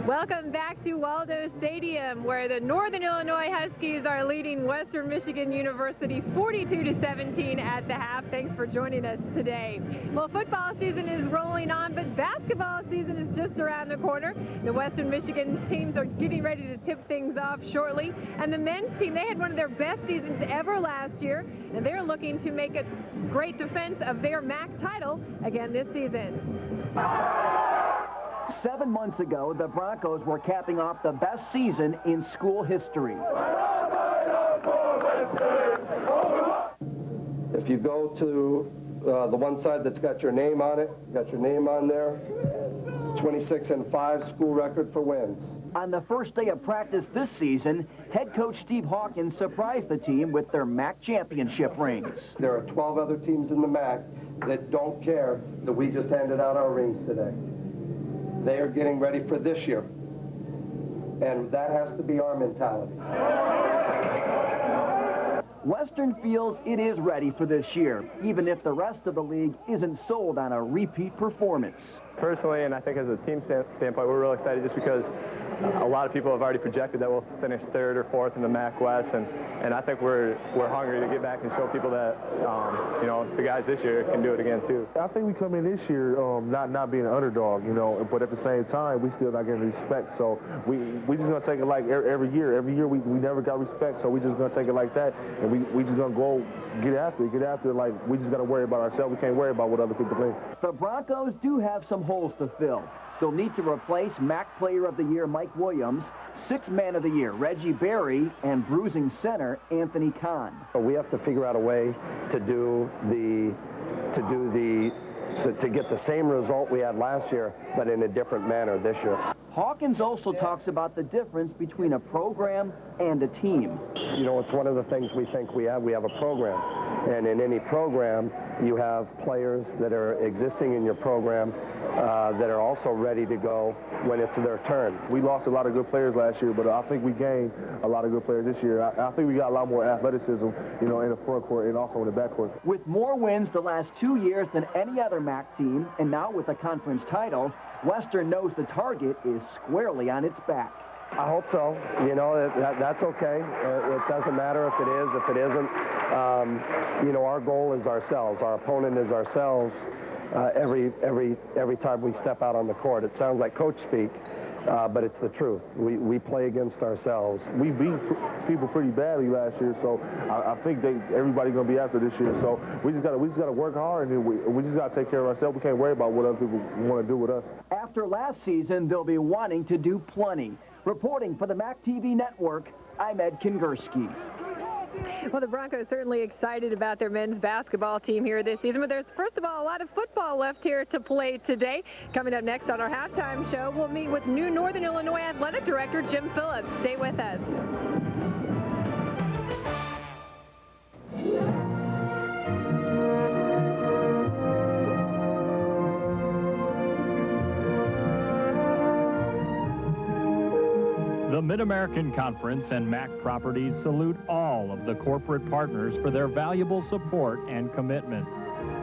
Speaker 4: Welcome back to Waldo Stadium, where the Northern Illinois Huskies are leading Western Michigan University 42-17 at the half. Thanks for joining us today. Well, football season is rolling on, but basketball season is just around the corner. The Western Michigan teams are getting ready to tip things off shortly. And the men's team, they had one of their best seasons ever last year, and they're looking to make a great defense of their MAC title again this season.
Speaker 20: 7 months ago, the Broncos were capping off the best season in school history.
Speaker 21: If you go to the one side that's got your name on it, got your name on there, 26-5 school record for wins.
Speaker 20: On the first day of practice this season, head coach Steve Hawkins surprised the team with their MAC championship rings.
Speaker 21: There are 12 other teams in the MAC that don't care that we just handed out our rings today. They are getting ready for this year. And that has to be our mentality.
Speaker 20: Western feels it is ready for this year, even if the rest of the league isn't sold on a repeat performance.
Speaker 22: Personally, and I think as a team standpoint, we're real excited just because a lot of people have already projected that we'll finish 3rd or 4th in the MAC West, and I think we're hungry to get back and show people that, you know, the guys this year can do it again, too.
Speaker 23: I think we come in this year not being an underdog, you know, but at the same time, we still not getting respect, so we just going to take it like every year. Every year we never got respect, so we just going to take it like that, and we just going to go get after it, like we just got to worry about ourselves. We can't worry about what other people think.
Speaker 20: The Broncos do have some holes to fill. They'll need to replace MAC Player of the Year Mike Williams, Sixth Man of the Year Reggie Berry, and bruising center Anthony Kahn.
Speaker 21: So we have to figure out a way to get the same result we had last year, but in a different manner this year.
Speaker 20: Hawkins also talks about the difference between a program and a team.
Speaker 21: You know, it's one of the things we think we have. We have a program. And in any program, you have players that are existing in your program that are also ready to go when it's their turn.
Speaker 23: We lost a lot of good players last year, but I think we gained a lot of good players this year. I think we got a lot more athleticism, you know, in the front court and also in the back court.
Speaker 20: With more wins the last 2 years than any other MAC team, and now with a conference title, Western knows the target is squarely on its back.
Speaker 21: I hope so. You know, that's okay. It doesn't matter if it is, if it isn't. You know, our goal is ourselves. Our opponent is ourselves every time we step out on the court. It sounds like coach speak, but it's the truth. We play against ourselves.
Speaker 23: We beat people pretty badly last year, so I think everybody's going to be after this year. So we just got to work hard, and we just got to take care of ourselves. We can't worry about what other people want to do with us.
Speaker 20: After last season, they'll be wanting to do plenty. Reporting for the MAC TV network, I'm Ed Kingersky.
Speaker 4: Well, the Broncos certainly excited about their men's basketball team here this season, but there's, first of all, a lot of football left here to play today. Coming up next on our halftime show, we'll meet with new Northern Illinois Athletic Director Jim Phillips. Stay with us.
Speaker 29: The Mid-American Conference and Mac Properties salute all of the corporate partners for their valuable support and commitments.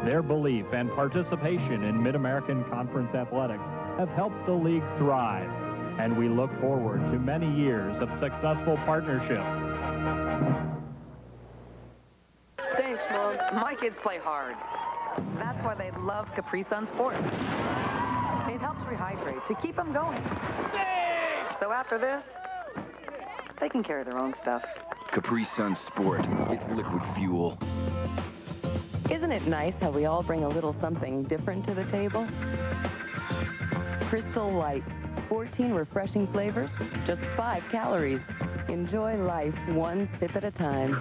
Speaker 29: Their belief and participation in Mid-American Conference athletics have helped the league thrive, and we look forward to many years of successful partnership.
Speaker 7: Thanks, Mom. My kids play hard. That's why they love Capri Sun Sport. It helps rehydrate to keep them going. So after this, they can carry their own stuff.
Speaker 10: Capri Sun Sport. It's liquid fuel.
Speaker 19: Isn't it nice how we all bring a little something different to the table? Crystal Light. 14 refreshing flavors, just 5 calories. Enjoy life one sip at a time.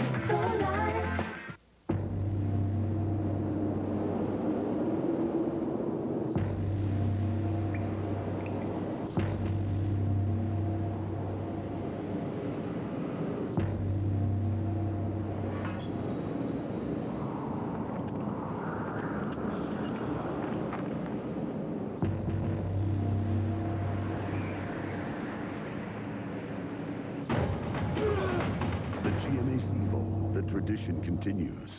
Speaker 13: Tradition continues.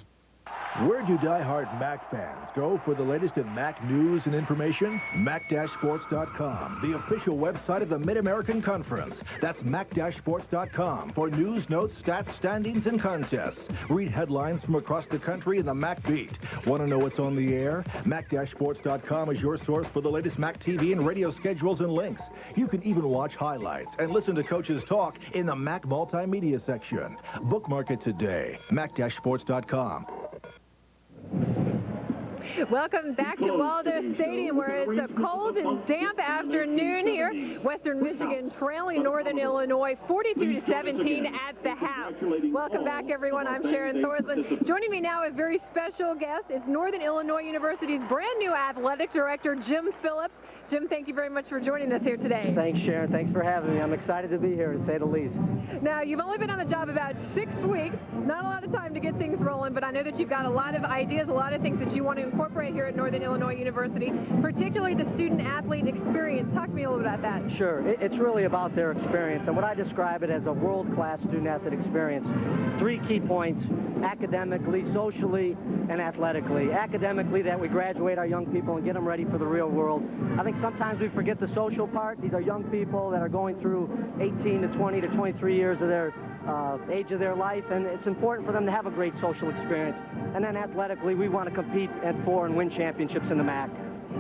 Speaker 14: Where do die-hard Mac fans go for the latest in Mac news and information? Mac-Sports.com, the official website of the Mid-American Conference. That's Mac-Sports.com for news, notes, stats, standings, and contests. Read headlines from across the country in the Mac beat. Want to know what's on the air? Mac-Sports.com is your source for the latest Mac TV and radio schedules and links. You can even watch highlights and listen to coaches talk in the Mac multimedia section. Bookmark it today. Mac-Sports.com.
Speaker 4: Welcome back to Waldo Stadium, where it's a cold and damp afternoon here. Western Michigan trailing Northern Illinois 42-17 at the half. Welcome back, everyone. I'm Sharon Thorslund. Joining me now, a very special guest, is Northern Illinois University's brand new athletic director, Jim Phillips. Jim, thank you very much for joining us here today.
Speaker 24: Thanks, Sharon. Thanks for having me. I'm excited to be here, to say the least.
Speaker 4: Now, you've only been on the job about 6 weeks. Not a lot of time to get things rolling, but I know that you've got a lot of ideas, a lot of things that you want to incorporate here at Northern Illinois University, particularly the student-athlete experience. Talk to me a little bit about that.
Speaker 24: Sure. It's really about their experience, and what I describe it as a world-class student-athlete experience. 3 key points: academically, socially, and athletically. Academically, that we graduate our young people and get them ready for the real world. I think sometimes we forget the social part. These are young people that are going through 18 to 20 to 23 years of their age of their life, and it's important for them to have a great social experience. And then athletically, we want to compete for and win championships in the MAC.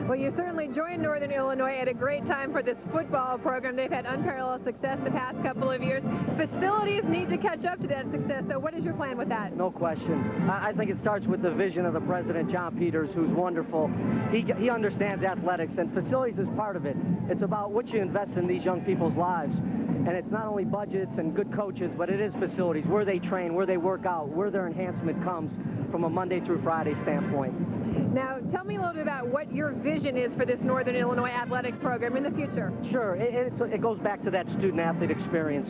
Speaker 4: Well, you certainly joined Northern Illinois at a great time for this football program. They've had unparalleled success the past couple of years. Facilities need to catch up to that success, so what is your plan with that?
Speaker 24: No question. I think it starts with the vision of the president, John Peters, who's wonderful. He understands athletics, and facilities is part of it. It's about what you invest in these young people's lives. And it's not only budgets and good coaches, but it is facilities, where they train, where they work out, where their enhancement comes from a Monday through Friday standpoint.
Speaker 4: Now, tell me a little bit about what your vision is for this Northern Illinois athletics program in the future.
Speaker 24: Sure. It goes back to that student-athlete experience.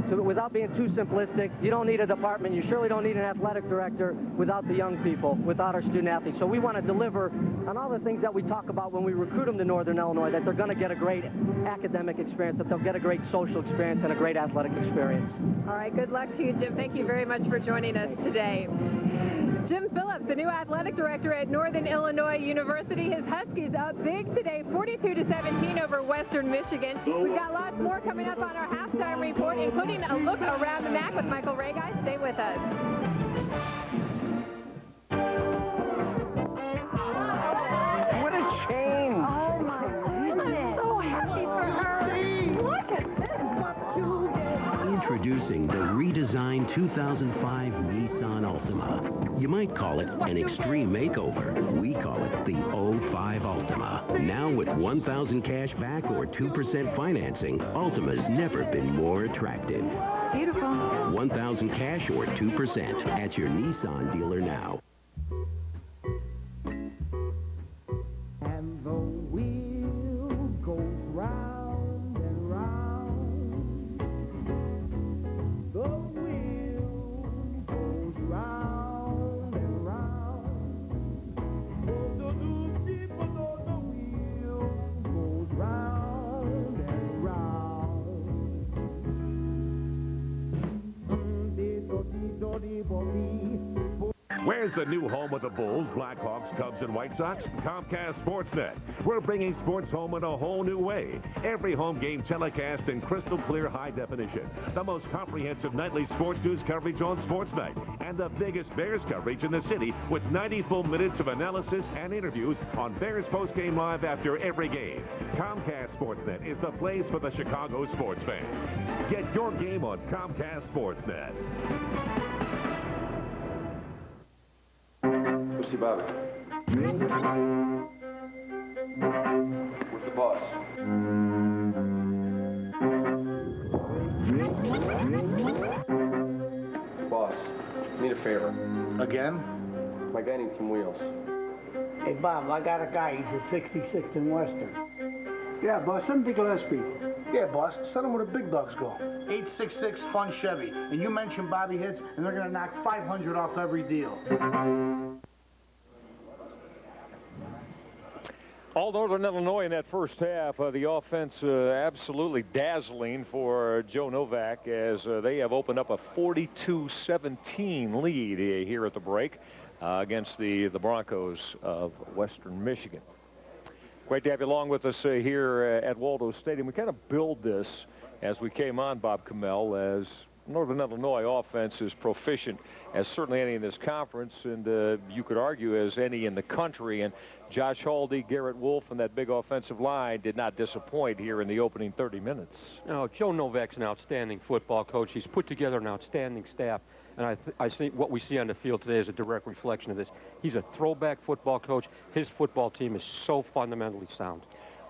Speaker 24: So without being too simplistic, you don't need a department, you surely don't need an athletic director without the young people, without our student-athletes. So we want to deliver on all the things that we talk about when we recruit them to Northern Illinois, that they're going to get a great academic experience, that they'll get a great social experience and a great athletic experience.
Speaker 4: All right, good luck to you, Jim. Thank you very much for joining us today. Jim Phillips, the new athletic director at Northern Illinois University. His Huskies up big today, 42-17 over Western Michigan. We've got lots more coming up on our halftime report, including a look around the MAC with Michael Ray. Guys, stay with us.
Speaker 24: What a change!
Speaker 25: Oh, my goodness. I'm so happy for her. Look at this.
Speaker 17: Introducing the redesigned 2005 Nissan Altima. You might call it an extreme makeover. We call it the 05 Altima. Now with 1,000 cash back or 2% financing, Altima's never been more attractive.
Speaker 25: Beautiful.
Speaker 17: 1,000 cash or 2% at your Nissan dealer now.
Speaker 25: And the wheel goes round and round. The wheel goes round and round. Oh, the people know the wheel goes round and round.
Speaker 11: Where's the new home of the Bulls, Blackhawks, Cubs, and White Sox? Comcast Sportsnet. We're bringing sports home in a whole new way. Every home game telecast in crystal clear high definition. The most comprehensive nightly sports news coverage on Sports Night. And the biggest Bears coverage in the city with 90 full minutes of analysis and interviews on Bears postgame live after every game. Comcast Sportsnet is the place for the Chicago sports fan. Get your game on Comcast Sportsnet.
Speaker 15: What's your Bobby? What's the boss? Boss, need a favor.
Speaker 2: Again?
Speaker 15: My guy needs some wheels.
Speaker 2: Hey, Bob, I got a guy. He's at 66th and Western. Yeah, boss, send him to Gillespie. Yeah, boss, send him where the big dogs go. 866 Fun Chevy. And you mention Bobby hits, and they're going to knock 500 off every deal.
Speaker 3: All Northern Illinois in that first half. The offense absolutely dazzling for Joe Novak as they have opened up a 42-17 lead here at the break against the Broncos of Western Michigan. Great to have you along with us here at Waldo Stadium. We kind of build this as we came on, Bob Kamel, as Northern Illinois offense is proficient as certainly any in this conference, and you could argue as any in the country. And Josh Haldi, Garrett Wolfe, and that big offensive line did not disappoint here in the opening 30 minutes.
Speaker 5: No, Joe Novak's an outstanding football coach. He's put together an outstanding staff, and I think what we see on the field today is a direct reflection of this. He's a throwback football coach. His football team is so fundamentally sound.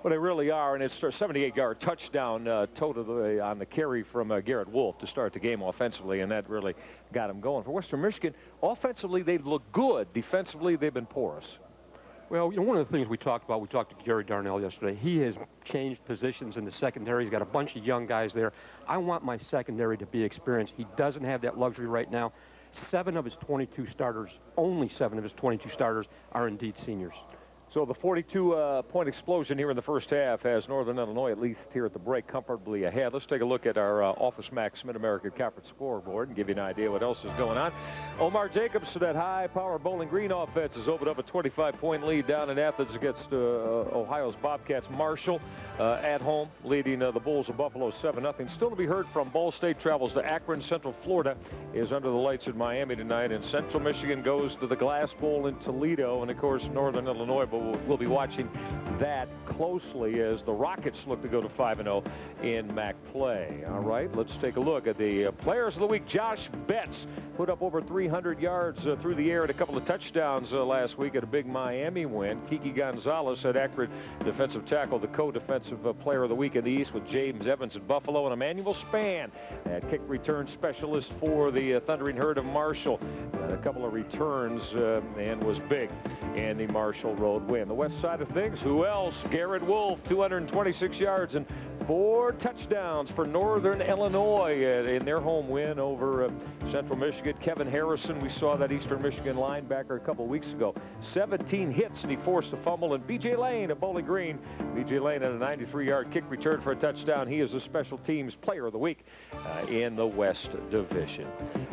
Speaker 3: Well, they really are, and it's a 78-yard touchdown totally on the carry from Garrett Wolfe to start the game offensively, and that really got him going. For Western Michigan, offensively, they look good. Defensively, they've been porous.
Speaker 5: Well, you know, one of the things we talked to Gary Darnell yesterday, he has changed positions in the secondary. He's got a bunch of young guys there. I want my secondary to be experienced. He doesn't have that luxury right now. 7 of his 22 starters, only 7 of his 22 starters are indeed seniors.
Speaker 3: So the 42-point explosion here in the first half has Northern Illinois, at least here at the break, comfortably ahead. Let's take a look at our Office Max Mid-American Conference scoreboard and give you an idea what else is going on. Omar Jacobs to that high-power Bowling Green offense has opened up a 25-point lead down in Athens against Ohio's Bobcats. Marshall at home, leading the Bulls of Buffalo 7-0. Still to be heard from Ball State travels to Akron. Central Florida is under the lights in Miami tonight, and Central Michigan goes to the Glass Bowl in Toledo. And, of course, Northern Illinois we'll be watching that closely as the Rockets look to go to 5-0 in MAC play. All right, let's take a look at the Players of the Week. Josh Betts put up over 300 yards through the air and a couple of touchdowns last week at a big Miami win. Kiki Gonzalez at Akron, defensive tackle, the co-defensive player of the week in the East with James Evans at Buffalo, and Emmanuel Spann at kick return specialist for the Thundering Herd of Marshall. Had a couple of returns and was big in the Marshall Road win. The west side of things, who else? Garrett Wolfe, 226 yards and 4 touchdowns for Northern Illinois in their home win over Central Michigan. Kevin Harrison, we saw that Eastern Michigan linebacker a couple weeks ago. 17 hits, and he forced a fumble. And B.J. Lane of Bowling Green. B.J. Lane had a 93-yard kick return for a touchdown. He is the special teams player of the week in the West Division.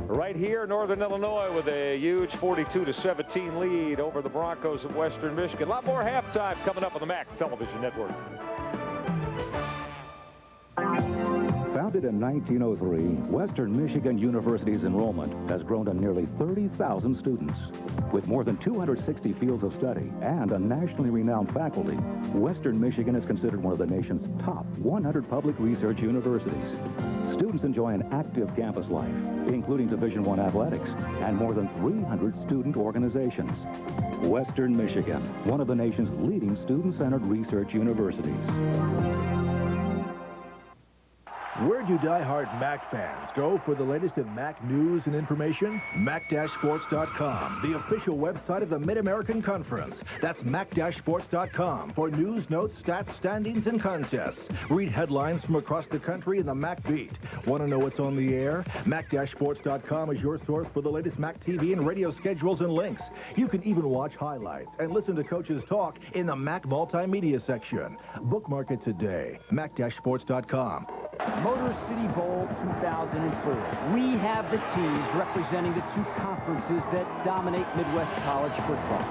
Speaker 3: Right here, Northern Illinois with a huge 42-17 lead over the Broncos of Western Michigan. A lot more halftime coming up on the MAC Television Network.
Speaker 6: Founded in 1903, Western Michigan University's enrollment has grown to nearly 30,000 students. With more than 260 fields of study and a nationally renowned faculty, Western Michigan is considered one of the nation's top 100 public research universities. Students enjoy an active campus life, including Division I athletics and more than 300 student organizations. Western Michigan, one of the nation's leading student-centered research universities.
Speaker 14: Where do die-hard MAC fans go for the latest in MAC news and information? Mac-Sports.com, the official website of the Mid-American Conference. That's Mac-Sports.com for news, notes, stats, standings, and contests. Read headlines from across the country in the MAC beat. Want to know what's on the air? Mac-Sports.com is your source for the latest MAC TV and radio schedules and links. You can even watch highlights and listen to coaches talk in the MAC multimedia section. Bookmark it today. Mac-Sports.com.
Speaker 1: Motor City Bowl 2004. We have the teams representing the two conferences that dominate Midwest college football.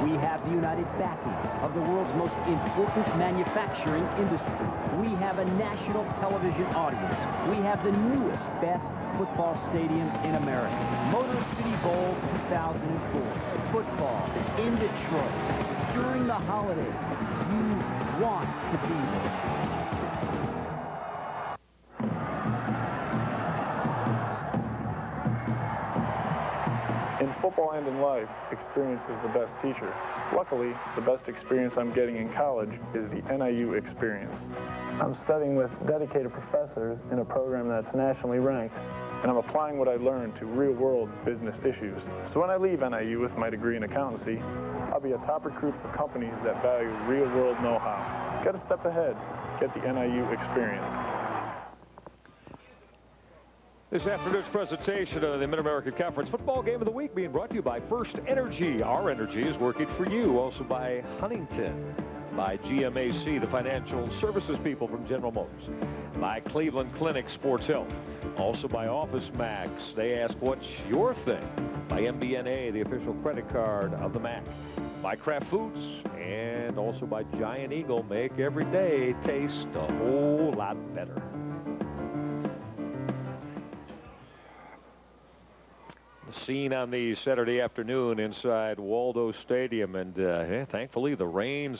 Speaker 1: We have the united backing of the world's most important manufacturing industry. We have a national television audience. We have the newest, best football stadium in America. Motor City Bowl 2004. Football in Detroit during the holidays. You want to be there.
Speaker 8: In football and in life, experience is the best teacher. Luckily, the best experience I'm getting in college is the NIU experience. I'm studying with dedicated professors in a program that's nationally ranked, and I'm applying what I learned to real-world business issues. So when I leave NIU with my degree in accountancy, I'll be a top recruit for companies that value real-world know-how. Get a step ahead. Get the NIU experience.
Speaker 3: This afternoon's presentation of the Mid-American Conference Football Game of the Week being brought to you by First Energy. Our energy is working for you. Also by Huntington, by GMAC, the financial services people from General Motors, by Cleveland Clinic Sports Health, also by Office Max. They ask, what's your thing? By MBNA, the official credit card of the Mac, by Kraft Foods, and also by Giant Eagle. Make every day taste a whole lot better. The scene on the Saturday afternoon inside Waldo Stadium, and thankfully the rains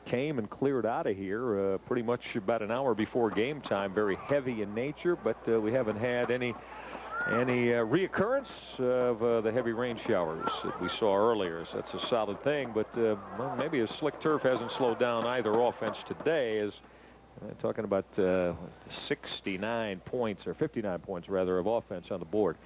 Speaker 3: came and cleared out of here pretty much about an hour before game time. Very heavy in nature, but we haven't had any reoccurrence of the heavy rain showers that we saw earlier. So that's a solid thing, but well, maybe a slick turf hasn't slowed down either offense today, as talking about 69 points, or 59 points rather, of offense on the board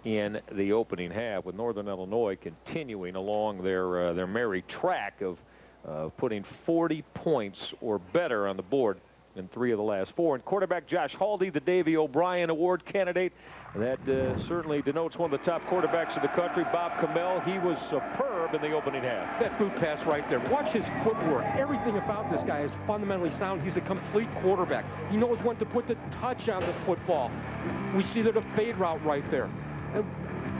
Speaker 3: in the opening half, with Northern Illinois continuing along their merry track of putting 40 points or better on the board in 3 of the last 4. And quarterback Josh Haldi, the Davey O'Brien Award candidate, that certainly denotes one of the top quarterbacks in the country. Bob Kamel, he was superb in the opening half.
Speaker 5: That boot pass right there. Watch his footwork. Everything about this guy is fundamentally sound. He's a complete quarterback. He knows when to put the touch on the football. We see that a fade route right there.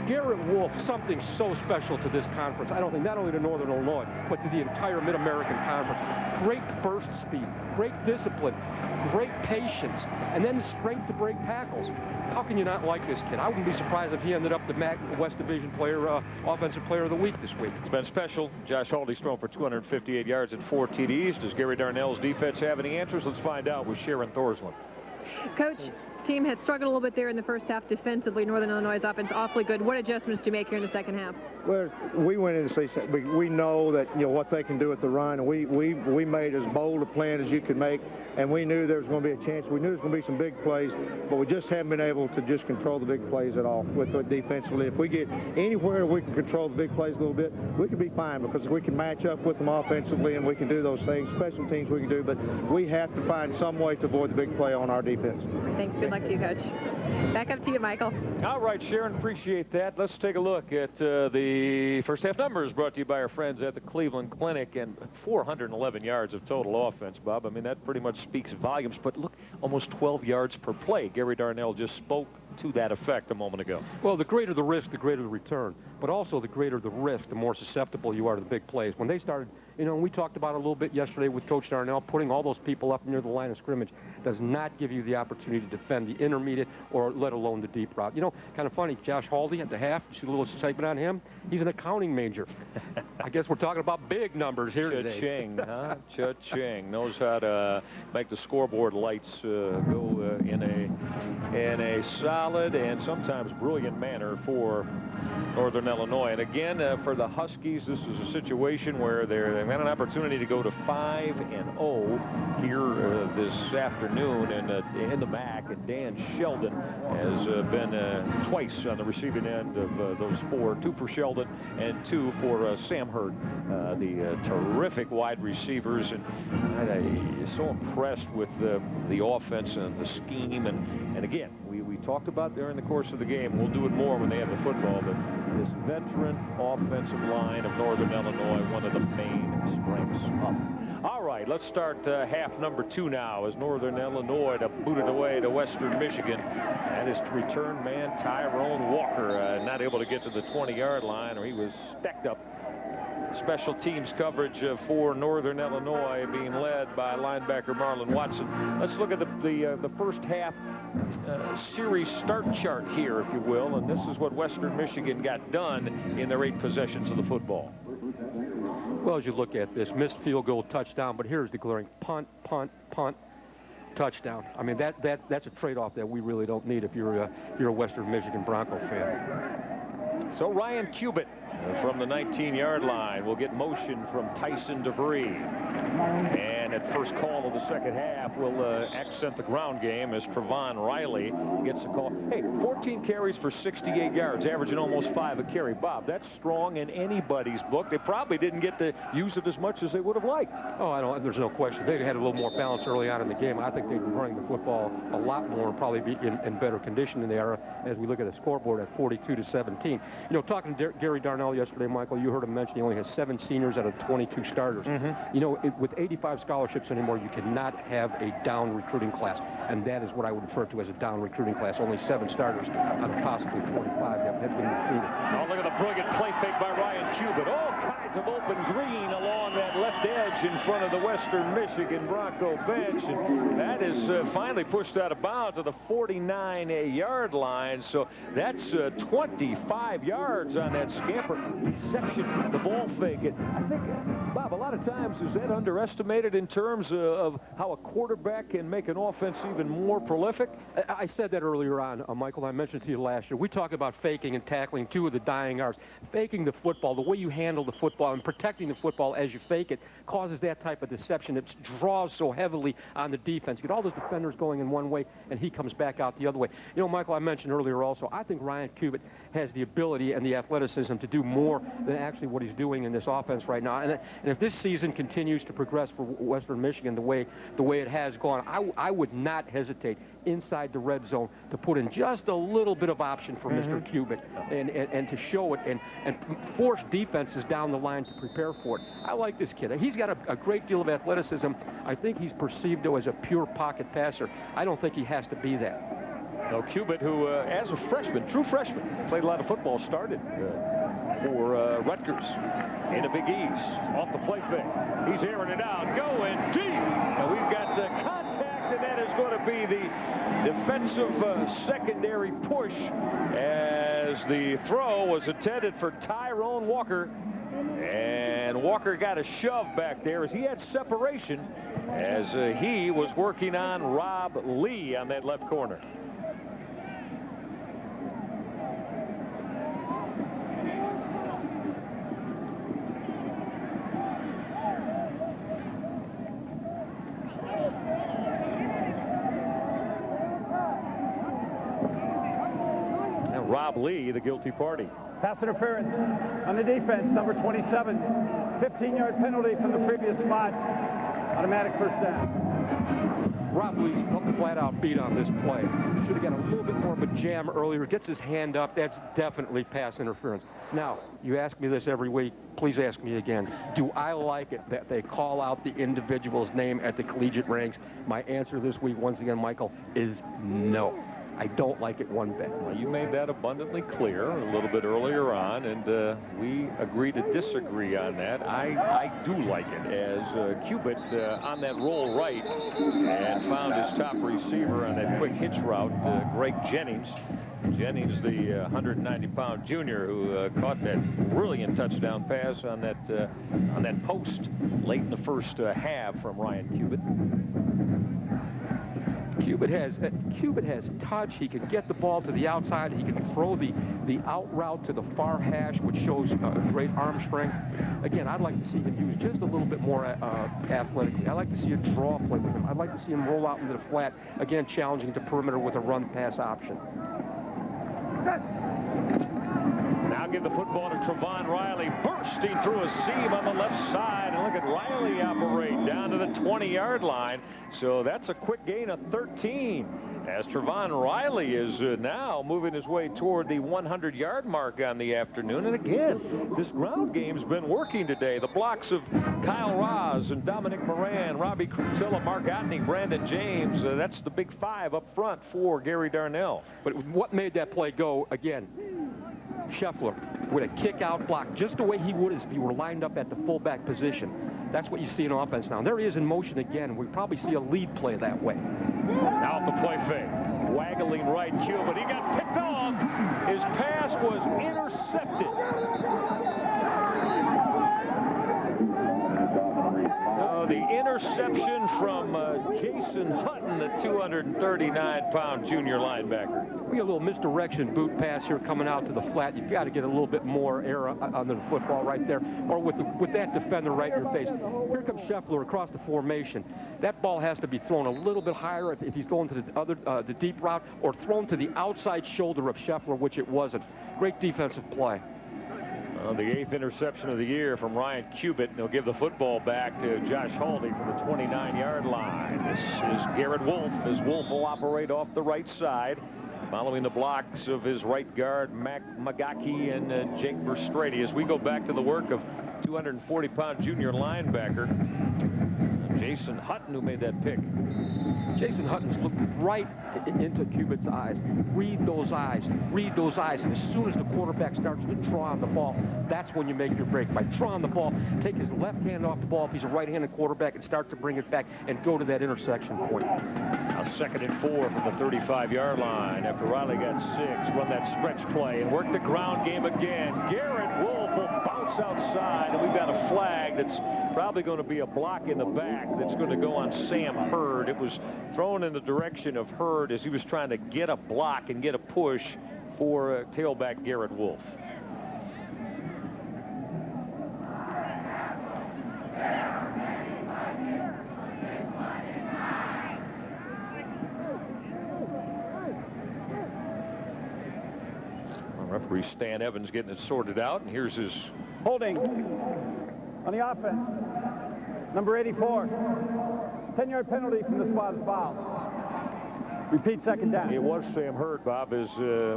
Speaker 5: Garrett Wolfe, something so special to this conference. I don't think not only to Northern Illinois, but to the entire Mid-American Conference. Great burst speed, great discipline, great patience, and then the strength to break tackles. How can you not like this kid? I wouldn't be surprised if he ended up the MAC West Division player, Offensive Player of the Week this week.
Speaker 3: It's been special. Josh Haldi's thrown for 258 yards and 4 TDs. Does Gary Darnell's defense have any answers? Let's find out with Sharon Thorsland.
Speaker 4: Coach, team had struggled a little bit there in the first half defensively. Northern Illinois' offense awfully good. What adjustments do you make here in the second half?
Speaker 9: Well, we went in to see, we know that, you know, what they can do at the run, and we made as bold a plan as you could make, and we knew there was going to be a chance. We knew there was going to be some big plays, but we just haven't been able to just control the big plays at all with defensively. If we get anywhere we can control the big plays a little bit, we can be fine, because we can match up with them offensively and we can do those things. Special teams we can do, but we have to find some way to avoid the big play on our defense.
Speaker 4: Thanks. Good luck to you, Coach. Back up to you, Michael.
Speaker 3: All right, Sharon, appreciate that. Let's take a look at the first half numbers brought to you by our friends at the Cleveland Clinic, and 411 yards of total offense, Bob. I mean, that pretty much speaks volumes, but look, almost 12 yards per play. Gary Darnell just spoke to that effect a moment ago.
Speaker 5: Well, the greater the risk, the greater the return, but also the greater the risk, the more susceptible you are to the big plays. When they started, you know, we talked about it a little bit yesterday with Coach Darnell, putting all those people up near the line of scrimmage does not give you the opportunity to defend the intermediate or let alone the deep route. You know, kind of funny, Josh Haldi at the half, you see a little excitement on him? He's an accounting major. I guess we're talking about big numbers here today.
Speaker 3: Cha-ching, huh? Cha-ching. Knows how to make the scoreboard lights go in a solid and sometimes brilliant manner for Northern Illinois. And again, for the Huskies, this is a situation where they've had an opportunity to go to 5-0 here this afternoon in the MAC. And Dan Sheldon has been twice on the receiving end of those 4. 2 for Sheldon and 2 for Sam Hurd, the terrific wide receivers. And I'm so impressed with the offense and the scheme. And again, we talked about during the course of the game. We'll do it more when they have the football, but this veteran offensive line of Northern Illinois, one of the main strengths up. All right. right, let's start half number 2 now as Northern Illinois to boot it away to Western Michigan. That is return man Tyrone Walker, not able to get to the 20-yard line, or he was stacked up. Special teams coverage for Northern Illinois being led by linebacker Marlon Watson. Let's look at the first half series start chart here, if you will, and this is what Western Michigan got done in their 8 possessions of the football.
Speaker 5: Well, as you look at this, missed field goal, touchdown, but here's the glaring punt, punt, punt, touchdown. I mean, that's a trade-off that we really don't need if you're a Western Michigan Bronco fan.
Speaker 3: So Ryan Cubitt from the 19-yard line will get motion from Tyson DeVree. And at first call of the second half, will accent the ground game as Trevon Riley gets a call. Hey, 14 carries for 68 yards, averaging almost 5 a carry. Bob, that's strong in anybody's book. They probably didn't get to use it as much as they would have liked.
Speaker 5: Oh, there's no question. They had a little more balance early on in the game. I think they'd be running the football a lot more and probably be in better condition than they are as we look at the scoreboard at 42-17. You know, talking to Gary Darnell yesterday, Michael, you heard him mention he only has 7 seniors out of 22 starters. You know, with 85 scholarships anymore, you cannot have a down recruiting class, and that is what I would refer to as a down recruiting class. Only 7 starters out of possibly 25 have been recruited.
Speaker 3: Oh, look at the brilliant play fake by Ryan Cubitt. All kinds of open green along that left edge in front of the Western Michigan Bronco bench, and that is finally pushed out of bounds to the 49-yard line. So that's 25 yards on that scamper. Reception, the ball fake. I think, Bob, a lot of times is that underestimated in terms of how a quarterback can make an offense even more prolific?
Speaker 5: I said that earlier on, Michael. I mentioned to you last year. We talk about faking and tackling, 2 of the dying arts. Faking the football, the way you handle the football and protecting the football as you fake it causes that type of deception. It draws so heavily on the defense. You get all those defenders going in one way, and he comes back out the other way. You know, Michael, I mentioned earlier also, I think Ryan Cubitt has the ability and the athleticism to do more than actually what he's doing in this offense right now. And if this season continues to progress for Western Michigan the way it has gone, I would not hesitate inside the red zone to put in just a little bit of option for Mr. Cubitt and to show it and force defenses down the line to prepare for it. I like this kid. He's got a great deal of athleticism. I think he's perceived, though, as a pure pocket passer. I don't think he has to be that.
Speaker 3: No, Cubitt, who as a freshman, true freshman, played a lot of football, started for Rutgers in the Big East. Off the play fake. He's airing it out, going deep. And we've got the contact, and that is going to be the defensive secondary push as the throw was intended for Tyrone Walker. And Walker got a shove back there as he had separation as he was working on Rob Lee on that left corner. Rob Lee, the guilty party.
Speaker 12: Pass interference on the defense, number 27. 15-yard penalty from the previous spot. Automatic first down.
Speaker 5: Rob Lee's flat out beat on this play. Should have got a little bit more of a jam earlier. Gets his hand up. That's definitely pass interference. Now, you ask me this every week. Please ask me again. Do I like it that they call out the individual's name at the collegiate ranks? My answer this week, once again, Michael, is no. I don't like it one bit.
Speaker 3: Well, you made that abundantly clear a little bit earlier on, and we agree to disagree on that. I do like it as Cubitt on that roll right and found his top receiver on that quick hitch route, Greg Jennings. Jennings, the 190-pound junior who caught that brilliant touchdown pass on that post late in the first half from Ryan Cubitt.
Speaker 5: Cubitt has touch. He can get the ball to the outside. He can throw the out route to the far hash, which shows great arm strength. Again, I'd like to see him use just a little bit more athletically. I'd like to see a draw play with him. I'd like to see him roll out into the flat, again, challenging the perimeter with a run-pass option.
Speaker 3: Now give the football to Trevon Riley, bursting through a seam on the left side. And look at Riley operate down to the 20-yard line. So that's a quick gain of 13. As Trevon Riley is now moving his way toward the 100-yard mark on the afternoon. And again, this ground game's been working today. The blocks of Kyle Ross and Dominic Moran, Robbie Crutilla, Mark Otney, Brandon James. That's the big five up front for Gary Darnell.
Speaker 5: But what made that play go, again, Scheffler with a kick-out block, just the way he would if he were lined up at the fullback position. That's what you see in offense now. And there he is in motion again. We probably see a lead play that way.
Speaker 3: Now the play fake. Waggling right Cuban. He got picked off. His pass was intercepted. The interception from Jason Hutton, the 239-pound junior linebacker.
Speaker 5: We got a little misdirection boot pass here coming out to the flat. You've got to get a little bit more air under the football right there, or with that defender right in your face. Here comes Scheffler across the formation. That ball has to be thrown a little bit higher if he's going to the deep route, or thrown to the outside shoulder of Scheffler, which it wasn't. Great defensive play.
Speaker 3: The 8th interception of the year from Ryan Cubitt. They'll give the football back to Josh Haldi from the 29-yard line. This is Garrett Wolfe, as Wolfe will operate off the right side, following the blocks of his right guard, Mac Magaki and Jake Verstrady. As we go back to the work of 240-pound junior linebacker Jason Hutton, who made that pick.
Speaker 5: Jason Hutton's looked right into Cubitt's eyes. Read those eyes. Read those eyes. And as soon as the quarterback starts to draw on the ball, that's when you make your break. By drawing the ball, take his left hand off the ball if he's a right-handed quarterback and start to bring it back and go to that intersection point.
Speaker 3: Now 2nd and 4 from the 35-yard line. After Riley got 6, run that stretch play and work the ground game again. Garrett Wolfe will bounce outside, and we've got a flag that's probably going to be a block in the back that's going to go on Sam Hurd. It was thrown in the direction of Hurd as he was trying to get a block and get a push for tailback Garrett Wolfe. Referee Stan Evans getting it sorted out, and here's his
Speaker 12: holding on the offense. Number 84. 10-yard penalty from the spot of foul. Repeat, 2nd down.
Speaker 3: It was Sam Hurd, Bob, as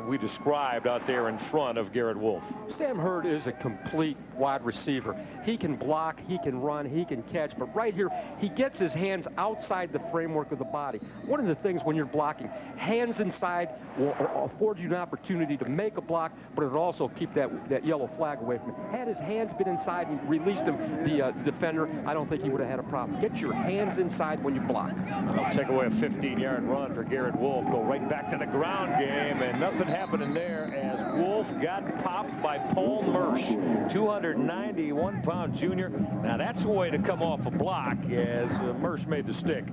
Speaker 3: we described out there in front of Garrett Wolfe.
Speaker 5: Sam Hurd is a complete wide receiver. He can block, he can run, he can catch, but right here, he gets his hands outside the framework of the body. One of the things when you're blocking, hands inside will afford you an opportunity to make a block, but it'll also keep that yellow flag away from him. Had his hands been inside and released him, the defender, I don't think he would have had a problem. Get your hands inside when you block.
Speaker 3: I'll take away a 15-yard run for Garrett Wolfe. Go right back to the ground game, and nothing happening there as Wolfe got popped by Paul Mersch, 291-pound junior. Now that's a way to come off a block as Mersch made the stick.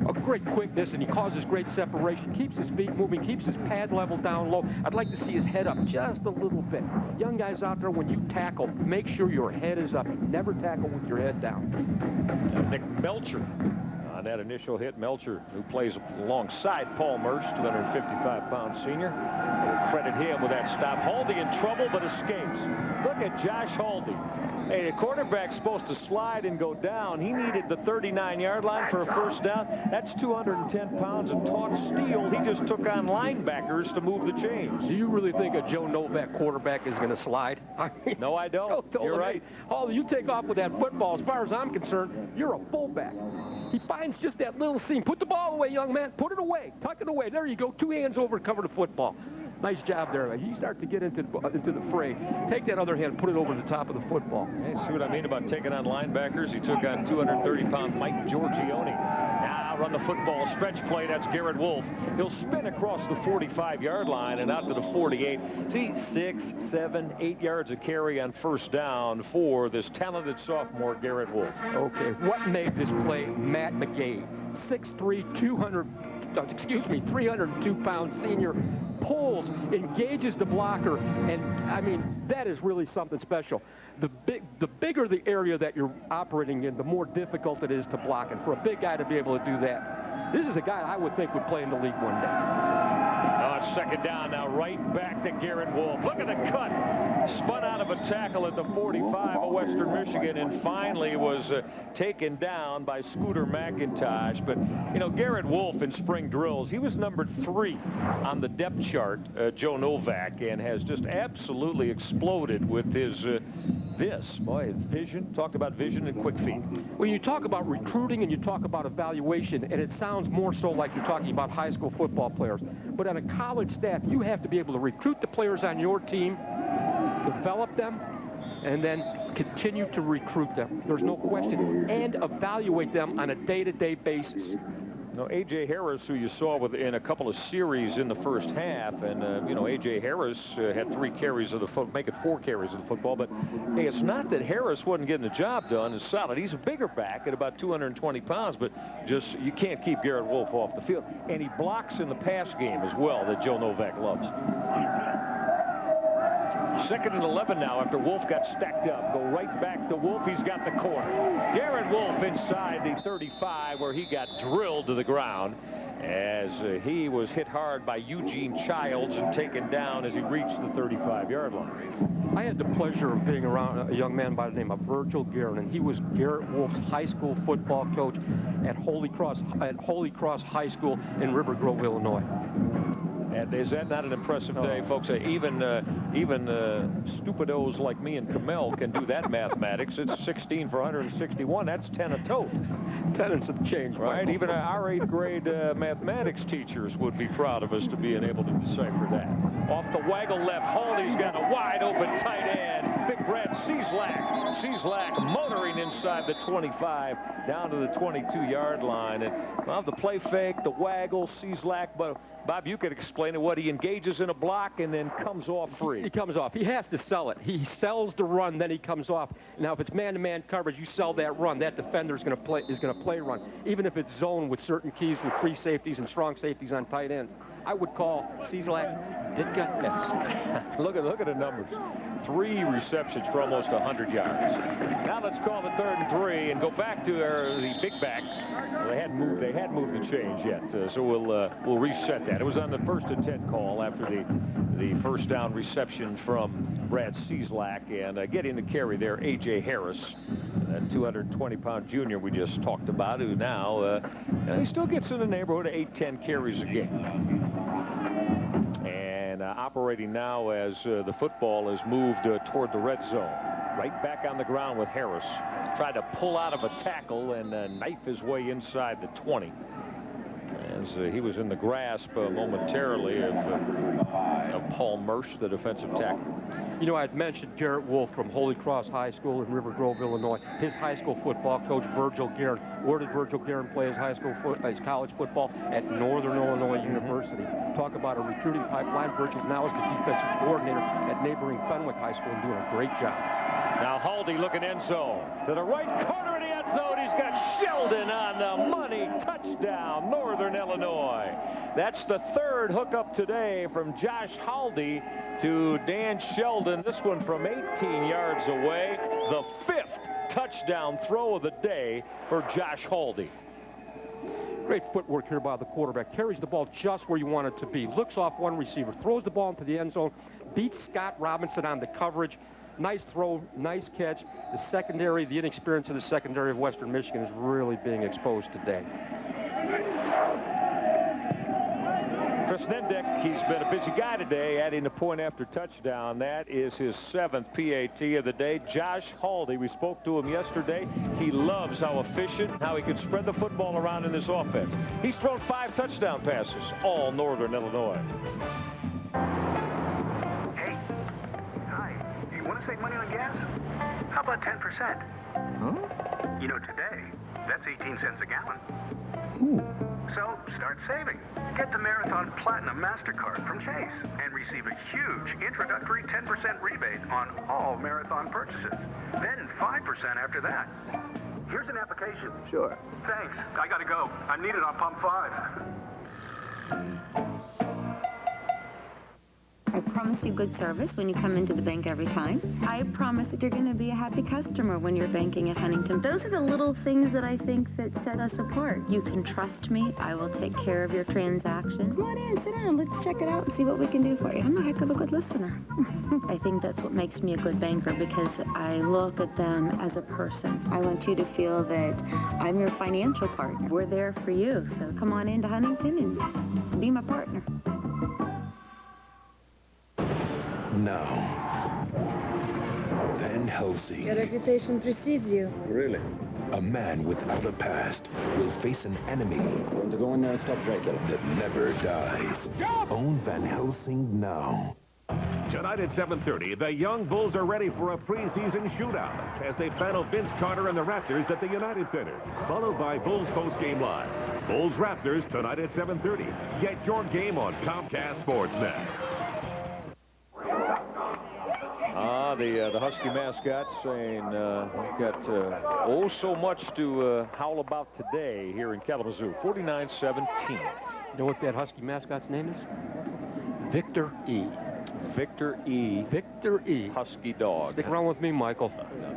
Speaker 5: A great quickness, and he causes great separation, keeps his feet moving, keeps his pad level down low. I'd like to see his head up just a little bit. Young guys out there, when you tackle, make sure your head is up. Never tackle with your head down.
Speaker 3: Nick Melcher on that initial hit. Melcher, who plays alongside Paul Mersch, 255-pound senior. We'll credit him with that stop. Haldi in trouble, but escapes. Look at Josh Haldi. Hey, the quarterback's supposed to slide and go down. He needed the 39-yard line for a first down. That's 210 pounds of taut steel. He just took on linebackers to move the chains.
Speaker 5: Do you really think a Joe Novak quarterback is going to slide? I mean,
Speaker 3: no, I don't. You're right.
Speaker 5: Haldi, you take off with that football. As far as I'm concerned, you're a fullback. He finds just that little seam. Put the ball away, young man. Put it away. Tuck it away. There you go. 2 hands over to cover the football. Nice job there. You start to get into the fray. Take that other hand, put it over the top of the football.
Speaker 3: Hey, see what I mean about taking on linebackers? He took on 230-pound Mike Giorgione. Now run the football. Stretch play. That's Garrett Wolfe. He'll spin across the 45-yard line and out to the 48. See, 6, 7, 8 yards of carry on first down for this talented sophomore Garrett Wolfe.
Speaker 5: Okay, what made this play? Matt McGay, 6'3", 302-pound senior, pulls, engages the blocker, and I mean, that is really something special. The bigger the area that you're operating in, the more difficult it is to block, and for a big guy to be able to do that, this is a guy I would think would play in the league one day.
Speaker 3: It's second down now, right back to Garrett Wolfe. Look at the cut. Spun out of a tackle at the 45 of Western Michigan and finally was taken down by Scooter McIntosh. But, you know, Garrett Wolfe in spring drills, he was number 3 on the depth chart, Joe Novak, and has just absolutely exploded with his vision. Talked about vision and quick feet.
Speaker 5: When you talk about recruiting and you talk about evaluation, and it sounds more so like you're talking about high school football players, but on a college staff, you have to be able to recruit the players on your team, develop them, and then continue to recruit them. There's no question. And evaluate them on a day-to-day basis.
Speaker 3: Now, A.J. Harris, who you saw in a couple of series in the first half, and, you know, A.J. Harris had 3 carries of the football, make it 4 carries of the football, but, hey, it's not that Harris wasn't getting the job done. It's solid. He's a bigger back at about 220 pounds, but just, you can't keep Garrett Wolfe off the field. And he blocks in the pass game as well that Joe Novak loves. 2nd and 11 now after Wolfe got stacked up. Go right back to Wolfe. He's got the corner. Garrett Wolfe inside the 35 where he got drilled to the ground as he was hit hard by Eugene Childs and taken down as he reached the 35-yard line.
Speaker 5: I had the pleasure of being around a young man by the name of Virgil Guerin, and he was Garrett Wolfe's high school football coach at Holy Cross High School in River Grove, Illinois.
Speaker 3: And is that not an impressive day, folks? Even stupidos like me and Kamel can do that mathematics. It's 16 for 161. That's 10 a tote.
Speaker 5: 10 and some change,
Speaker 3: right? Even our 8th grade mathematics teachers would be proud of us to being able to decipher that. Off the waggle left, Haldi's got a wide open tight end. Big Brad Cieslak motoring inside the 25 down to the 22-yard line. And well, the play fake, the waggle, Cieslak, but Bob, you could explain it. What, he engages in a block and then comes off free.
Speaker 5: He comes off. He has to sell it. He sells the run, then he comes off. Now, if it's man-to-man coverage, you sell that run. That defender is going to play run, even if it's zone with certain keys with free safeties and strong safeties on tight ends. I would call Cieslak Ditka-esque.
Speaker 3: Look at the numbers. 3 receptions for almost 100 yards. Now let's call the 3rd and 3 and go back to the big back. Well, they hadn't moved the change yet, so we'll reset that. It was on the 1st and 10 call after the first down reception from Brad Cieslak, and getting the carry there, A.J. Harris, that 220-pound junior we just talked about, who now he still gets in the neighborhood of 8-10 carries a game. And operating now as the football is moved toward the red zone. Right back on the ground with Harris. Tried to pull out of a tackle and knife his way inside the 20. As he was in the grasp momentarily of Paul Mersch, the defensive tackle.
Speaker 5: You know, I had mentioned Garrett Wolfe from Holy Cross High School in River Grove, Illinois. His high school football coach, Virgil Guerin. Where did Virgil Guerin play his his college football? At Northern Illinois University. Talk about a recruiting pipeline. Virgil now is the defensive coordinator at neighboring Fenwick High School and doing a great job.
Speaker 3: Now Haldi looking end zone. To the right corner of the end zone. He's got Sheldon on the money. Touchdown, Northern Illinois. That's the 3rd hookup today from Josh Haldi to Dan Sheldon. This one from 18 yards away. The 5th touchdown throw of the day for Josh Haldi.
Speaker 5: Great footwork here by the quarterback. Carries the ball just where you want it to be. Looks off one receiver. Throws the ball into the end zone. Beats Scott Robinson on the coverage. Nice throw, nice catch. The secondary, the inexperience of the secondary of Western Michigan is really being exposed today.
Speaker 3: Chris Nendek, he's been a busy guy today, adding the point after touchdown. That is his 7th PAT of the day. Josh Haldi, we spoke to him yesterday. He loves how efficient, how he can spread the football around in this offense. He's thrown 5 touchdown passes, all Northern Illinois.
Speaker 16: Hey, hi, you want to save money on gas? How about 10%? Huh? You know, today, that's 18 cents a gallon. Ooh. So, start saving. Get the Marathon Platinum MasterCard from Chase and receive a huge introductory 10% rebate on all Marathon purchases. Then 5% after that. Here's an application. Sure. Thanks. I gotta go. I'm needed on pump 5.
Speaker 18: I promise promise you good service when you come into the bank every time. I promise that you're going to be a happy customer when you're banking at Huntington. Those are the little things that I think that set us apart. You can trust me. I will take care of your transaction. Come on in, sit down. Let's check it out and see what we can do for you. I'm a heck of a good listener. I think that's what makes me a good banker, because I look at them as a person. I want you to feel that I'm your financial partner. We're there for you. So come on into Huntington and be my partner.
Speaker 13: Now, Van Helsing,
Speaker 20: Your reputation precedes you.
Speaker 13: really, a man without a past, will face an enemy
Speaker 10: Going to go in there and stop Dracula.
Speaker 13: that never dies. Own Van Helsing now.
Speaker 11: Tonight at 7:30, the young Bulls are ready for a preseason shootout as they battle Vince Carter and the Raptors at the United Center, followed by Bulls postgame live. Bulls Raptors tonight at 7:30. Get your game on Comcast Sportsnet.
Speaker 3: The Husky mascot saying we've got oh so much to howl about today here in Kalamazoo. 49-17.
Speaker 5: You know what that Husky mascot's name is? Victor E.
Speaker 3: Victor E.
Speaker 5: Victor E.
Speaker 3: Husky dog.
Speaker 5: Stick around with me, Michael.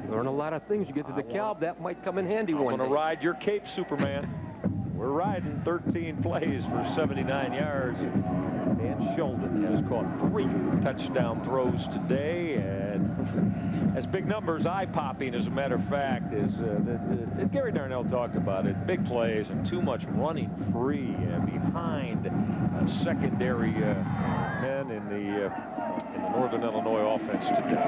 Speaker 5: Learn a lot of things. You get to the Calb, that might come in handy one day.
Speaker 3: I'm going to ride your cape, Superman. We're riding 13 plays for 79 yards. Dan Sheldon has caught 3 touchdown throws today, and as big numbers, eye-popping, as a matter of fact, is Gary Darnell talked about it. Big plays and too much running free behind secondary men in the Northern Illinois offense today.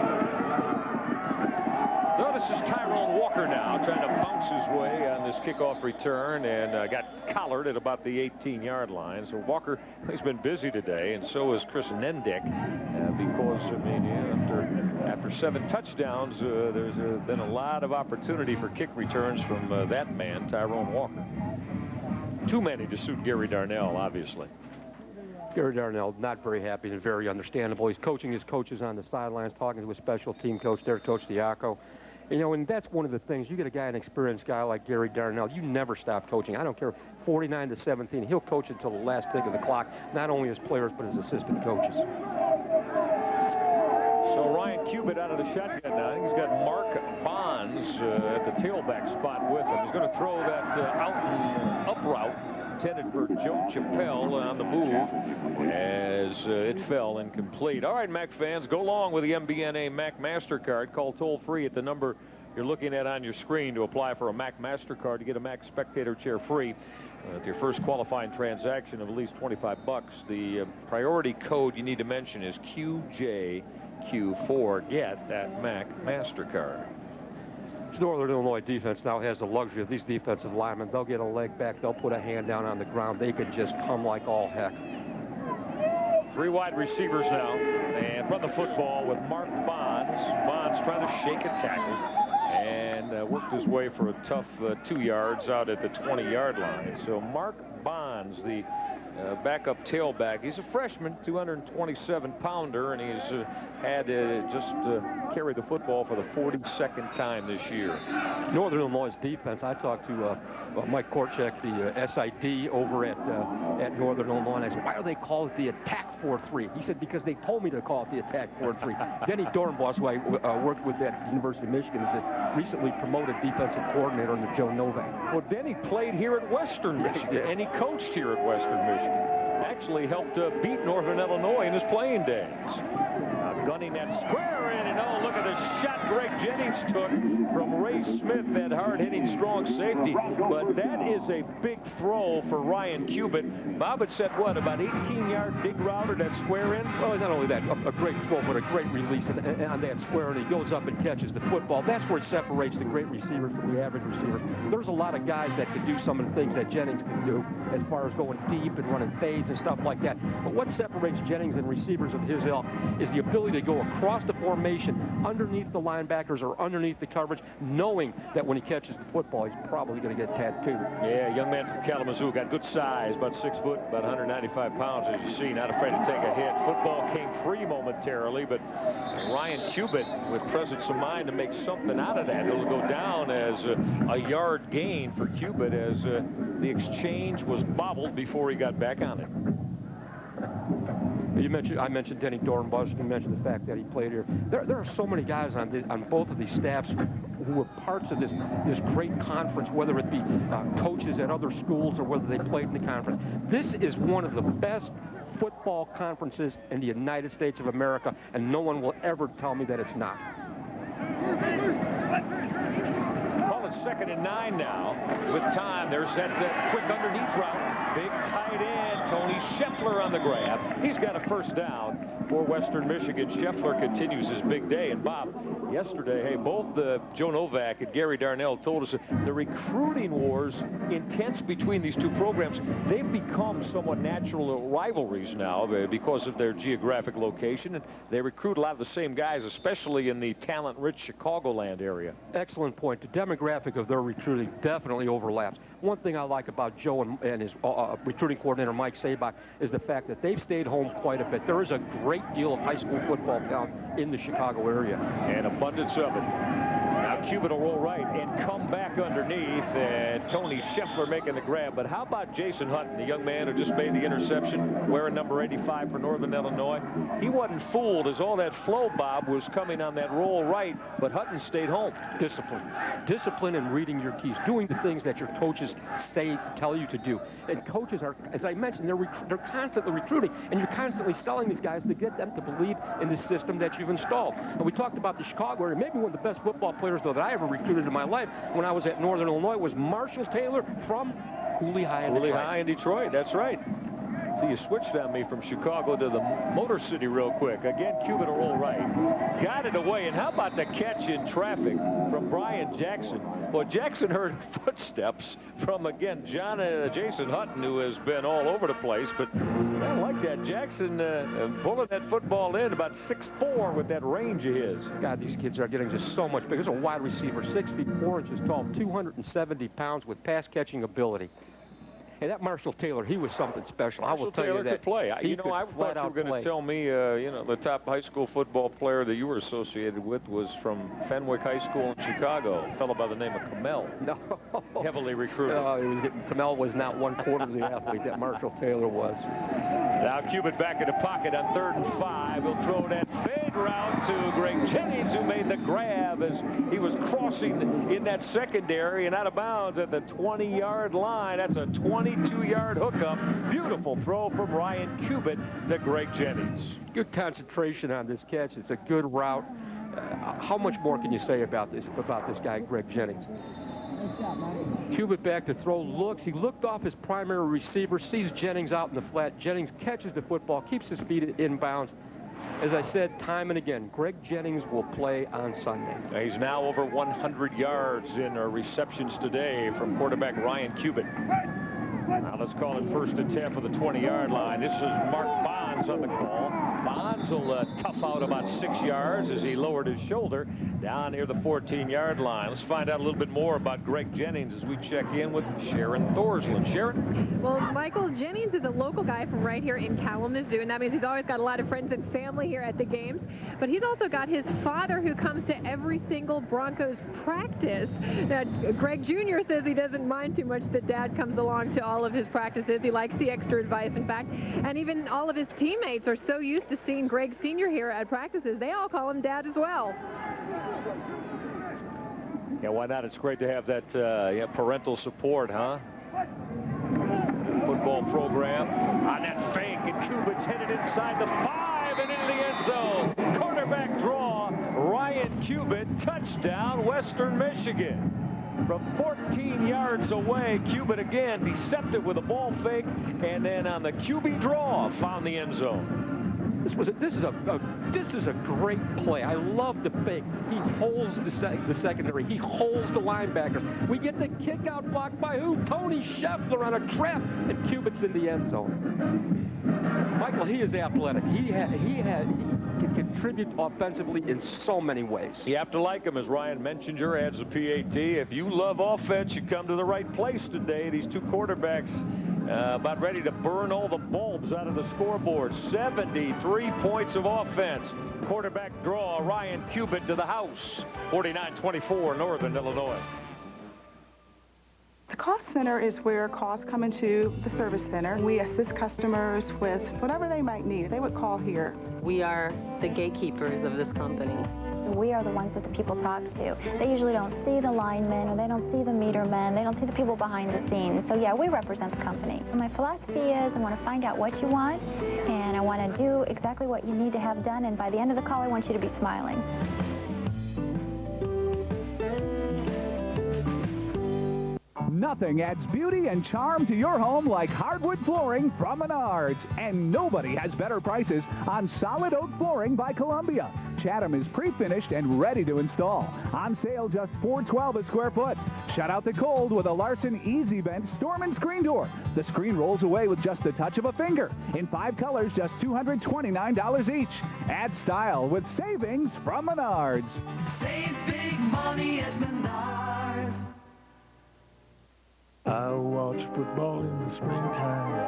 Speaker 3: So this is Tyrone Walker now trying to bounce his way on this kickoff return, and got collared at about the 18-yard line. So Walker has been busy today, and so is Chris Nendick, because I mean, after 7 touchdowns, there's been a lot of opportunity for kick returns from that man, Tyrone Walker. Too many to suit Gary Darnell, obviously.
Speaker 5: Gary Darnell not very happy and very understandable. He's coaching his coaches on the sidelines, talking to his special team coach there, Coach Diaco. You know, and that's one of the things. You get a guy, an experienced guy like Gary Darnell, you never stop coaching. I don't care, 49-17. He'll coach until the last tick of the clock, not only his players, but his assistant coaches.
Speaker 3: So Ryan Cubitt out of the shotgun now. I think he's got Mark Bonds at the tailback spot with him. He's going to throw that out and up route intended for Joe Chappelle on the move as it fell incomplete. All right, Mac fans, go along with the MBNA Mac MasterCard. Call toll-free at the number you're looking at on your screen to apply for a Mac MasterCard to get a Mac Spectator chair free with your first qualifying transaction of at least $25. The priority code you need to mention is QJQ4. Get that Mac MasterCard.
Speaker 5: Northern Illinois defense now has the luxury of these defensive linemen. They'll get a leg back. They'll put a hand down on the ground. They can just come like all heck.
Speaker 3: 3 wide receivers now. And run the football with Mark Bonds. Bonds trying to shake a tackle and worked his way for a tough 2 yards out at the 20-yard line. So Mark Bonds, the backup tailback. He's a freshman, 227-pounder, and he's had just carry the football for the 42nd time this year.
Speaker 5: Northern Illinois defense, I talked to Mike Korchak, the SID over at Northern Illinois, and I said, why do they call it the Attack 4-3? He said, because they told me to call it the Attack 4-3. Denny Dornbos, who I worked with at University of Michigan, is the recently promoted defensive coordinator under Joe Novak.
Speaker 3: Well, Denny played here at Western Michigan, and he coached here at Western Michigan. Actually helped beat Northern Illinois in his playing days. Gunning that square in, and oh, look at the shot Greg Jennings took from Ray Smith, that hard-hitting strong safety. But that is a big throw for Ryan Cubitt. Bob had said, what, about 18-yard dig route or that square in?
Speaker 5: Well, not only that, a great throw, but a great release on that square, and he goes up and catches the football. That's where it separates the great receiver from the average receiver. There's a lot of guys that can do some of the things that Jennings can do as far as going deep and running fades and stuff like that. But what separates Jennings and receivers of his ilk is the ability to go across the formation, underneath the linebackers or underneath the coverage, knowing that when he catches the football, he's probably going to get tattooed.
Speaker 3: Yeah, young man from Kalamazoo, got good size, about 6 foot, about 195 pounds, as you see, not afraid to take a hit. Football came free momentarily, but Ryan Cubitt with presence of mind to make something out of that. It'll go down as a yard gain for Cubitt as the exchange was bobbled before he got back on it.
Speaker 5: I mentioned Denny Dornbus. You mentioned the fact that he played here. There are so many guys on both of these staffs who were parts of this great conference, whether it be coaches at other schools or whether they played in the conference. This is one of the best football conferences in the United States of America, and no one will ever tell me that it's not.
Speaker 3: Call it 2nd and 9 now. With time, there's that quick underneath route. Big tight end, Tony Scheffler on the grab. He's got a first down for Western Michigan. Scheffler continues his big day. And Bob, yesterday, hey, both Joe Novak and Gary Darnell told us that the recruiting wars intense between these two programs. They've become somewhat natural rivalries now because of their geographic location, and they recruit a lot of the same guys, especially in the talent-rich Chicagoland area.
Speaker 5: Excellent point. The demographic of their recruiting definitely overlaps. One thing I like about Joe and his recruiting coordinator, Mike Sabach, is the fact that they've stayed home quite a bit. There is a great deal of high school football talent in the Chicago area.
Speaker 3: And abundance of it. Now Cuban will roll right and come back underneath, and Tony Scheffler making the grab. But how about Jason Hutton, the young man who just made the interception, wearing number 85 for Northern Illinois? He wasn't fooled as all that flow, Bob, was coming on that roll right, but Hutton stayed home.
Speaker 5: Discipline. Discipline and reading your keys, doing the things that your coaches tell you to do. And coaches are, as I mentioned, they're constantly recruiting, and you're constantly selling these guys to get them to believe in the system that you've installed. And we talked about the Chicago area. Maybe one of the best football players, though, that I ever recruited in my life when I was at Northern Illinois was Marshall Taylor from Cooley High in Detroit.
Speaker 3: Cooley High in Detroit, that's right. So you switched on me from Chicago to the Motor City real quick. Again, Cuban to roll right. Got it away, and how about the catch in traffic from Brian Jackson? Well, Jackson heard footsteps from, again, Jason Hutton, who has been all over the place, but I like that. Jackson pulling that football in, about 6'4" with that range of his.
Speaker 5: God, these kids are getting just so much bigger. There's a wide receiver, 6 feet 4 inches tall, 270 pounds with pass-catching ability. Hey, that Marshall Taylor, he was something special. I will tell you that.
Speaker 3: Could play. You know, I thought you were going to tell me, you know, the top high school football player that you were associated with was from Fenwick High School in Chicago, a fellow by the name of Kamel.
Speaker 5: No.
Speaker 3: Heavily recruited.
Speaker 5: Kamel was not 1/4 of the athlete that Marshall Taylor was.
Speaker 3: Now Cuban back in the pocket on 3rd and 5. He'll throw that fade route to Greg Jennings, who made the grab as he was crossing in that secondary and out of bounds at the 20-yard line. That's a 22-yard hookup. Beautiful throw from Ryan Cuban to Greg Jennings.
Speaker 5: Good concentration on this catch. It's a good route. How much more can you say about this guy, Greg Jennings? Cuban back to throw, looks. He looked off his primary receiver, sees Jennings out in the flat. Jennings catches the football, keeps his feet inbounds. As I said, time and again, Greg Jennings will play on Sunday.
Speaker 3: He's now over 100 yards in receptions today from quarterback Ryan Cuban. Now let's call it 1st and 10 for the 20-yard line. This is Mark Bonds on the call. Bonds will tough out about 6 yards as he lowered his shoulder down near the 14-yard line. Let's find out a little bit more about Greg Jennings as we check in with Sharon Thorsland. Sharon?
Speaker 4: Well, Michael, Jennings is a local guy from right here in Kalamazoo, and that means he's always got a lot of friends and family here at the games. But he's also got his father who comes to every single Broncos practice. Now, Greg Jr. says he doesn't mind too much that Dad comes along to all of his practices. He likes the extra advice, in fact. And even all of his teammates are so used to seeing Greg Sr. here at practices, they all call him Dad as well.
Speaker 3: Yeah, why not? It's great to have that parental support, huh? Football program on that fake, and Cuban's headed inside the 5 and into the end zone. Quarterback draw, Ryan Cuban, touchdown, Western Michigan. From 14 yards away, Cuban again deceptive with a ball fake, and then on the QB draw, found the end zone.
Speaker 5: This is a great play. I love the fake. He holds the secondary. He holds the linebackers. We get the kick out blocked by who? Tony Scheffler on a trap, and Cuban's in the end zone. Michael, he is athletic. He can contribute offensively in so many ways.
Speaker 3: You have to like him, as Ryan Menchinger adds a PAT. If you love offense, you come to the right place today. These two quarterbacks about ready to burn all the bulbs out of the scoreboard. 73 points of offense. Quarterback draw, Ryan Cuban to the house. 49-24, Northern Illinois.
Speaker 7: The cost center is where calls come into the service center. We assist customers with whatever they might need. They would call here.
Speaker 19: We are the gatekeepers of this company.
Speaker 21: We are the ones that the people talk to. They usually don't see the linemen, or they don't see the meter men. They don't see the people behind the scenes. So yeah, we represent the company. My philosophy is I want to find out what you want, and I want to do exactly what you need to have done, and by the end of the call, I want you to be smiling.
Speaker 6: Nothing adds beauty and charm to your home like hardwood flooring from Menards. And nobody has better prices on solid oak flooring by Columbia. Chatham is pre-finished and ready to install. On sale just $4.12 a square foot. Shut out the cold with a Larson Easy Vent storm and screen door. The screen rolls away with just the touch of a finger. In 5 colors, just $229 each. Add style with savings from Menards.
Speaker 22: Save big money at Menards.
Speaker 23: I watch football in the springtime.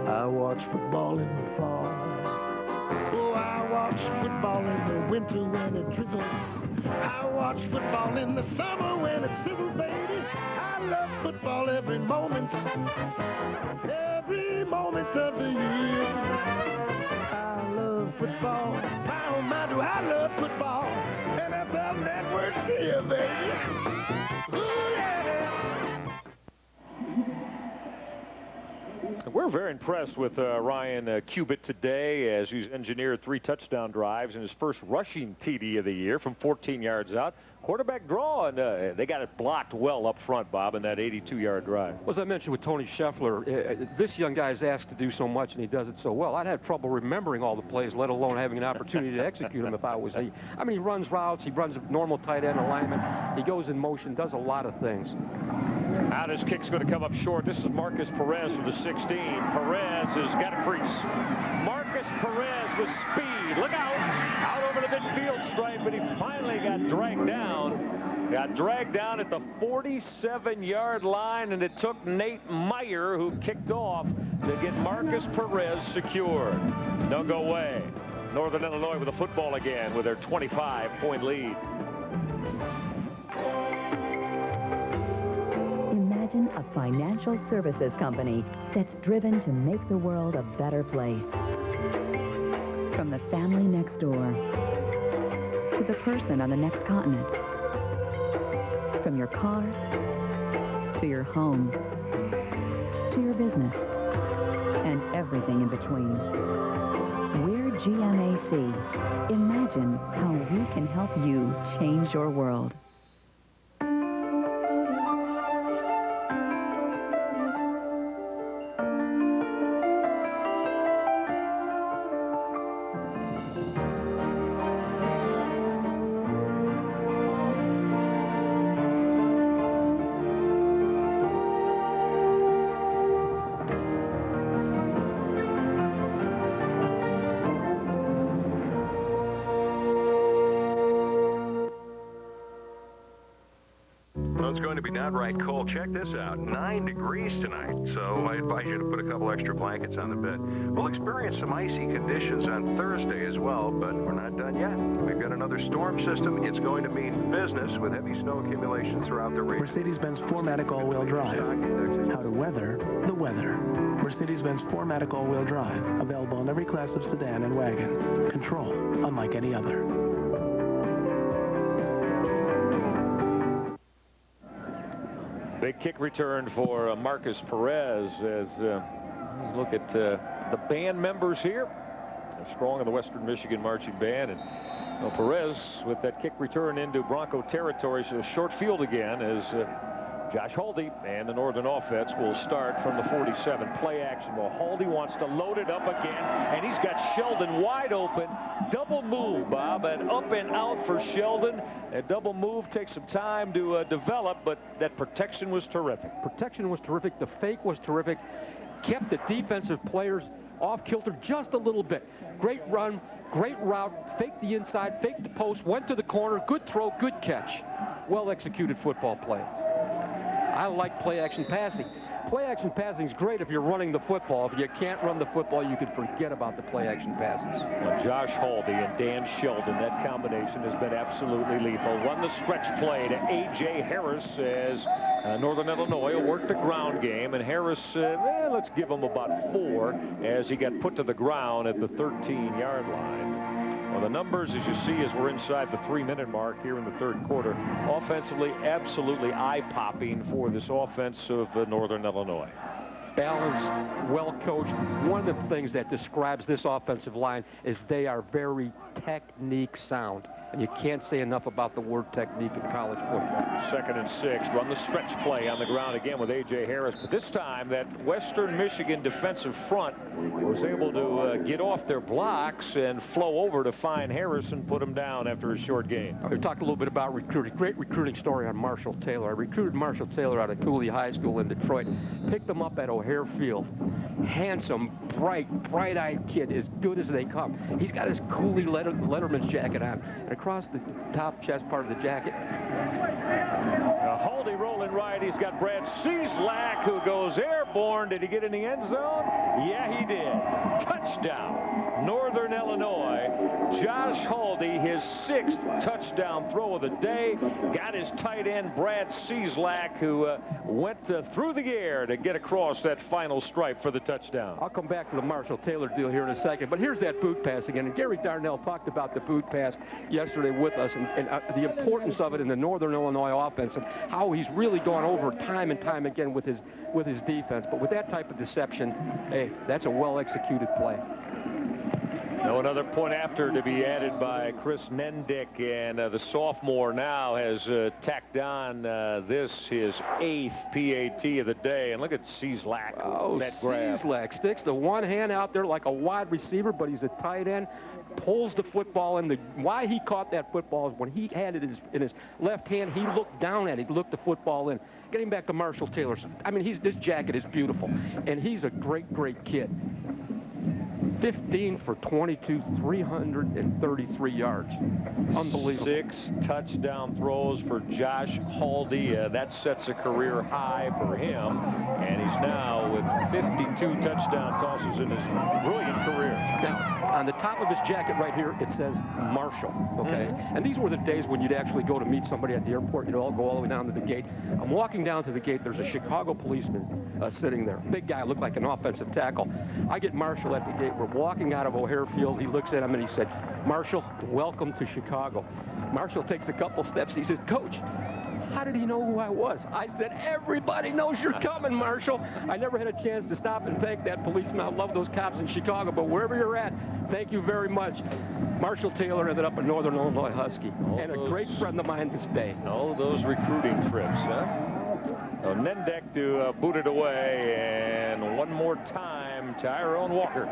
Speaker 23: I watch football in the fall. Oh, I watch football in the winter when it drizzles. I watch football in the summer when it sizzles, baby. I love football every moment of the year. I love football. My, oh my, do I love football. NFL Network's here, baby. Ooh, yeah.
Speaker 3: We're very impressed with Ryan Cubitt today, as he's engineered 3 touchdown drives in his first rushing TD of the year from 14 yards out. Quarterback draw, and they got it blocked well up front, Bob, in that 82-yard drive.
Speaker 5: Well, as I mentioned with Tony Scheffler, this young guy is asked to do so much, and he does it so well. I'd have trouble remembering all the plays, let alone having an opportunity to execute them if I was he. I mean, he runs routes, he runs a normal tight end alignment, he goes in motion, does a lot of things.
Speaker 3: Out his kick's going to come up short. This is Marcus Perez from the 16. Perez has got a crease. Marcus Perez with speed. Look out. Out over the midfield stripe, but he finally got dragged down. Got dragged down at the 47-yard line, and it took Nate Meyer, who kicked off, to get Marcus Perez secured. Don't go away. Northern Illinois with the football again with their 25-point lead.
Speaker 26: Imagine a financial services company that's driven to make the world a better place. From the family next door to the person on the next continent. From your car to your home to your business and everything in between. We're GMAC. Imagine how we can help you change your world.
Speaker 27: It's going to be downright cold. Check this out, 9 degrees tonight. So I advise you to put a couple extra blankets on the bed. We'll experience some icy conditions on Thursday as well, but we're not done yet. We've got another storm system. It's going to mean business with heavy snow accumulation throughout the region.
Speaker 28: Mercedes-Benz 4MATIC all-wheel drive. How to weather the weather. Mercedes-Benz 4MATIC all-wheel drive. Available in every class of sedan and wagon. Control unlike any other.
Speaker 3: Big kick return for Marcus Perez as look at the band members here. They're strong in the Western Michigan Marching Band. And Perez with that kick return into Bronco territory. So short field again as Josh Haldi and the Northern offense will start from the 47. Play action. Well, Haldi wants to load it up again, and he's got Sheldon wide open. Double move, Bob, and up and out for Sheldon. A double move takes some time to develop, but that protection was terrific.
Speaker 5: Protection was terrific. The fake was terrific. Kept the defensive players off kilter just a little bit. Great run, great route, faked the inside, faked the post, went to the corner, good throw, good catch. Well executed football play. I like play action passing. Play action passing is great if you're running the football. If you can't run the football, you can forget about the play action passes.
Speaker 3: Well, Josh Haldi and Dan Sheldon, that combination has been absolutely lethal. Run the stretch play to A.J. Harris as Northern Illinois will work the ground game, and Harris, let's give him about 4 as he got put to the ground at the 13-yard line. Well, the numbers, as you see, as we're inside the 3-minute mark here in the third quarter, offensively, absolutely eye-popping for this offense of Northern Illinois.
Speaker 5: Balanced, well-coached. One of the things that describes this offensive line is they are very technique sound. And you can't say enough about the word technique in college football. 2nd and 6. Run the stretch play on the ground again with A.J. Harris. But this time, that Western Michigan defensive front was able to get off their blocks and flow over to find Harris and put him down after a short gain. We talked a little bit about recruiting. Great recruiting story on Marshall Taylor. I recruited Marshall Taylor out of Cooley High School in Detroit. Picked him up at O'Hare Field. Handsome, bright-eyed kid, as good as they come. He's got his Cooley Letterman's jacket on. And across the top chest part of the jacket.
Speaker 3: Haldi rolling right. He's got Brad Cieslak, who goes airborne. Did he get in the end zone? Yeah, he did. Touchdown, Northern Illinois. Josh Haldi, his 6th touchdown throw of the day. Got his tight end, Brad Cieslak, who went through the air to get across that final stripe for the touchdown.
Speaker 5: I'll come back to the Marshall Taylor deal here in a second. But here's that boot pass again. And Gary Darnell talked about the boot pass yesterday with us and the importance of it in the Northern Illinois offense and how he's really gone over time and time again with his defense. But with that type of deception, hey, that's a well-executed play.
Speaker 3: Now another point after to be added by Chris Nendick, and the sophomore now has tacked on this, his 8th PAT of the day. And look at Cieslak.
Speaker 5: Oh, Cieslak sticks the one hand out there like a wide receiver, but he's a tight end. Pulls the football in. Why he caught that football is when he had it in his left hand, he looked down at it, looked the football in. Getting back to Marshall Taylor, I mean, this jacket is beautiful, and he's a great kid. 15 for 22, 333 yards. Unbelievable.
Speaker 3: 6 touchdown throws for Josh Haldi. That sets a career high for him. And he's now with 52 touchdown tosses in his brilliant career.
Speaker 5: Now, on the top of his jacket right here, it says Marshall, okay? And these were the days when you'd actually go to meet somebody at the airport. You'd all go all the way down to the gate. I'm walking down to the gate. There's a Chicago policeman sitting there. Big guy, looked like an offensive tackle. I get Marshall at the gate. We're walking out of O'Hare Field. He looks at him and he said, "Marshall, welcome to Chicago." Marshall takes a couple steps. He says, "Coach, how did he know who I was?" I said, "Everybody knows you're coming, Marshall." I never had a chance to stop and thank that policeman. I love those cops in Chicago, but wherever you're at, thank you very much. Marshall Taylor ended up a Northern Illinois Husky, and a great friend of mine this day.
Speaker 3: All those recruiting trips, huh? So Nendick to boot it away, and one more time, Tyrone Walker.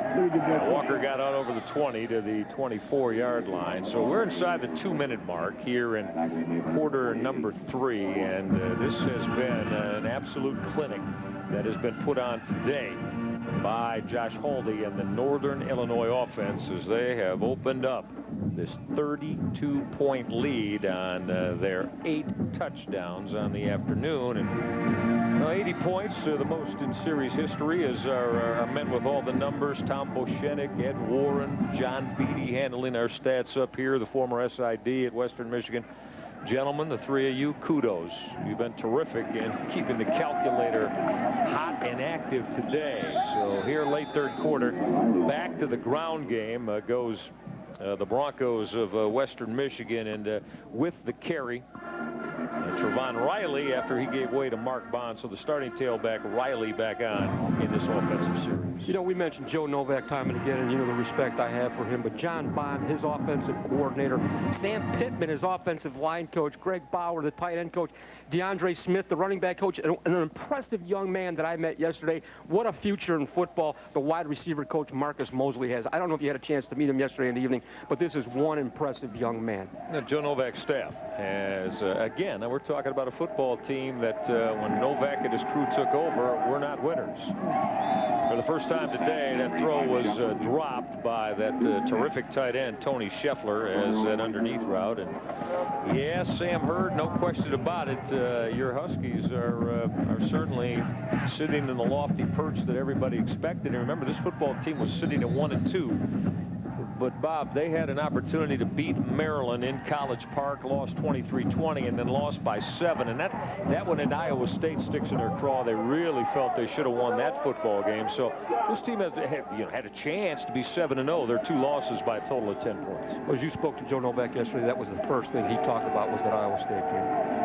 Speaker 3: Walker got out over the 20 to the 24-yard line. So we're inside the 2-minute mark here in quarter number 3, and this has been an absolute clinic that has been put on today by Josh Haldi and the Northern Illinois offense as they have opened up this 32-point lead on their 8 touchdowns on the afternoon. And 80 points, the most in series history, as our men with all the numbers, Tom Boshenik, Ed Warren, John Beatty handling our stats up here, the former SID at Western Michigan. Gentlemen, the 3 of you, kudos. You've been terrific in keeping the calculator hot and active today. So here late third quarter, back to the ground game goes the Broncos of Western Michigan, and with the carry, Trevon Riley after he gave way to Mark Bond. So the starting tailback, Riley, back on in this offensive series.
Speaker 5: You know, we mentioned Joe Novak time and again, and you know the respect I have for him, but John Bond, his offensive coordinator, Sam Pittman, his offensive line coach, Greg Bauer, the tight end coach, DeAndre Smith, the running back coach, and an impressive young man that I met yesterday. What a future in football the wide receiver coach Marcus Mosley has. I don't know if you had a chance to meet him yesterday in the evening, but this is one impressive young man.
Speaker 3: Now, Joe Novak's staff has, again, we're talking about a football team that when Novak and his crew took over, we're not winners. For the first time today, that throw was dropped by that terrific tight end, Tony Scheffler, as an underneath route. And yeah, Sam Hurd, no question about it. Your Huskies are certainly sitting in the lofty perch that everybody expected. And remember, this football team was sitting at 1-2. But, Bob, they had an opportunity to beat Maryland in College Park, lost 23-20, and then lost by 7. And that one at Iowa State sticks in their craw. They really felt they should have won that football game. So this team had a chance to be 7-0. Their 2 losses by a total of 10 points.
Speaker 5: Well, as you spoke to Joe Novak yesterday, that was the first thing he talked about was that Iowa State game.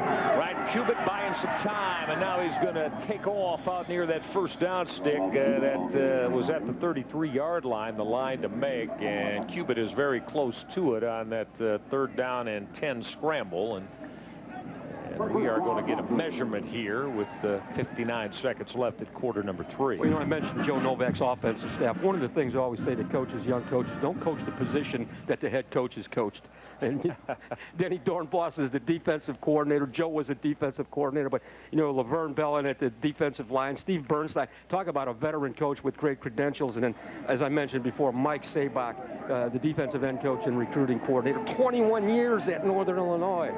Speaker 3: Ryan Cubitt buying some time, and now he's going to take off out near that first down stick that was at the 33-yard line, the line to make, and Cubitt is very close to it on that 3rd down and 10 scramble, and we are going to get a measurement here with 59 seconds left at quarter number 3.
Speaker 5: Well, you know, I mentioned Joe Novak's offensive staff. One of the things I always say to coaches, young coaches, don't coach the position that the head coach has coached. And Denny Dornbos is the defensive coordinator. Joe was a defensive coordinator. But, you know, Laverne Bellin at the defensive line. Steve Bernstein. Talk about a veteran coach with great credentials. And then, as I mentioned before, Mike Sabach, the defensive end coach and recruiting coordinator. 21 years at Northern Illinois.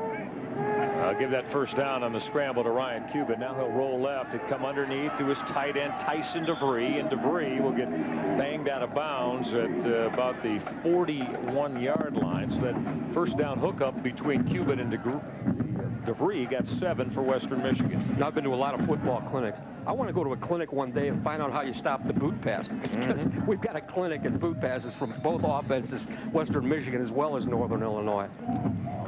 Speaker 3: I'll give that first down on the scramble to Ryan Cubitt. Now he'll roll left and come underneath to his tight end, Tyson DeVree. And DeVree will get banged out of bounds at about the 41-yard line. So that first down hookup between Cubitt and DeVree got 7 for Western Michigan.
Speaker 5: Now, I've been to a lot of football clinics. I want to go to a clinic one day and find out how you stop the boot pass. Because we've got a clinic at boot passes from both offenses, Western Michigan as well as Northern Illinois.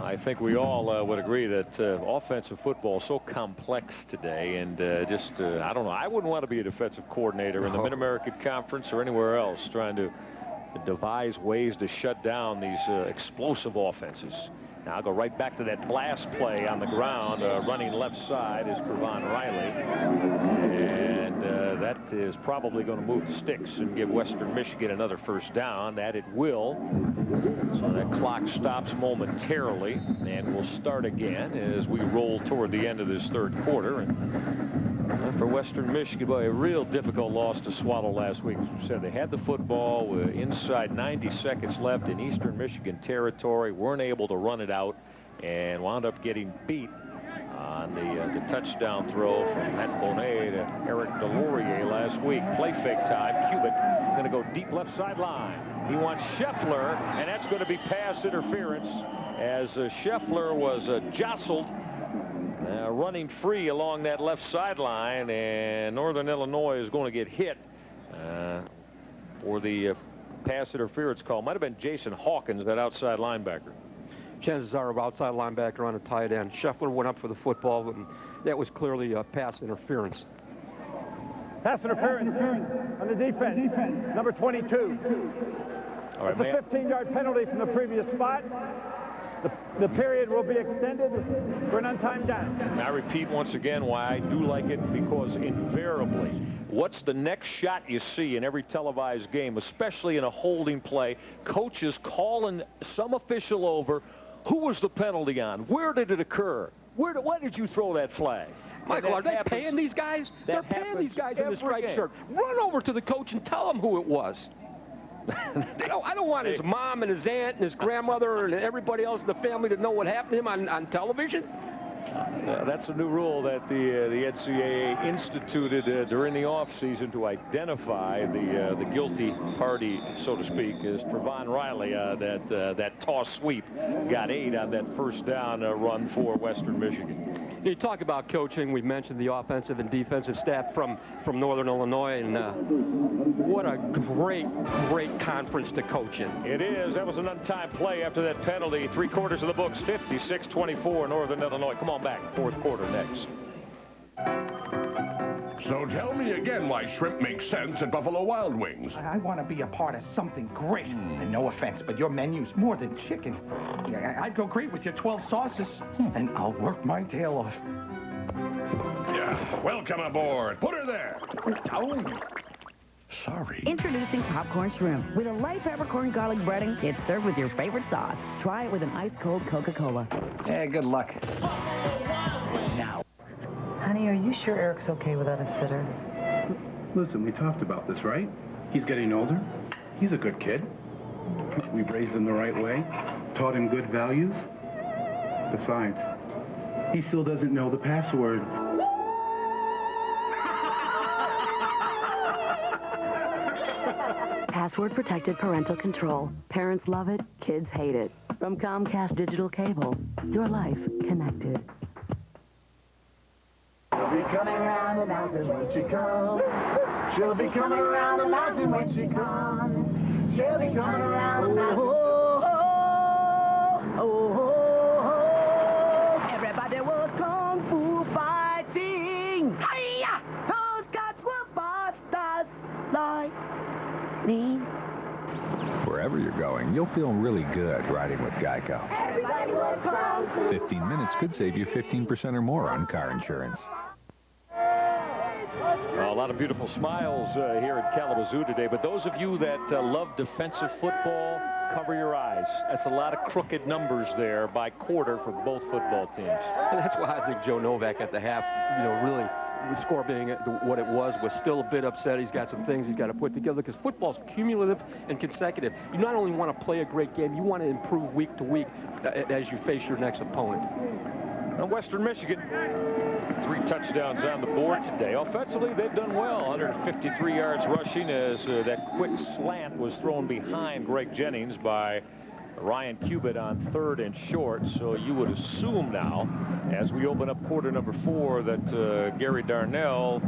Speaker 3: I think we all would agree that offensive football is so complex today, and I don't know. I wouldn't want to be a defensive coordinator in the Mid-American Conference or anywhere else trying to devise ways to shut down these explosive offenses. Now I'll go right back to that blast play on the ground. Running left side is Trevon Riley. And that is probably going to move the sticks and give Western Michigan another first down. That it will. So that clock stops momentarily. And we'll start again as we roll toward the end of this 3rd quarter. And for Western Michigan, boy, a real difficult loss to swallow last week. As we said, they had the football with inside 90 seconds left in Eastern Michigan territory, weren't able to run it out, and wound up getting beat on the touchdown throw from Matt Bonet to Eric Delorier last week. Play fake time. Cubitt going to go deep left sideline. He wants Scheffler, and that's going to be pass interference as Scheffler was jostled. Running free along that left sideline, and Northern Illinois is going to get hit for the pass interference call. Might have been Jason Hawkins, that outside linebacker.
Speaker 5: Chances are outside linebacker on a tight end. Scheffler went up for the football, and that was clearly a pass interference.
Speaker 12: Pass interference on the defense, number 22.
Speaker 3: All right,
Speaker 12: it's a 15-yard penalty from the previous spot. The period will be extended for an untimed down.
Speaker 3: And I repeat once again why I do like it, because invariably, what's the next shot you see in every televised game, especially in a holding play? Coaches calling some official over. Who was the penalty on? Where did it occur? Why did you throw that flag?
Speaker 5: Michael, are they paying these guys? They're paying these guys in the striped shirt. Run over to the coach and tell him who it was. I don't want his mom and his aunt and his grandmother and everybody else in the family to know what happened to him on television.
Speaker 3: That's a new rule that the NCAA instituted during the offseason to identify the guilty party, so to speak, is Trevon Riley. That toss sweep got 8 on that first down run for Western Michigan.
Speaker 5: You talk about coaching. We mentioned the offensive and defensive staff from Northern Illinois, and what a great conference to coach in.
Speaker 3: It is. That was an untimed play after that penalty. 3/4 of the books, 56-24, Northern Illinois. Come on back. 4th quarter next.
Speaker 11: So tell me again why shrimp makes sense at Buffalo Wild Wings.
Speaker 1: I want to be a part of something great. And no offense, but your menu's more than chicken. I'd go great with your 12 sauces, and I'll work my tail off.
Speaker 11: Yeah, welcome aboard. Put her there.
Speaker 1: Oh.
Speaker 11: Sorry.
Speaker 2: Introducing popcorn shrimp. With a light peppercorn garlic breading, it's served with your favorite sauce. Try it with an ice-cold Coca-Cola.
Speaker 1: Yeah, good luck. Now.
Speaker 8: Honey, are you sure Eric's okay without a sitter?
Speaker 14: Listen, we talked about this, right? He's getting older. He's a good kid. We've raised him the right way, taught him good values. Besides, he still doesn't know the password.
Speaker 2: password-protected parental control. Parents love it, kids hate it. From Comcast Digital Cable, your life connected.
Speaker 23: She'll be coming around the mountain when she comes. She'll be coming around the mountain when she comes. She'll be coming around the mountain.
Speaker 2: Everybody was kung fu fighting. Hi-ya! Those guys were busters like me.
Speaker 9: Wherever you're going, you'll feel really good riding with Geico.
Speaker 23: Everybody was kung fu.
Speaker 9: 15 minutes could save you 15% or more on car insurance.
Speaker 3: A lot of beautiful smiles here at Kalamazoo today, but those of you that love defensive football, cover your eyes. That's a lot of crooked numbers there by quarter for both football teams.
Speaker 5: And that's why I think Joe Novak at the half, really, the score being what it was still a bit upset. He's got some things he's got to put together because football's cumulative and consecutive. You not only want to play a great game, you want to improve week to week as you face your next opponent.
Speaker 3: Now, Western Michigan, 3 touchdowns on the board today. Offensively, they've done well. 153 yards rushing as that quick slant was thrown behind Greg Jennings by Ryan Cubitt on 3rd and short. So you would assume now, as we open up quarter number 4, that Gary Darnell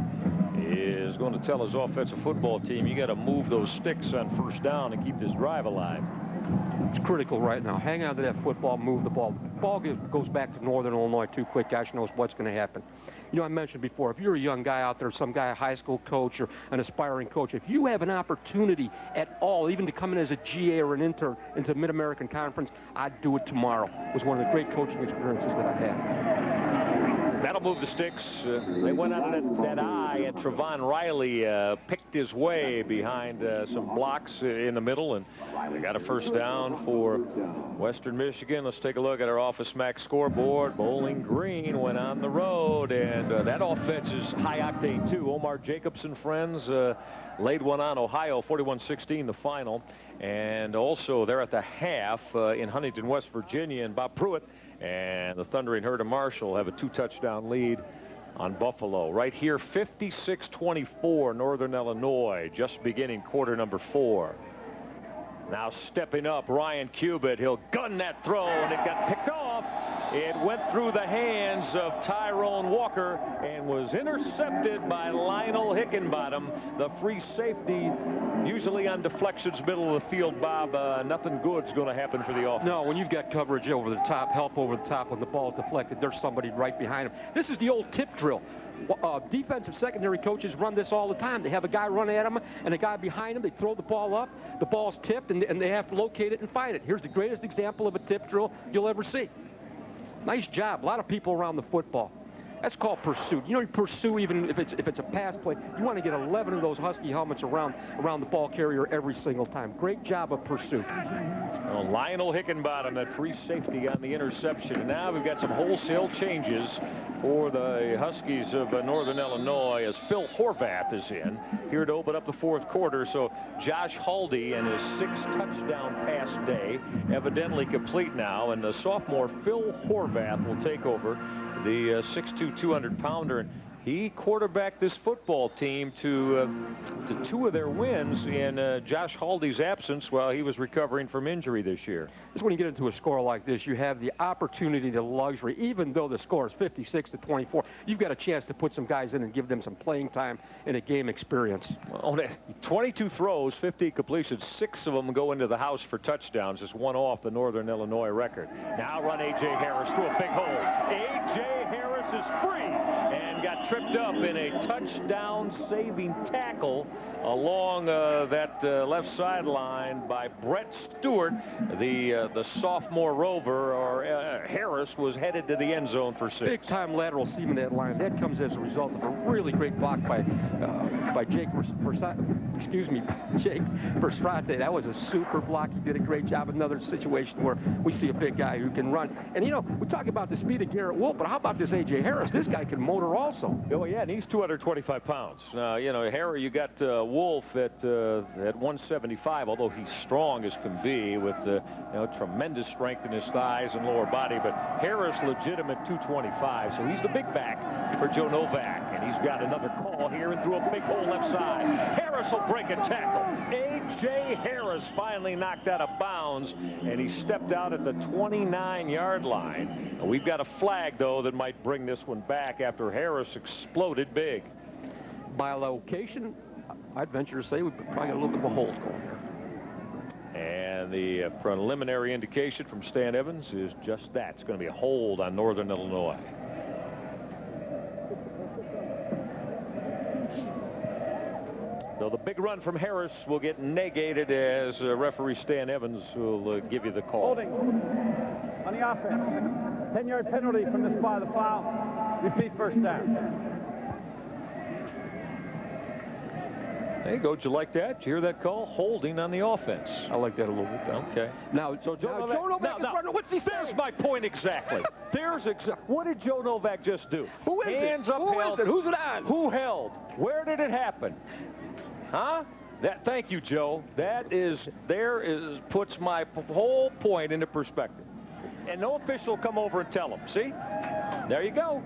Speaker 3: is going to tell his offensive football team, you got to move those sticks on 1st down and keep this drive alive.
Speaker 5: It's critical right now. Hang on to that football, move the ball. The ball goes back to Northern Illinois too quick. Gosh knows what's going to happen. I mentioned before, if you're a young guy out there, some guy, a high school coach or an aspiring coach, if you have an opportunity at all, even to come in as a GA or an intern into Mid-American Conference, I'd do it tomorrow. It was one of the great coaching experiences that I had.
Speaker 3: That'll move the sticks. They went out that eye, and Trevon Riley picked his way behind some blocks in the middle, and they got a 1st down for Western Michigan. Let's take a look at our Office Max scoreboard. Bowling Green went on the road, and that offense is high octane too. Omar Jacobs and friends laid one on Ohio, 41-16 the final. And also they're at the half in Huntington, West Virginia, and Bob Pruitt and the Thundering Herd of Marshall have a 2-touchdown lead on Buffalo. Right here, 56-24 Northern Illinois, just beginning quarter number 4. Now stepping up, Ryan Cubitt. He'll gun that throw, and it got picked off. It went through the hands of Tyrone Walker and was intercepted by Lionel Hickenbottom, the free safety. Usually on deflections, middle of the field, Bob, nothing good's going to happen for the offense.
Speaker 5: No, when you've got coverage over the top, help over the top, when the ball is deflected, there's somebody right behind him. This is the old tip drill. Defensive secondary coaches run this all the time. They have a guy run at them and a guy behind him. They throw the ball up. The ball's tipped, and they have to locate it and find it. Here's the greatest example of a tip drill you'll ever see. Nice job. A lot of people around the football. That's called pursuit. You pursue even if it's a pass play. You want to get 11 of those Husky helmets around the ball carrier every single time. Great job of pursuit.
Speaker 3: Well, Lionel Hickenbottom, that free safety on the interception. And now we've got some wholesale changes for the Huskies of Northern Illinois as Phil Horvath is in here to open up the 4th quarter. So Josh Haldi and his 6-touchdown pass day evidently complete now. And the sophomore Phil Horvath will take over, the 6'2", 200-pounder, and he quarterbacked this football team to 2 of their wins in Josh Haldi's absence while he was recovering from injury this year.
Speaker 5: Just when you get into a score like this, you have the opportunity, the luxury, even though the score is 56-24, you've got a chance to put some guys in and give them some playing time and a game experience.
Speaker 3: Well, 22 throws, 50 completions, 6 of them go into the house for touchdowns. Just one off the Northern Illinois record. Now run A.J. Harris through a big hole. A.J. Harris is free and got tripped up in a touchdown-saving tackle along that left sideline by Brett Stewart. The sophomore Rover, or Harris, was headed to the end zone for 6.
Speaker 5: Big-time lateral seam in that line. That comes as a result of a really great block by Jake Verstrate. That was a super block. He did a great job. Another situation where we see a big guy who can run. And, we talk about the speed of Garrett Wolfe, but how about this A.J. Harris? This guy can motor also.
Speaker 3: Oh, yeah, and he's 225 pounds. Now, Harris, you got Wolfe at 175, although he's strong as can be with tremendous strength in his thighs and lower body. But Harris, legitimate 225, so he's the big back for Joe Novak, and he's got another call here and threw a big hole left side. Harris will break a tackle. A.J. Harris finally knocked out of bounds, and he stepped out at the 29-yard line. We've got a flag, though, that might bring this one back after Harris exploded big.
Speaker 5: By location, I'd venture to say we've probably got a little bit of a hold going here.
Speaker 3: And the preliminary indication from Stan Evans is just that. It's going to be a hold on Northern Illinois. So the big run from Harris will get negated as referee Stan Evans will give you the call.
Speaker 12: Holding on the offense. 10-yard penalty from the spot of the foul. Repeat first down.
Speaker 3: There you go. Did you like that? Did you hear that call? Holding on the offense.
Speaker 5: I like that a little bit.
Speaker 3: Okay.
Speaker 5: Now, Joe Novak is running. What's he saying?
Speaker 3: There's my point exactly. What did Joe Novak just do?
Speaker 5: Who is
Speaker 3: Hands
Speaker 5: it?
Speaker 3: up.
Speaker 5: Who
Speaker 3: held.
Speaker 5: is it? Who's it on?
Speaker 3: Who held? Where did it happen? Huh? Thank you, Joe. Puts my whole point into perspective. And no official come over and tell him. See? There you go.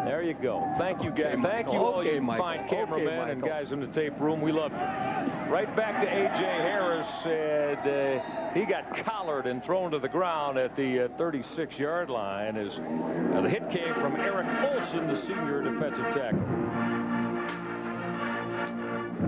Speaker 3: There you go. Thank you, guys. Thank you, all you fine cameramen and guys in the tape room. We love you. Right back to A.J. Harris. And he got collared and thrown to the ground at the 36-yard line as the hit came from Eric Olson, the senior defensive tackle.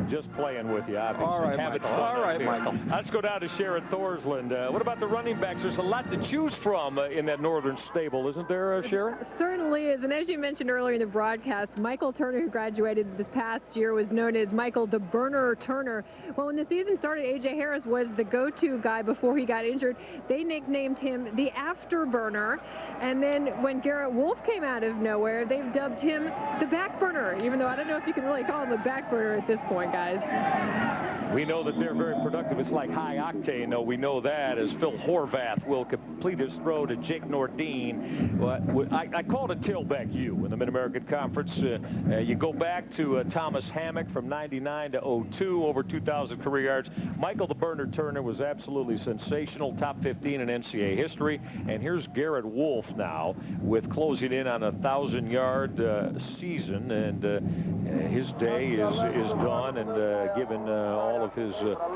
Speaker 3: Just playing with you, obviously.
Speaker 5: All right, Michael. All right, Michael.
Speaker 3: Let's go down to Sharon Thorsland. What about the running backs? There's a lot to choose from in that northern stable, isn't there, Sharon?
Speaker 4: Certainly is. And as you mentioned earlier in the broadcast, Michael Turner, who graduated this past year, was known as Michael the Burner Turner. Well, when the season started, A.J. Harris was the go-to guy before he got injured. They nicknamed him the Afterburner. And then when Garrett Wolfe came out of nowhere, they've dubbed him the Back Burner, even though I don't know if you can really call him a back burner at this point, guys.
Speaker 3: We know that they're very productive. It's like high octane, though. We know that as Phil Horvath will complete his throw to Jake Nordine. I called it tailback U in the Mid-American Conference. You go back to Thomas Hammock from 99 to 02, over 2,000 career yards. Michael the Burner Turner was absolutely sensational, top 15 in NCAA history. And here's Garrett Wolfe now with closing in on a 1,000-yard season. And his day is gone, and given all of his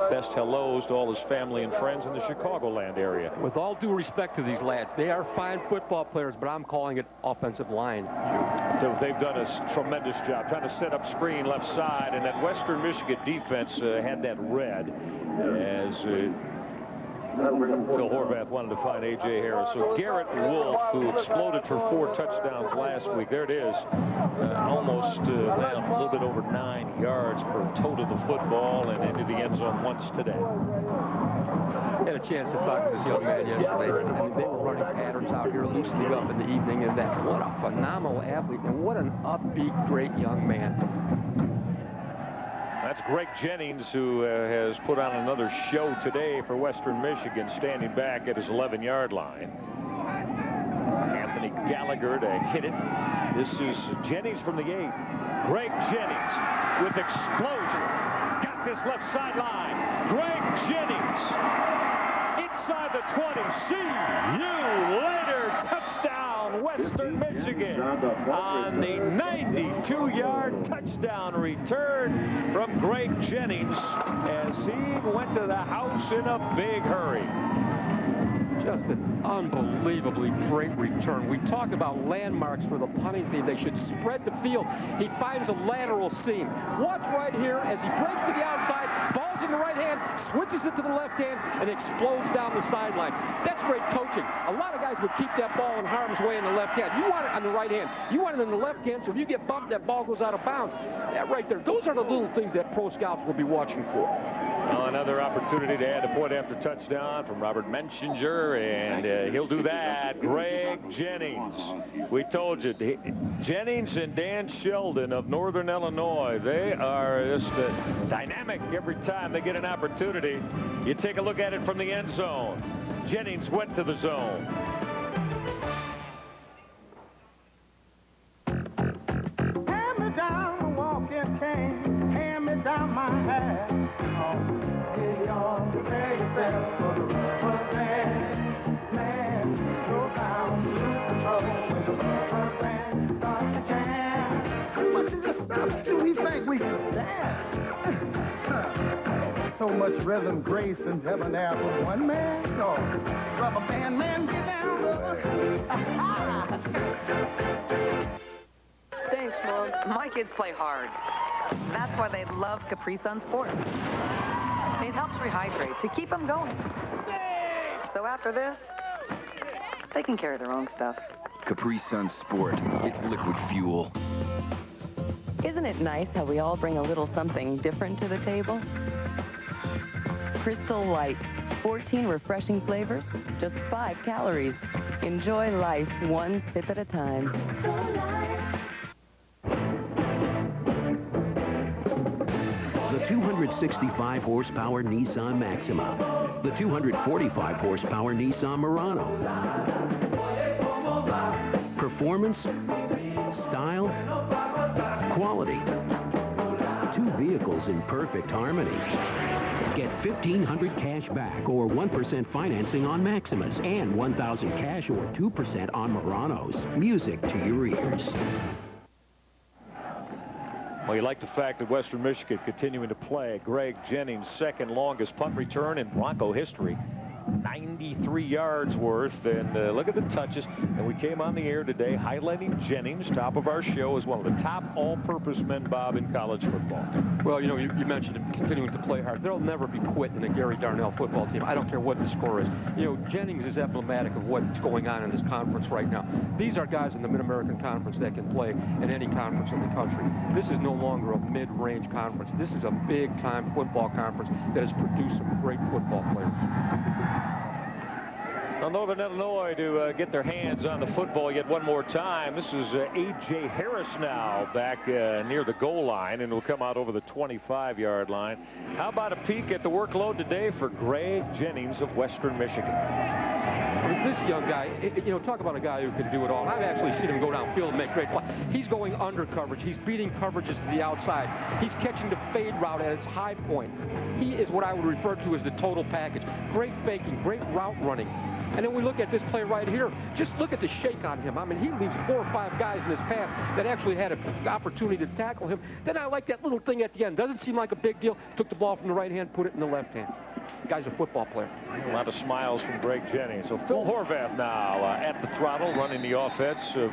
Speaker 3: best hellos to all his family and friends in the Chicagoland area.
Speaker 5: With all due respect to these lads, they are fine football players, but I'm calling it offensive line.
Speaker 3: They've done a tremendous job trying to set up screen left side, and that Western Michigan defense had that red as Phil Horvath wanted to find A.J. Harris. So Garrett Wolfe, who exploded for 4 touchdowns last week, there it is, almost a little bit over 9 yards per toe to the football and into the end zone once today.
Speaker 5: I had a chance to talk to this young man yesterday, and they were running patterns out here, loosening up in the evening, and that what a phenomenal athlete, and what an upbeat, great young man.
Speaker 3: That's Greg Jennings, who has put on another show today for Western Michigan, standing back at his 11-yard line. Anthony Gallagher to hit it. This is Jennings from the 8. Greg Jennings with explosion. Got this left sideline. Greg Jennings inside the 20. See you later. Touchdown, Western Michigan, on the 92-yard touchdown return from Greg Jennings as he went to the house in a big hurry.
Speaker 5: Just an unbelievably great return. We talked about landmarks for the punting team. They should spread the field. He finds a lateral seam. Watch right here as he breaks to the outside, ball's in the right hand, switches it to the left hand, and explodes down the sideline. That's great coaching. A lot of guys would keep that ball in harm's way in the left hand. You want it on the right hand. You want it in the left hand, so if you get bumped, that ball goes out of bounds. That right there, those are the little things that pro scouts will be watching for.
Speaker 3: Well, another opportunity to add a point after touchdown from Robert Menschinger, and he'll do that. Greg Jennings. We told you, Jennings and Dan Sheldon of Northern Illinois, they are just dynamic every time they get an opportunity. You take a look at it from the end zone. Jennings went to the zone.
Speaker 22: Hand me down the walking cane, hand me down my hat. Get on, prepare yourself for the rubber band. Man, go down, lose control when the rubber band starts to jam. think we can stand. So much rhythm, grace, and debonair from one man. Oh, rubber band man, get down, brother.
Speaker 8: Thanks, Mom. My kids play hard. That's why they love Capri Sun Sport. It helps rehydrate to keep them going. So after this, they can carry their own stuff.
Speaker 10: Capri Sun Sport. It's liquid fuel.
Speaker 2: Isn't it nice how we all bring a little something different to the table? Crystal Light. 14 refreshing flavors, just 5 calories. Enjoy life one sip at a time.
Speaker 15: The 265 horsepower Nissan Maxima. The 245 horsepower Nissan Murano. Performance, style, quality. 2 vehicles in perfect harmony. Get $1,500 cash back or 1% financing on Maximas and $1,000 cash or 2% on Muranos. Music to your ears.
Speaker 3: Well, you like the fact that Western Michigan continuing to play. Greg Jennings' second longest punt return in Bronco history. 93 yards worth, and look at the touches. And we came on the air today highlighting Jennings, top of our show, as one of the top all-purpose men, Bob, in college football.
Speaker 5: Well, you know, you mentioned him continuing to play hard. There'll never be quit in a Gary Darnell football team. I don't care what the score is. You know, Jennings is emblematic of what's going on in this conference right now. These are guys in the Mid-American Conference that can play in any conference in the country. This is no longer a mid-range conference. This is a big-time football conference that has produced some great football players.
Speaker 3: Well, Northern Illinois to get their hands on the football yet one more time. This is A.J. Harris now back near the goal line, and will come out over the 25-yard line. How about a peek at the workload today for Greg Jennings of Western Michigan?
Speaker 5: This young guy, you know, talk about a guy who can do it all. I've actually seen him go downfield and make great play. He's going under coverage. He's beating coverages to the outside. He's catching the fade route at its high point. He is what I would refer to as the total package. Great faking, great route running. And then we look at this play right here. Just look at the shake on him. I mean, he leaves 4 or 5 guys in his path that actually had an opportunity to tackle him. Then I like that little thing at the end. Doesn't seem like a big deal. Took the ball from the right hand, put it in the left hand. Guy's a football player.
Speaker 3: A lot of smiles from Greg Jennings. So Phil Horvath now at the throttle, running the offense of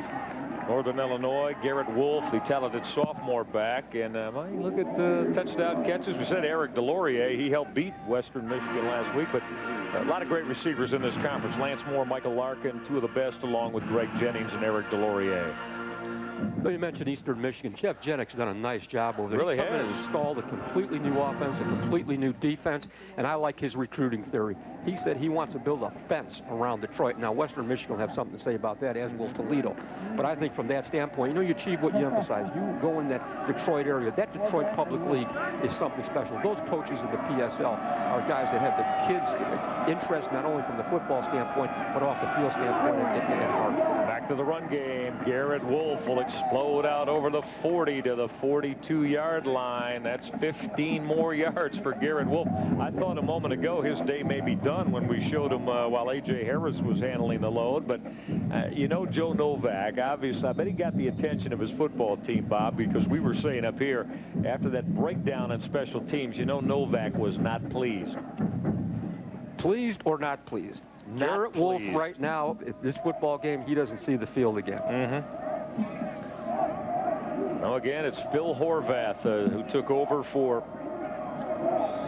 Speaker 3: Northern Illinois. Garrett Wolfe, the talented sophomore back. And well, you look at the touchdown catches. We said Eric Delorier, he helped beat Western Michigan last week. But a lot of great receivers in this conference. Lance Moore, Michael Larkin, 2 of the best, along with Greg Jennings and Eric Delorier.
Speaker 5: Well, you mentioned Eastern Michigan. Jeff Jennings has done a nice job over there.
Speaker 3: Really
Speaker 5: He's
Speaker 3: has.
Speaker 5: installed a completely new offense, a completely new defense, and I like his recruiting theory. He said he wants to build a fence around Detroit. Now, Western Michigan will have something to say about that, as will Toledo. But I think from that standpoint, you know, you achieve what you emphasize. You go in that Detroit area. That Detroit Public League is something special. Those coaches of the PSL are guys that have the kids' interest, not only from the football standpoint, but off the field standpoint at heart.
Speaker 3: Back to the run game. Garrett Wolfe will explode out over the 40 to the 42-yard line. That's 15 more yards for Garrett Wolfe. I thought a moment ago his day may be done when we showed him while A.J. Harris was handling the load. But, you know, Joe Novak, obviously, I bet he got the attention of his football team, Bob, because we were saying up here, after that breakdown in special teams, you know Novak was not pleased.
Speaker 5: Pleased or not pleased? Garrett Wolfe right now, this football game, he doesn't see the field again.
Speaker 3: Now again, it's Phil Horvath who took over for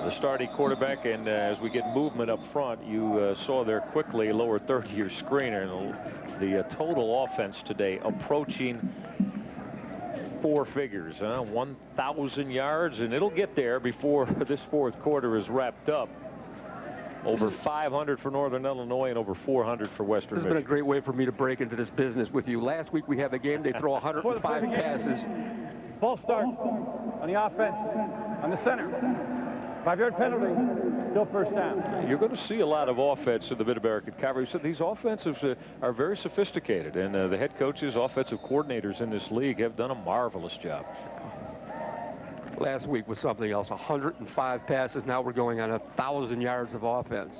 Speaker 3: the starting quarterback, and as we get movement up front, you saw there quickly lower third of your screener, and the total offense today approaching 4 figures, 1,000 yards, and it'll get there before this fourth quarter is wrapped up. Over 500 for Northern Illinois and over 400 for Western
Speaker 5: This has been a great way for me to break into this business with you. Last week we had the game. They throw 105 passes.
Speaker 12: False start on the offense, on the center. 5-yard penalty, still first down.
Speaker 3: You're going to see a lot of offense in the Mid-American Conference. These offensives are very sophisticated, and the head coaches, offensive coordinators in this league have done a marvelous job.
Speaker 5: Last week was something else. 105 passes. Now we're going on 1,000 yards of offense.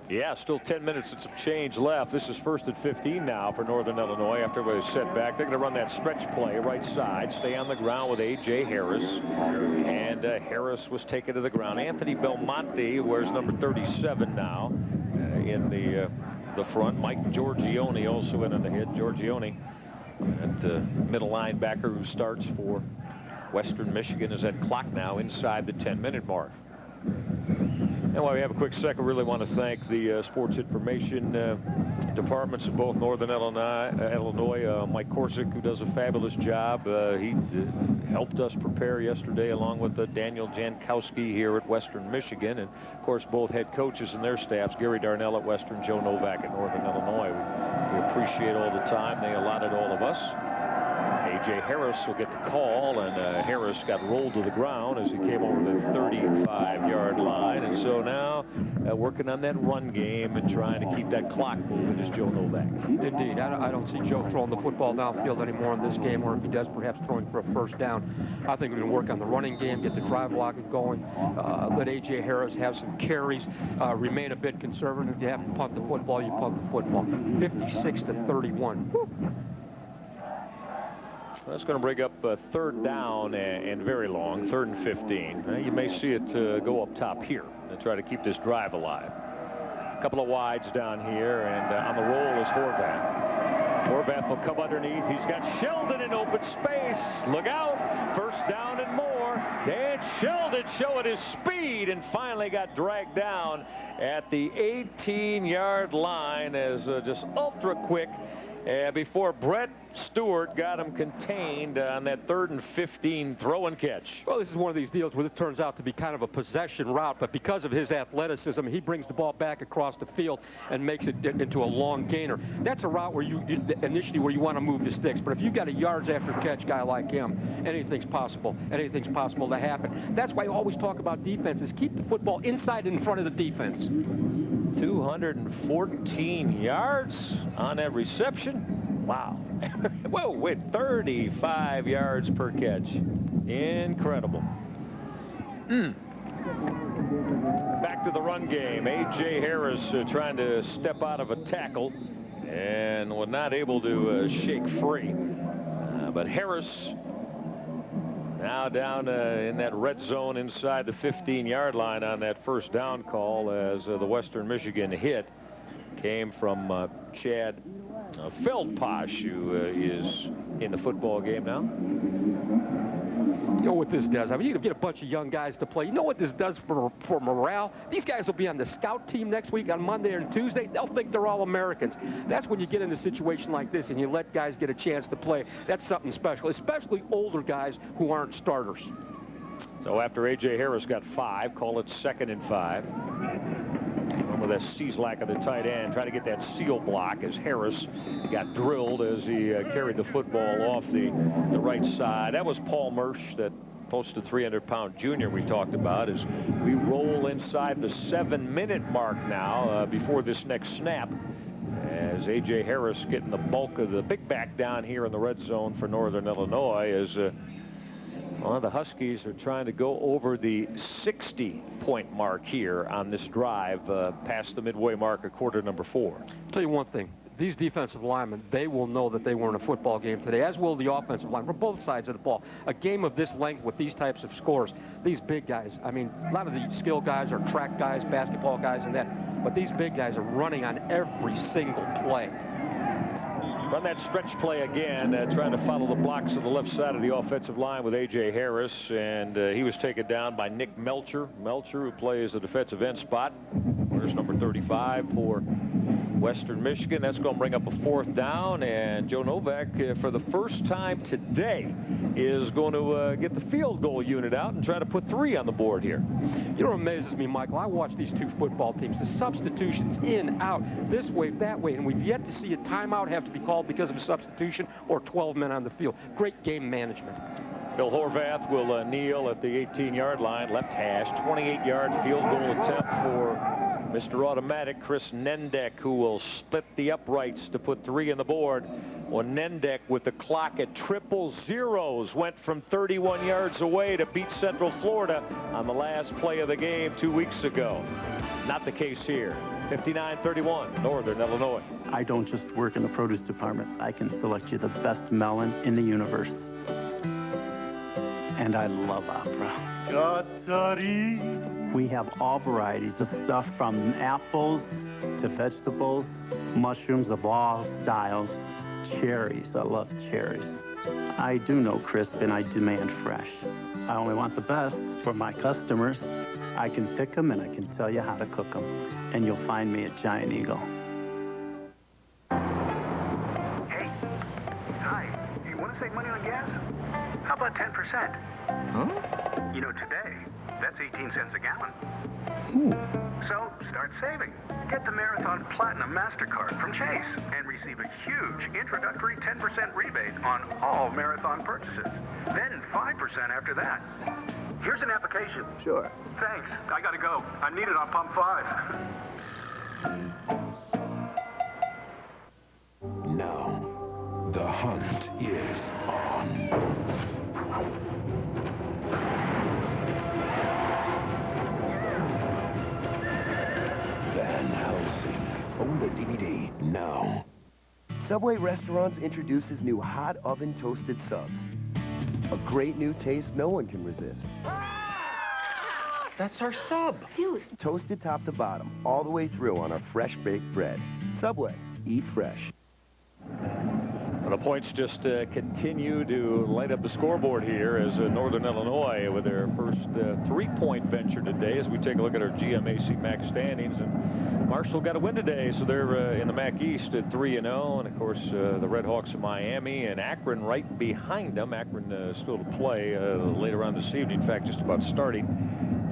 Speaker 3: Yeah, still 10 minutes and some change left. This is 1st and 15 now for Northern Illinois after we set back. They're going to run that stretch play right side, stay on the ground with A.J. Harris. And Harris was taken to the ground. Anthony Belmonte wears number 37 now in the front. Mike Giorgione also in on the hit. Giorgione, that middle linebacker who starts for Western Michigan, is at clock now inside the 10-minute mark. And while we have a quick second, really want to thank the sports information departments of both Northern Illinois. Mike Korsick, who does a fabulous job. He helped us prepare yesterday along with Daniel Jankowski here at Western Michigan. And, of course, both head coaches and their staffs, Gary Darnell at Western, Joe Novak at Northern Illinois. We appreciate all the time they allotted all of us. A.J. Harris will get the call, and Harris got rolled to the ground as he came over the 35-yard line. And so now working on that run game and trying to keep that clock moving is Joe Novak.
Speaker 5: Indeed. I don't see Joe throwing the football downfield anymore in this game, or if he does, perhaps throwing for a first down. I think we're going to work on the running game, get the drive blocking going, let A.J. Harris have some carries, remain a bit conservative. If you have to punt the football, you punt the football. 56-31. Woo.
Speaker 3: That's going to bring up 3rd down and very long, 3rd and 15. You may see it go up top here and try to keep this drive alive. A couple of wides down here, and on the roll is Horvath. Horvath will come underneath. He's got Sheldon in open space. Look out. 1st down and more. And Sheldon showing his speed and finally got dragged down at the 18-yard line as just ultra quick before Brett Stewart got him contained on that 3rd and 15 throw and catch.
Speaker 5: Well, this is one of these deals where it turns out to be kind of a possession route, but because of his athleticism, he brings the ball back across the field and makes it into a long gainer. That's a route where you initially where you want to move the sticks, but if you've got a yards after catch guy like him, anything's possible. Anything's possible to happen. That's why I always talk about defenses. Keep the football inside and in front of the defense.
Speaker 3: 214 yards on that reception. Wow. Whoa, with 35 yards per catch. Incredible. Back to the run game. A.J. Harris trying to step out of a tackle and was not able to shake free. But Harris now down in that red zone inside the 15-yard line on that 1st down call as the Western Michigan hit came from Chad Feldposh, who is in the football game now.
Speaker 5: You know what this does? I mean, you get a bunch of young guys to play. You know what this does for morale? These guys will be on the scout team next week on Monday and Tuesday. They'll think they're all Americans. That's when you get in a situation like this and you let guys get a chance to play. That's something special, especially older guys who aren't starters.
Speaker 3: So after A.J. Harris got 5, call it 2nd and 5. With that Cieslak of the tight end, trying to get that seal block as Harris got drilled as he carried the football off the right side. That was Paul Mersch, that close to 300-pound junior we talked about, as we roll inside the 7-minute mark now before this next snap, as A.J. Harris getting the bulk of the big back down here in the red zone for Northern Illinois as well, the Huskies are trying to go over the 60-point mark here on this drive past the midway mark of quarter number 4.
Speaker 5: I'll tell you one thing. These defensive linemen, they will know that they were in a football game today, as will the offensive line, for both sides of the ball. A game of this length with these types of scores, these big guys, I mean, a lot of the skill guys are track guys, basketball guys, and that, but these big guys are running on every single play.
Speaker 3: Run that stretch play again, trying to follow the blocks of the left side of the offensive line with A.J. Harris, and he was taken down by Nick Melcher. Melcher, who plays the defensive end spot. There's number 35 for Western Michigan. That's going to bring up a 4th down, and Joe Novak, for the first time today, is going to get the field goal unit out and try to put 3 on the board here.
Speaker 5: You know what amazes me, Michael? I watch these two football teams. The substitutions in, out, this way, that way, and we've yet to see a timeout have to be called because of a substitution or 12 men on the field. Great game management.
Speaker 3: Bill Horvath will kneel at the 18-yard line, left hash, 28-yard field goal attempt for Mr. Automatic, Chris Nendek, who will split the uprights to put 3 on the board. Well, Nendek, with the clock at 000, went from 31 yards away to beat Central Florida on the last play of the game 2 weeks ago. Not the case here. 59-31, Northern Illinois.
Speaker 7: I don't just work in the produce department. I can select you the best melon in the universe. And I love opera. We have all varieties of stuff from apples to vegetables, mushrooms of all styles, cherries. I love cherries. I do know crisp and I demand fresh. I only want the best for my customers. I can pick them and I can tell you how to cook them. And you'll find me at Giant Eagle.
Speaker 13: Hey, hi, you want to save money on gas? How about 10%?
Speaker 10: Huh?
Speaker 13: You know, today, that's 18 cents a gallon. So, start saving. Get the Marathon Platinum MasterCard from Chase and receive a huge introductory 10% rebate on all Marathon purchases. Then 5% after that. Here's an application.
Speaker 10: Sure.
Speaker 13: Thanks. I gotta go. I need it on pump 5.
Speaker 16: Now, the hunt is on. Van Helsing. Own the DVD now.
Speaker 17: Subway Restaurants introduces new hot oven toasted subs. A great new taste no one can resist.
Speaker 10: That's our sub.
Speaker 17: Dude. Toasted top to bottom, all the way through on our fresh baked bread. Subway. Eat fresh.
Speaker 3: Well, the points just continue to light up the scoreboard here as Northern Illinois with their first three-point venture today as we take a look at our GMAC MAC standings. And Marshall got a win today, so they're in the MAC East at 3-0. And, of course, the Red Hawks of Miami and Akron right behind them. Akron still to play later on this evening, in fact, just about starting.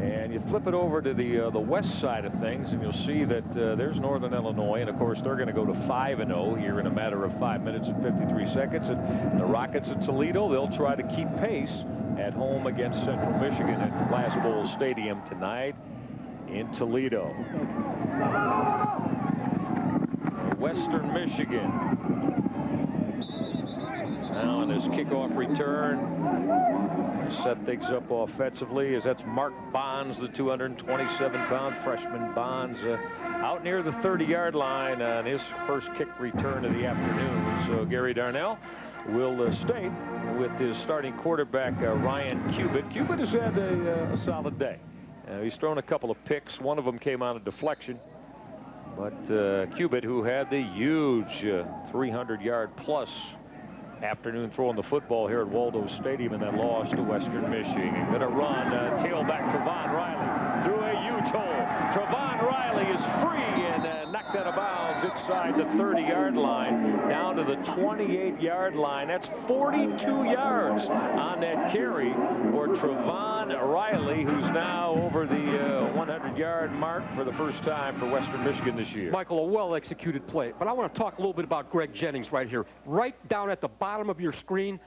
Speaker 3: And you flip it over to the west side of things, and you'll see that there's Northern Illinois. And, of course, they're going to go to 5-0 here in a matter of 5 minutes and 53 seconds. And the Rockets of Toledo, they'll try to keep pace at home against Central Michigan at Glass Bowl Stadium tonight in Toledo. Western Michigan. Now on this kickoff return, set things up offensively as that's Mark Bonds, the 227-pound freshman. Bonds out near the 30-yard line on his first kick return of the afternoon. So Gary Darnell will stay with his starting quarterback, Ryan Cubitt. Cubitt has had a solid day. He's thrown a couple of picks. One of them came on a deflection. But Cubitt, who had the huge 300-yard-plus afternoon throwing the football here at Waldo Stadium in that loss to Western Michigan. Going to run, tailback Trevon Riley through a huge hole. Trevon Riley is free and knocked out of bounds inside the 30-yard line down to the 28-yard line. That's 42 yards on that carry for Trevon Riley, who's now over the 100-yard mark for the first time for Western Michigan this year.
Speaker 5: Michael, a well-executed play. But I want to talk a little bit about Greg Jennings right here. Right down at the bottom of your screen,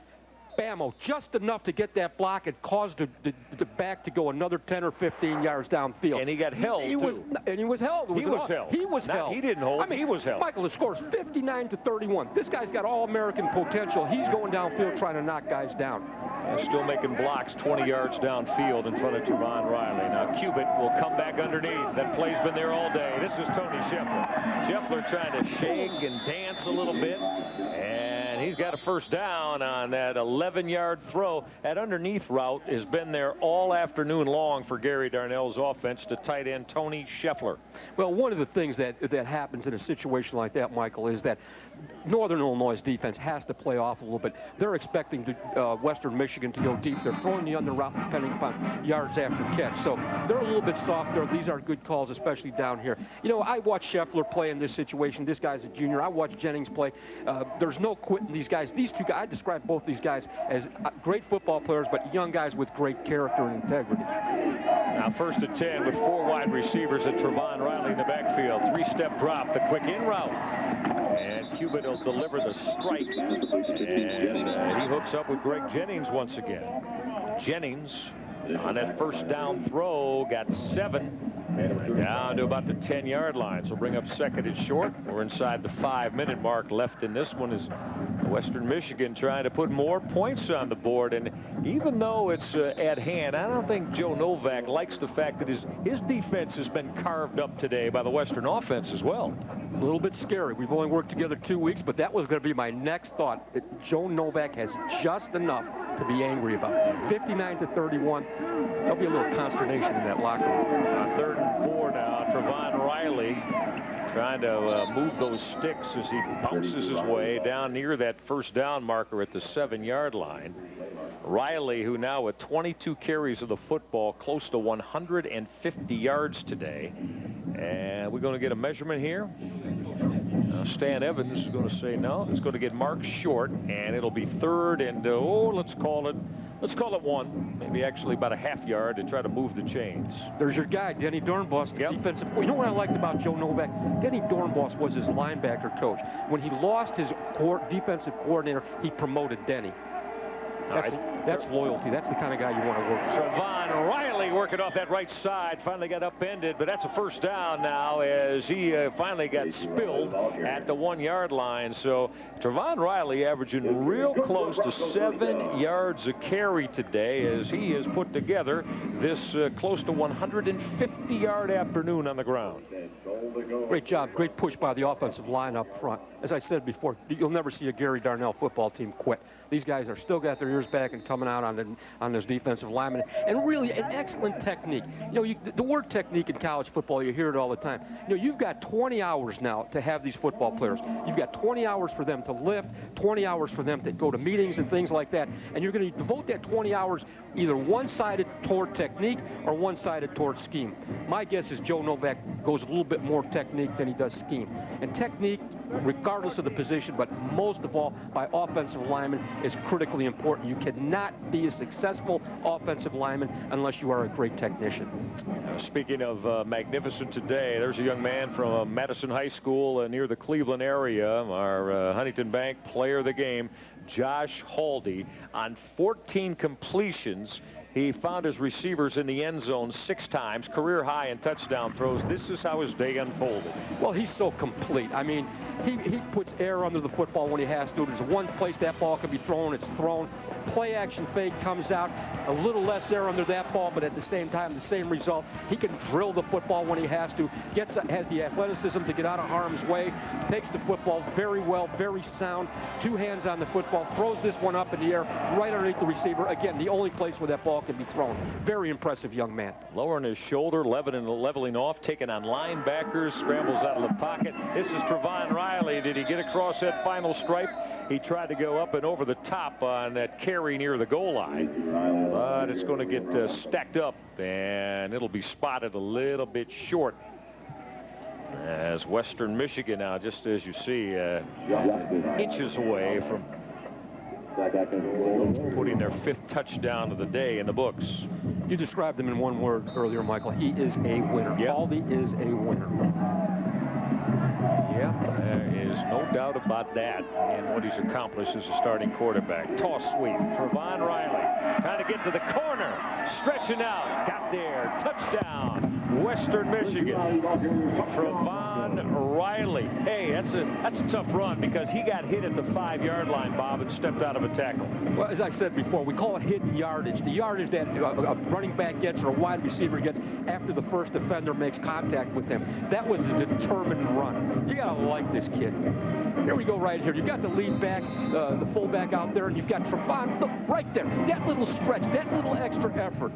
Speaker 5: bammo, just enough to get that block and cause the back to go another 10 or 15 yards downfield.
Speaker 3: And he got held, too.
Speaker 5: And he was held.
Speaker 3: He was held.
Speaker 5: He was held.
Speaker 3: He didn't hold.
Speaker 5: I mean,
Speaker 3: he was held.
Speaker 5: Michael, the score's 59-31. This guy's got all-American potential. He's going downfield trying to knock guys down.
Speaker 3: And still making blocks 20 yards downfield in front of Trevon Riley. Now Cubitt will come back underneath. That play's been there all day. This is Tony Scheffler. Scheffler trying to shake and dance a little bit. And he's got a first down on that 11-yard throw. That underneath route has been there all afternoon long for Gary Darnell's offense to tight end Tony Scheffler.
Speaker 5: Well, one of the things that happens in a situation like that, Michael, is that Northern Illinois' defense has to play off a little bit. They're expecting Western Michigan to go deep. They're throwing the under route depending upon yards after catch. So they're a little bit softer. These are good calls, especially down here. You know, I watched Scheffler play in this situation. This guy's a junior. I watched Jennings play. There's no quitting these guys. These two guys, I describe both these guys as great football players, but young guys with great character and integrity.
Speaker 3: Now first and 10 with 4 wide receivers at Trevon Riley in the backfield. 3-step drop, the quick in route. And Cubitt will deliver the strike. And he hooks up with Greg Jennings once again. Jennings on that first down throw got 7 down to about the 10-yard line. So bring up second and short. We're inside the 5-minute mark left in this one as Western Michigan trying to put more points on the board. And even though it's at hand, I don't think Joe Novak likes the fact that his defense has been carved up today by the Western offense as well.
Speaker 5: A little bit scary. We've only worked together 2 weeks, but that was going to be my next thought. That Joe Novak has just enough to be angry about. 59-31. There'll be a little consternation in that locker room.
Speaker 3: On 3rd and 4 now, Trevon Riley trying to move those sticks as he bounces his way down near that first down marker at the 7-yard line. Riley, who now with 22 carries of the football, close to 150 yards today. And we're going to get a measurement here. Stan Evans is going to say no. It's going to get marked short, and it'll be 3rd and let's call it 1. Maybe actually about a half yard to try to move the chains.
Speaker 5: There's your guy, Denny Dornbos, defensive. You know what I liked about Joe Novak? Denny Dornbos was his linebacker coach. When he lost his defensive coordinator, he promoted Denny. That's loyalty. That's the kind of guy you want to work with.
Speaker 3: Trevon Riley working off that right side. Finally got upended, but that's a first down now as he finally got spilled at the 1-yard line. So Trevon Riley averaging real close to 7 yards a carry today as he has put together this close to 150-yard afternoon on the ground.
Speaker 5: Great job. Great push by the offensive line up front. As I said before, you'll never see a Gary Darnell football team quit. These guys are still got their ears back and coming out on this defensive lineman. And really an excellent technique. You know, the word technique in college football, you hear it all the time. You know, you've got 20 hours now to have these football players. You've got 20 hours for them to lift, 20 hours for them to go to meetings and things like that. And you're going to devote that 20 hours either one-sided toward technique or one-sided toward scheme. My guess is Joe Novak goes a little bit more technique than he does scheme. And technique, regardless of the position, but most of all by offensive linemen, is critically important. You cannot be a successful offensive lineman unless you are a great technician.
Speaker 3: Speaking of magnificent today, there's a young man from Madison High School near the Cleveland area, our Huntington Bank player of the game, Josh Haldi. On 14 completions, he found his receivers in the end zone 6 times, career high in touchdown throws. This is how his day unfolded.
Speaker 5: Well, he's so complete. I mean, he puts air under the football when he has to. There's one place that ball can be thrown, it's thrown. Play action fake comes out, a little less air under that ball, but at the same time, the same result. He can drill the football when he has to, has the athleticism to get out of harm's way, takes the football very well, very sound, 2 hands on the football, throws this one up in the air, right underneath the receiver. Again, the only place where that ball can be thrown. Very impressive young man.
Speaker 3: Lowering his shoulder, leveling off, taking on linebackers, scrambles out of the pocket. This is Trevon Riley. Did he get across that final stripe? He tried to go up and over the top on that carry near the goal line, but it's going to get stacked up, and it'll be spotted a little bit short. As Western Michigan now, just as you see, inches away from putting their 5th touchdown of the day in the books.
Speaker 5: You described him in one word earlier, Michael. He is a winner.
Speaker 3: Yep.
Speaker 5: Haldi is a winner.
Speaker 3: Yeah, there is no doubt about that and what he's accomplished as a starting quarterback. Toss sweep. Trevon Riley trying to get to the corner. Stretching out. Got there. Touchdown. Western Michigan. Trevon Riley. Hey, that's a tough run because he got hit at the 5-yard line, Bob, and stepped out of a tackle.
Speaker 5: Well, as I said before, we call it hidden yardage. The yardage that a running back gets or a wide receiver gets after the first defender makes contact with him. That was a determined run. You got to like this kid. Here we go right here. You've got the lead back, the fullback out there, and you've got Trevon. Look, right there. That little stretch, that little extra effort.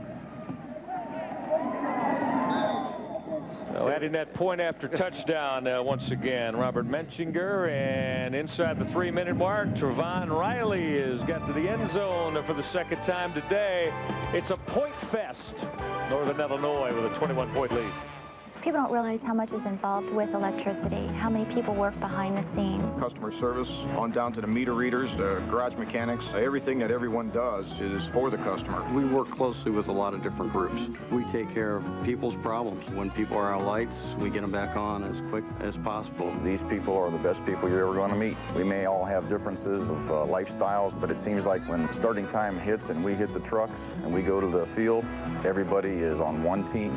Speaker 3: So adding that point after touchdown once again, Robert Menchinger, and inside the 3-minute mark, Trevon Riley has got to the end zone for the 2nd time today. It's a point fest. Northern Illinois with a 21-point lead.
Speaker 6: People don't realize how much is involved with electricity, how many people work behind the scenes.
Speaker 18: Customer service, on down to the meter readers, the garage mechanics, everything that everyone does is for the customer.
Speaker 19: We work closely with a lot of different groups. We take care of people's problems. When people are out of lights, we get them back on as quick as possible.
Speaker 20: These people are the best people you're ever going to meet. We may all have differences of lifestyles, but it seems like when starting time hits and we hit the trucks and we go to the field, everybody is on one team.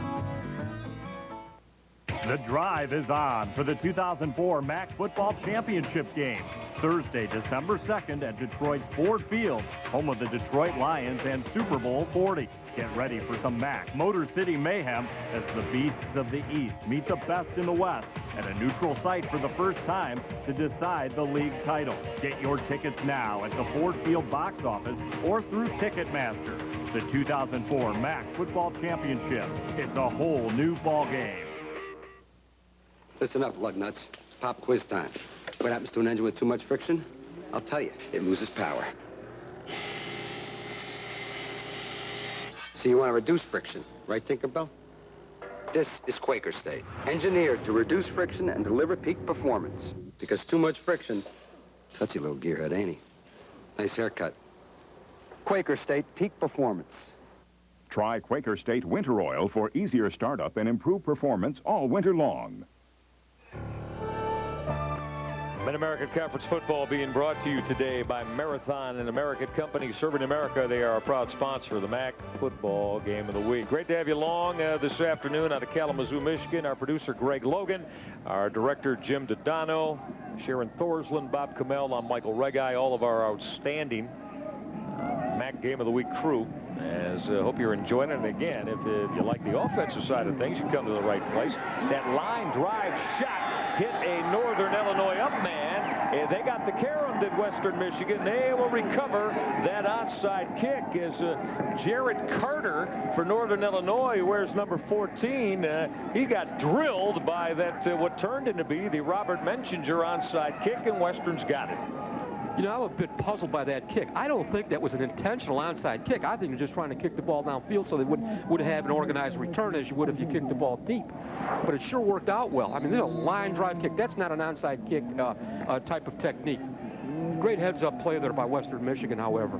Speaker 21: The drive is on for the 2004 MAC Football Championship game.
Speaker 1: Thursday, December 2nd at Detroit's Ford Field, home of the Detroit Lions and Super Bowl 40. Get ready for some MAC Motor City mayhem as the beasts of the East meet the best in the West at a neutral site for the first time to decide the league title. Get your tickets now at the Ford Field box office or through Ticketmaster. The 2004 MAC Football Championship. It's a whole new ball game.
Speaker 11: Listen up, lug nuts. It's pop quiz time. What happens to an engine with too much friction? I'll tell you, it loses power. So you want to reduce friction, right, Tinkerbell? This is Quaker State, engineered to reduce friction and deliver peak performance. Because too much friction, touchy little gearhead, ain't he? Nice haircut. Quaker State Peak Performance.
Speaker 21: Try Quaker State Winter Oil for easier startup and improved performance all winter long.
Speaker 3: Mid-American Conference football being brought to you today by Marathon and American Company serving America. They are a proud sponsor of the MAC football game of the week. Great to have you along this afternoon out of Kalamazoo, Michigan. Our producer, Greg Logan. Our director, Jim Dodano. Sharon Thorsland, Bob Kamel. I'm Michael Regai. All of our outstanding MAC game of the week crew. Hope you're enjoying it. And again, if you like the offensive side of things, you come to the right place. That line drive shot hit a Northern Illinois up man. They got the care on, did Western Michigan. They will recover that onside kick as Jared Carter for Northern Illinois wears number 14. He got drilled by that what turned into be the Robert Menchinger onside kick, and Western's got it.
Speaker 5: You know, I'm a bit puzzled by that kick. I don't think that was an intentional onside kick. I think you're just trying to kick the ball downfield so they would have an organized return as you would if you kicked the ball deep. But it sure worked out well. I mean, there's a line drive kick. That's not an onside kick type of technique. Great heads-up play there by Western Michigan, however.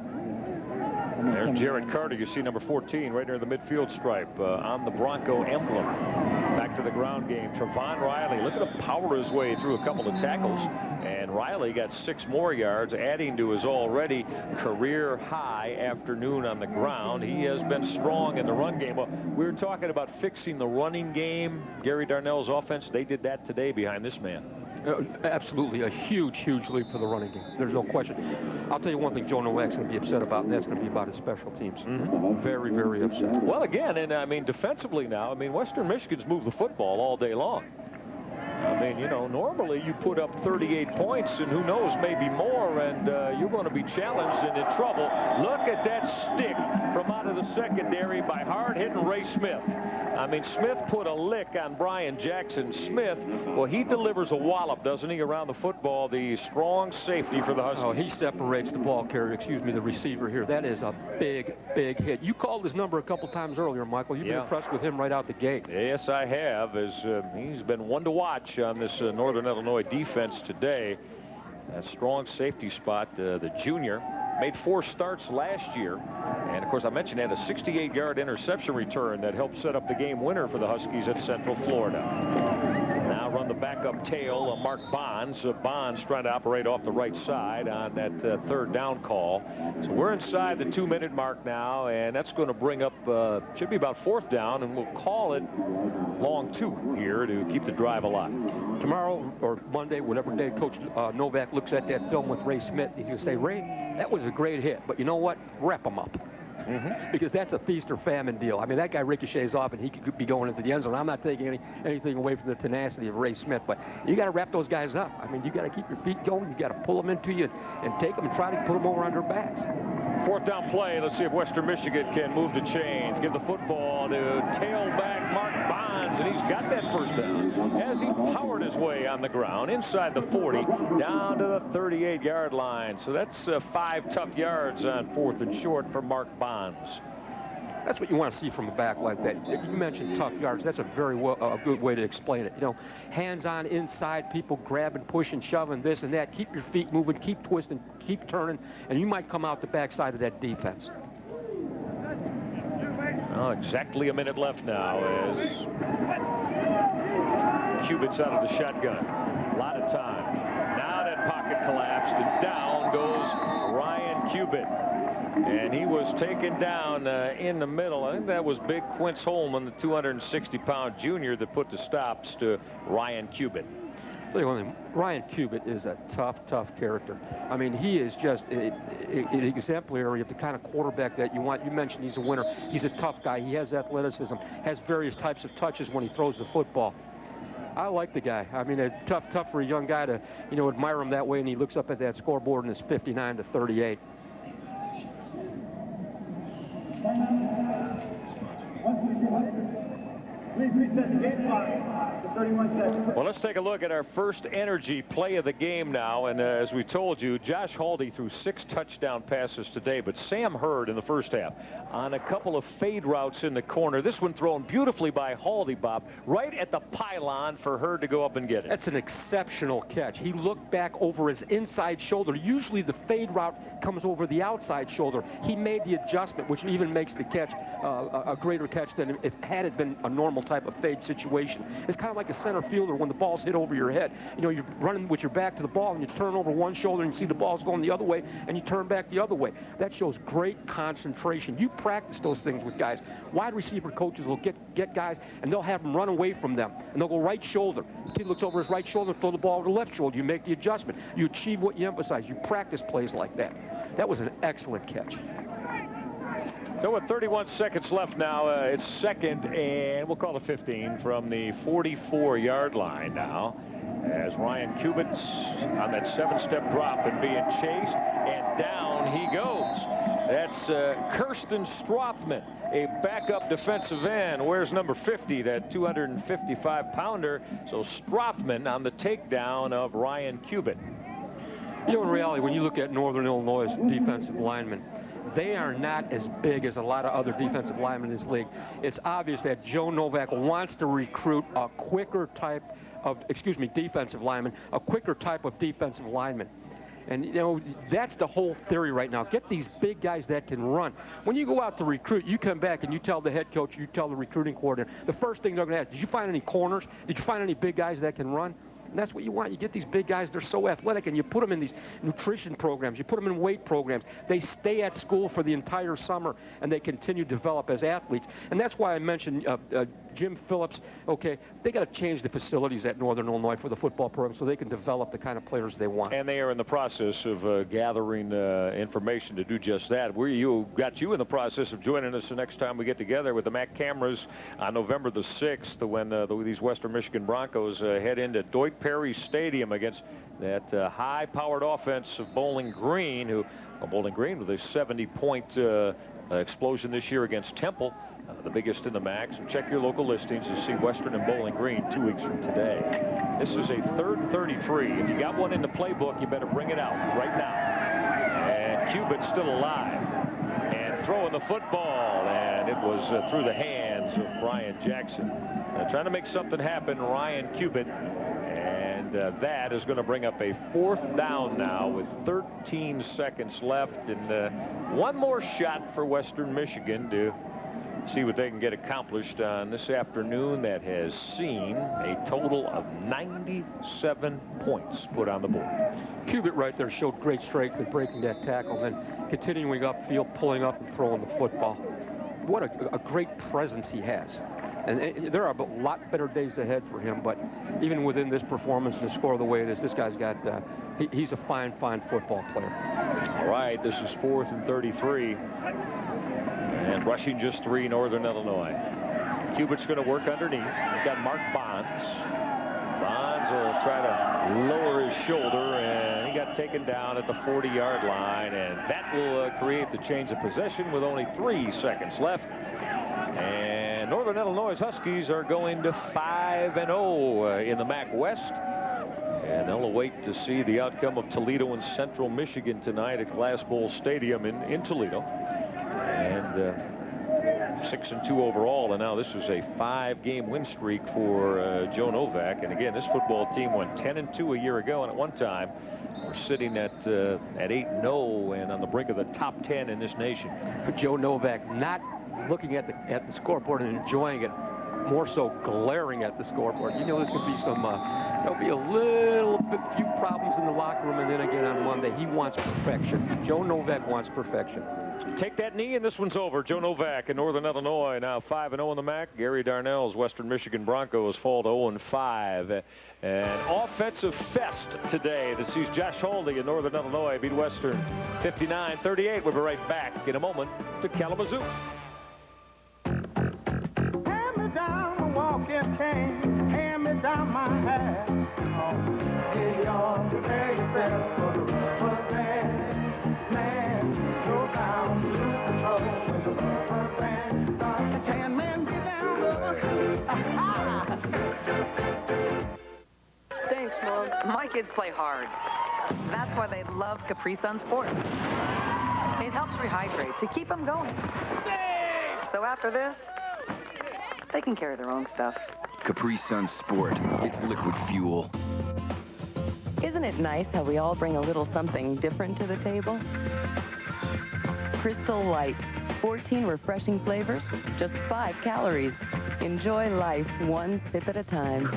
Speaker 3: There's Jared Carter. You see number 14 right near the midfield stripe on the Bronco emblem. Back to the ground game. Trevon Riley, look at him power his way through a couple of tackles. And Riley got 6 more yards, adding to his already career-high afternoon on the ground. He has been strong in the run game. Well, we were talking about fixing the running game. Gary Darnell's offense, they did that today behind this man.
Speaker 5: Absolutely, a huge, huge leap for the running game. There's no question. I'll tell you one thing Joe Nowak's going to be upset about, and that's going to be about his special teams. Very, very upset.
Speaker 3: Well, again, and I mean, defensively now, I mean, Western Michigan's moved the football all day long. I mean, you know, normally you put up 38 points, and who knows, maybe more, and you're going to be challenged and in trouble. Look at that stick from out of the secondary by hard-hitting Ray Smith. I mean, Smith put a lick on Brian Jackson. Smith, well, he delivers a wallop, doesn't he, around the football, the strong safety for the Huskies.
Speaker 5: Oh, he separates the ball carrier, the receiver here. That is a big, big hit. You called his number a couple times earlier, Michael. You've been impressed with him right out the gate.
Speaker 3: Yes, I have, as he's been one to watch on this Northern Illinois defense today. That strong safety spot, the junior. Made 4 starts last year. And, of course, I mentioned he had a 68-yard interception return that helped set up the game winner for the Huskies at Central Florida. Now run the backup tail, Mark Bonds. Bonds trying to operate off the right side on that 3rd down call. So we're inside the 2-minute mark now, and that's going to bring up, should be about 4th down, and we'll call it long 2 here to keep the drive alive.
Speaker 5: Tomorrow or Monday, whatever day Coach Novak looks at that film with Ray Smith, he's going to say, Ray, that was a great hit, but you know what? Rep him up. Because that's a feast or famine deal. I mean, that guy ricochets off, and he could be going into the end zone. I'm not taking anything away from the tenacity of Ray Smith, but you got to wrap those guys up. I mean, you got to keep your feet going. You got to pull them into you and take them and try to put them over on their backs.
Speaker 3: 4th down play. Let's see if Western Michigan can move the chains. Give the football to tailback Mark Bonds, and he's got that 1st down as he powered his way on the ground inside the 40 down to the 38-yard line. So that's 5 tough yards on 4th and short for Mark Bonds.
Speaker 5: That's what you want to see from a back like that. You mentioned tough yards. That's a very good way to explain it. You know, hands-on inside, people grabbing, pushing, shoving, this and that. Keep your feet moving, keep twisting, keep turning, and you might come out the backside of that defense.
Speaker 3: Oh, exactly a minute left now as Cubit's out of the shotgun. A lot of time. Now that pocket collapsed, and down goes Ryan Cubit. And he was taken down in the middle. I think that was big Quince Holman, the 260-pound junior, that put the stops to Ryan Cubit.
Speaker 5: tell you one thing, Ryan Cubitt is a tough character. I mean, he is just an exemplary of the kind of quarterback that you want. You mentioned he's a winner. He's a tough guy. He has athleticism, has various types of touches when he throws the football. I like the guy. I mean, it's tough for a young guy to, you know, admire him that way, and he looks up at that scoreboard and it's 59-38.
Speaker 3: Well, let's take a look at our first energy play of the game now. And as we told you, Josh Haldi threw 6 touchdown passes today, but Sam Hurd in the first half on a couple of fade routes in the corner. This one thrown beautifully by Haldi, Bob, right at the pylon for Hurd to go up and get it.
Speaker 5: That's an exceptional catch. He looked back over his inside shoulder. Usually the fade route comes over the outside shoulder. He made the adjustment, which even makes the catch a greater catch than if had it been a normal type of fade situation. It's kind of like a center fielder when the ball's hit over your head. You know, you're running with your back to the ball and you turn over one shoulder and you see the ball's going the other way and you turn back the other way. That shows great concentration. You practice those things with guys. Wide receiver coaches will get guys and they'll have them run away from them and they'll go right shoulder. The kid looks over his right shoulder, throw the ball to the left shoulder. You make the adjustment. You achieve what you emphasize. You practice plays like that. That was an excellent catch.
Speaker 3: So with 31 seconds left now, it's second and we'll call it 15 from the 44-yard line now, as Ryan Cubitt's on that 7-step drop and being chased, and down he goes. That's Kirsten Strothman, a backup defensive end. Where's number 50, that 255-pounder? So Strothman on the takedown of Ryan Cubitt.
Speaker 5: You know, in reality, when you look at Northern Illinois' defensive linemen, they are not as big as a lot of other defensive linemen in this league. It's obvious that Joe Novak wants to recruit a quicker type of, defensive lineman, a quicker type of defensive lineman. And, you know, that's the whole theory right now. Get these big guys that can run. When you go out to recruit, you come back and you tell the head coach, you tell the recruiting coordinator, the first thing they're going to ask, did you find any corners? Did you find any big guys that can run? And that's what you want. You get these big guys, they're so athletic, and you put them in these nutrition programs. You put them in weight programs. They stay at school for the entire summer, and they continue to develop as athletes. And that's why I mentioned Jim Phillips. Okay, they got to change the facilities at Northern Illinois for the football program so they can develop the kind of players they want.
Speaker 3: And they are in the process of gathering information to do just that. We got you in the process of joining us the next time we get together with the MAC cameras on November the 6th when these Western Michigan Broncos head into Deutsch Perry Stadium against that high-powered offense of Bowling Green, Bowling Green with a 70-point explosion this year against Temple, the biggest in the MAC. So check your local listings to see Western and Bowling Green 2 weeks from today. This is a 3rd and 33. If you got one in the playbook, you better bring it out right now. And Cubitt's still alive and throwing the football, and it was through the hands of Brian Jackson. Trying to make something happen, Ryan Cubitt. That is going to bring up a 4th down now with 13 seconds left, and one more shot for Western Michigan to see what they can get accomplished on this afternoon that has seen a total of 97 points put on the board.
Speaker 5: Cubitt right there showed great strength in breaking that tackle and then continuing upfield, pulling up and throwing the football. What a great presence he has. And there are a lot better days ahead for him, but even within this performance and the score the way it is, this guy's got, he's a fine football player.
Speaker 3: All right, this is 4th and 33. And rushing just 3, Northern Illinois. Cubitt's going to work underneath. We've got Mark Bonds. Bonds will try to lower his shoulder, and he got taken down at the 40-yard line, and that will create the change of possession with only 3 seconds left. And Northern Illinois Huskies are going to 5-0 in the MAC West. And they'll await to see the outcome of Toledo and Central Michigan tonight at Glass Bowl Stadium in Toledo. And 6-2 overall, and now this is a 5-game win streak for Joe Novak. And again, this football team went 10-2 a year ago, and at one time we're sitting at 8-0 and on the brink of the top 10 in this nation.
Speaker 5: But Joe Novak not looking at the scoreboard and enjoying it, more so glaring at the scoreboard. You know, there's going to be some there'll be a few problems in the locker room, and then again on Monday he wants perfection. Joe Novak wants perfection.
Speaker 3: Take that knee, and this one's over. Joe Novak in Northern Illinois now 5-0 in the MAC. Gary Darnell's Western Michigan Broncos fall to 0-5. An offensive fest today that sees Josh Haldi in Northern Illinois beat Western 59-38. We'll be right back in a moment to Kalamazoo.
Speaker 22: Hand me down a walking cane, hand me down my hat. Get on, prepare yourself for the rubber band. Man, go down, lose control when the rubber band starts to jam. Man, get down, rubber.
Speaker 8: Thanks, Mom. My kids play hard. That's why they love Capri Sun Sport. It helps rehydrate to keep them going. So after this, they can carry their own stuff.
Speaker 10: Capri Sun Sport. It's liquid fuel.
Speaker 2: Isn't it nice how we all bring a little something different to the table? Crystal Light. 14 refreshing flavors, just 5 calories. Enjoy life one sip at a time.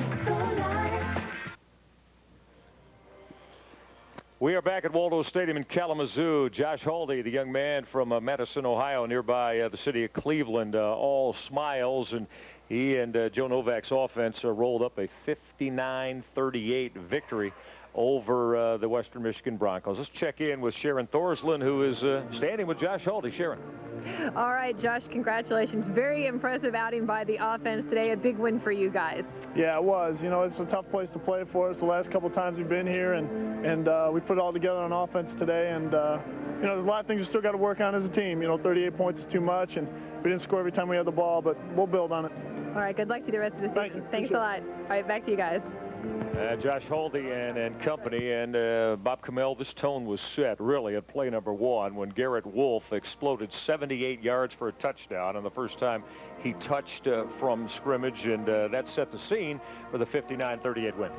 Speaker 3: We are back at Waldo Stadium in Kalamazoo. Josh Haldi, the young man from Madison, Ohio, nearby the city of Cleveland, all smiles, and he and Joe Novak's offense rolled up a 59-38 victory over the Western Michigan Broncos. Let's check in with Sharon Thorslin, who is standing with Josh Haldi. Sharon.
Speaker 4: All right, Josh, congratulations. Very impressive outing by the offense today. A big win for you guys.
Speaker 12: Yeah, it was. You know, it's a tough place to play for us the last couple of times we've been here, and we put it all together on offense today. And, you know, there's a lot of things we still got to work on as a team. You know, 38 points is too much, and we didn't score every time we had the ball, but we'll build on it.
Speaker 4: All right, good luck to the rest of the season. Thanks a lot. All right, back to you guys.
Speaker 3: Josh Haldi and company, and Bob Kamel, this tone was set really at play number 1 when Garrett Wolfe exploded 78 yards for a touchdown on the first time he touched from scrimmage, and that set the scene for the 59-38 win.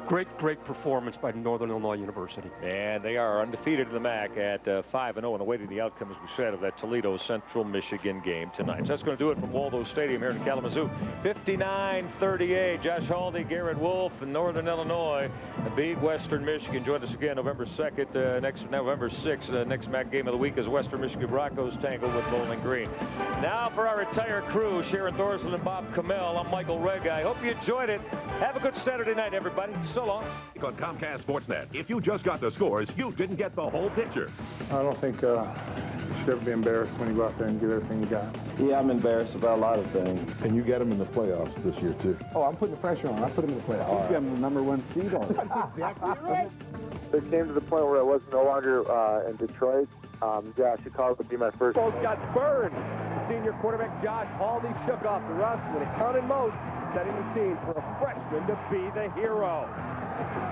Speaker 5: Great performance by Northern Illinois University.
Speaker 3: And they are undefeated in the MAC at 5-0 and awaiting the outcome, as we said, of that Toledo Central Michigan game tonight. So that's going to do it from Waldo Stadium here in Kalamazoo. 59-38. Josh Haldi, Garrett Wolfe, and Northern Illinois beat Western Michigan. Join us again November 2nd, next November 6th. Next MAC game of the week is Western Michigan Broncos tangle with Bowling Green. Now for our entire crew, Sharon Thorslin and Bob Kamel, I'm Michael Reg. I hope you enjoyed it. Have a good Saturday night, everybody. So long.
Speaker 21: On Comcast Sportsnet, if you just got the scores, you didn't get the whole picture.
Speaker 9: I don't think you should ever be embarrassed when you go out there and give everything you got.
Speaker 14: Yeah, I'm embarrassed about a lot of things.
Speaker 9: And you got them in the playoffs this year, too. Oh, I'm putting the pressure on. I put them in the playoffs. He's got them the #1 seed on. That's exactly right.
Speaker 23: It came to the point where I was no longer in Detroit. Yeah, Chicago would be my first.
Speaker 24: Both got burned. Senior quarterback Josh Haldi shook off the rust when it counted most, setting the scene for a freshman to be the hero.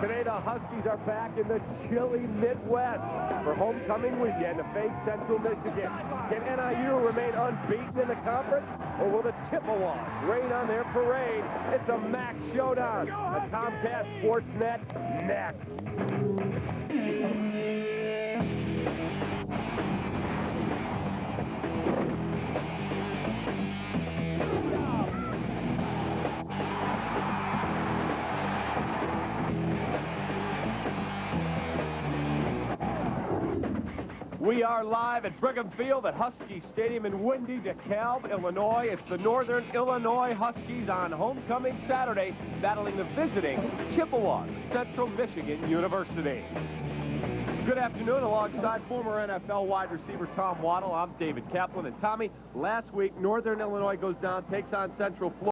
Speaker 24: Today, the Huskies are back in the chilly Midwest for homecoming weekend to face Central Michigan. Can NIU remain unbeaten in the conference, or will the Chippewas rain on their parade? It's a MAC showdown. The Comcast Sportsnet next. We are live at Brigham Field at Husky Stadium in windy DeKalb, Illinois. It's the Northern Illinois Huskies on homecoming Saturday, battling the visiting Chippewas, Central Michigan University. Good afternoon. Alongside former NFL wide receiver Tom Waddle, I'm David Kaplan. And Tommy, last week, Northern Illinois goes down, takes on Central Florida.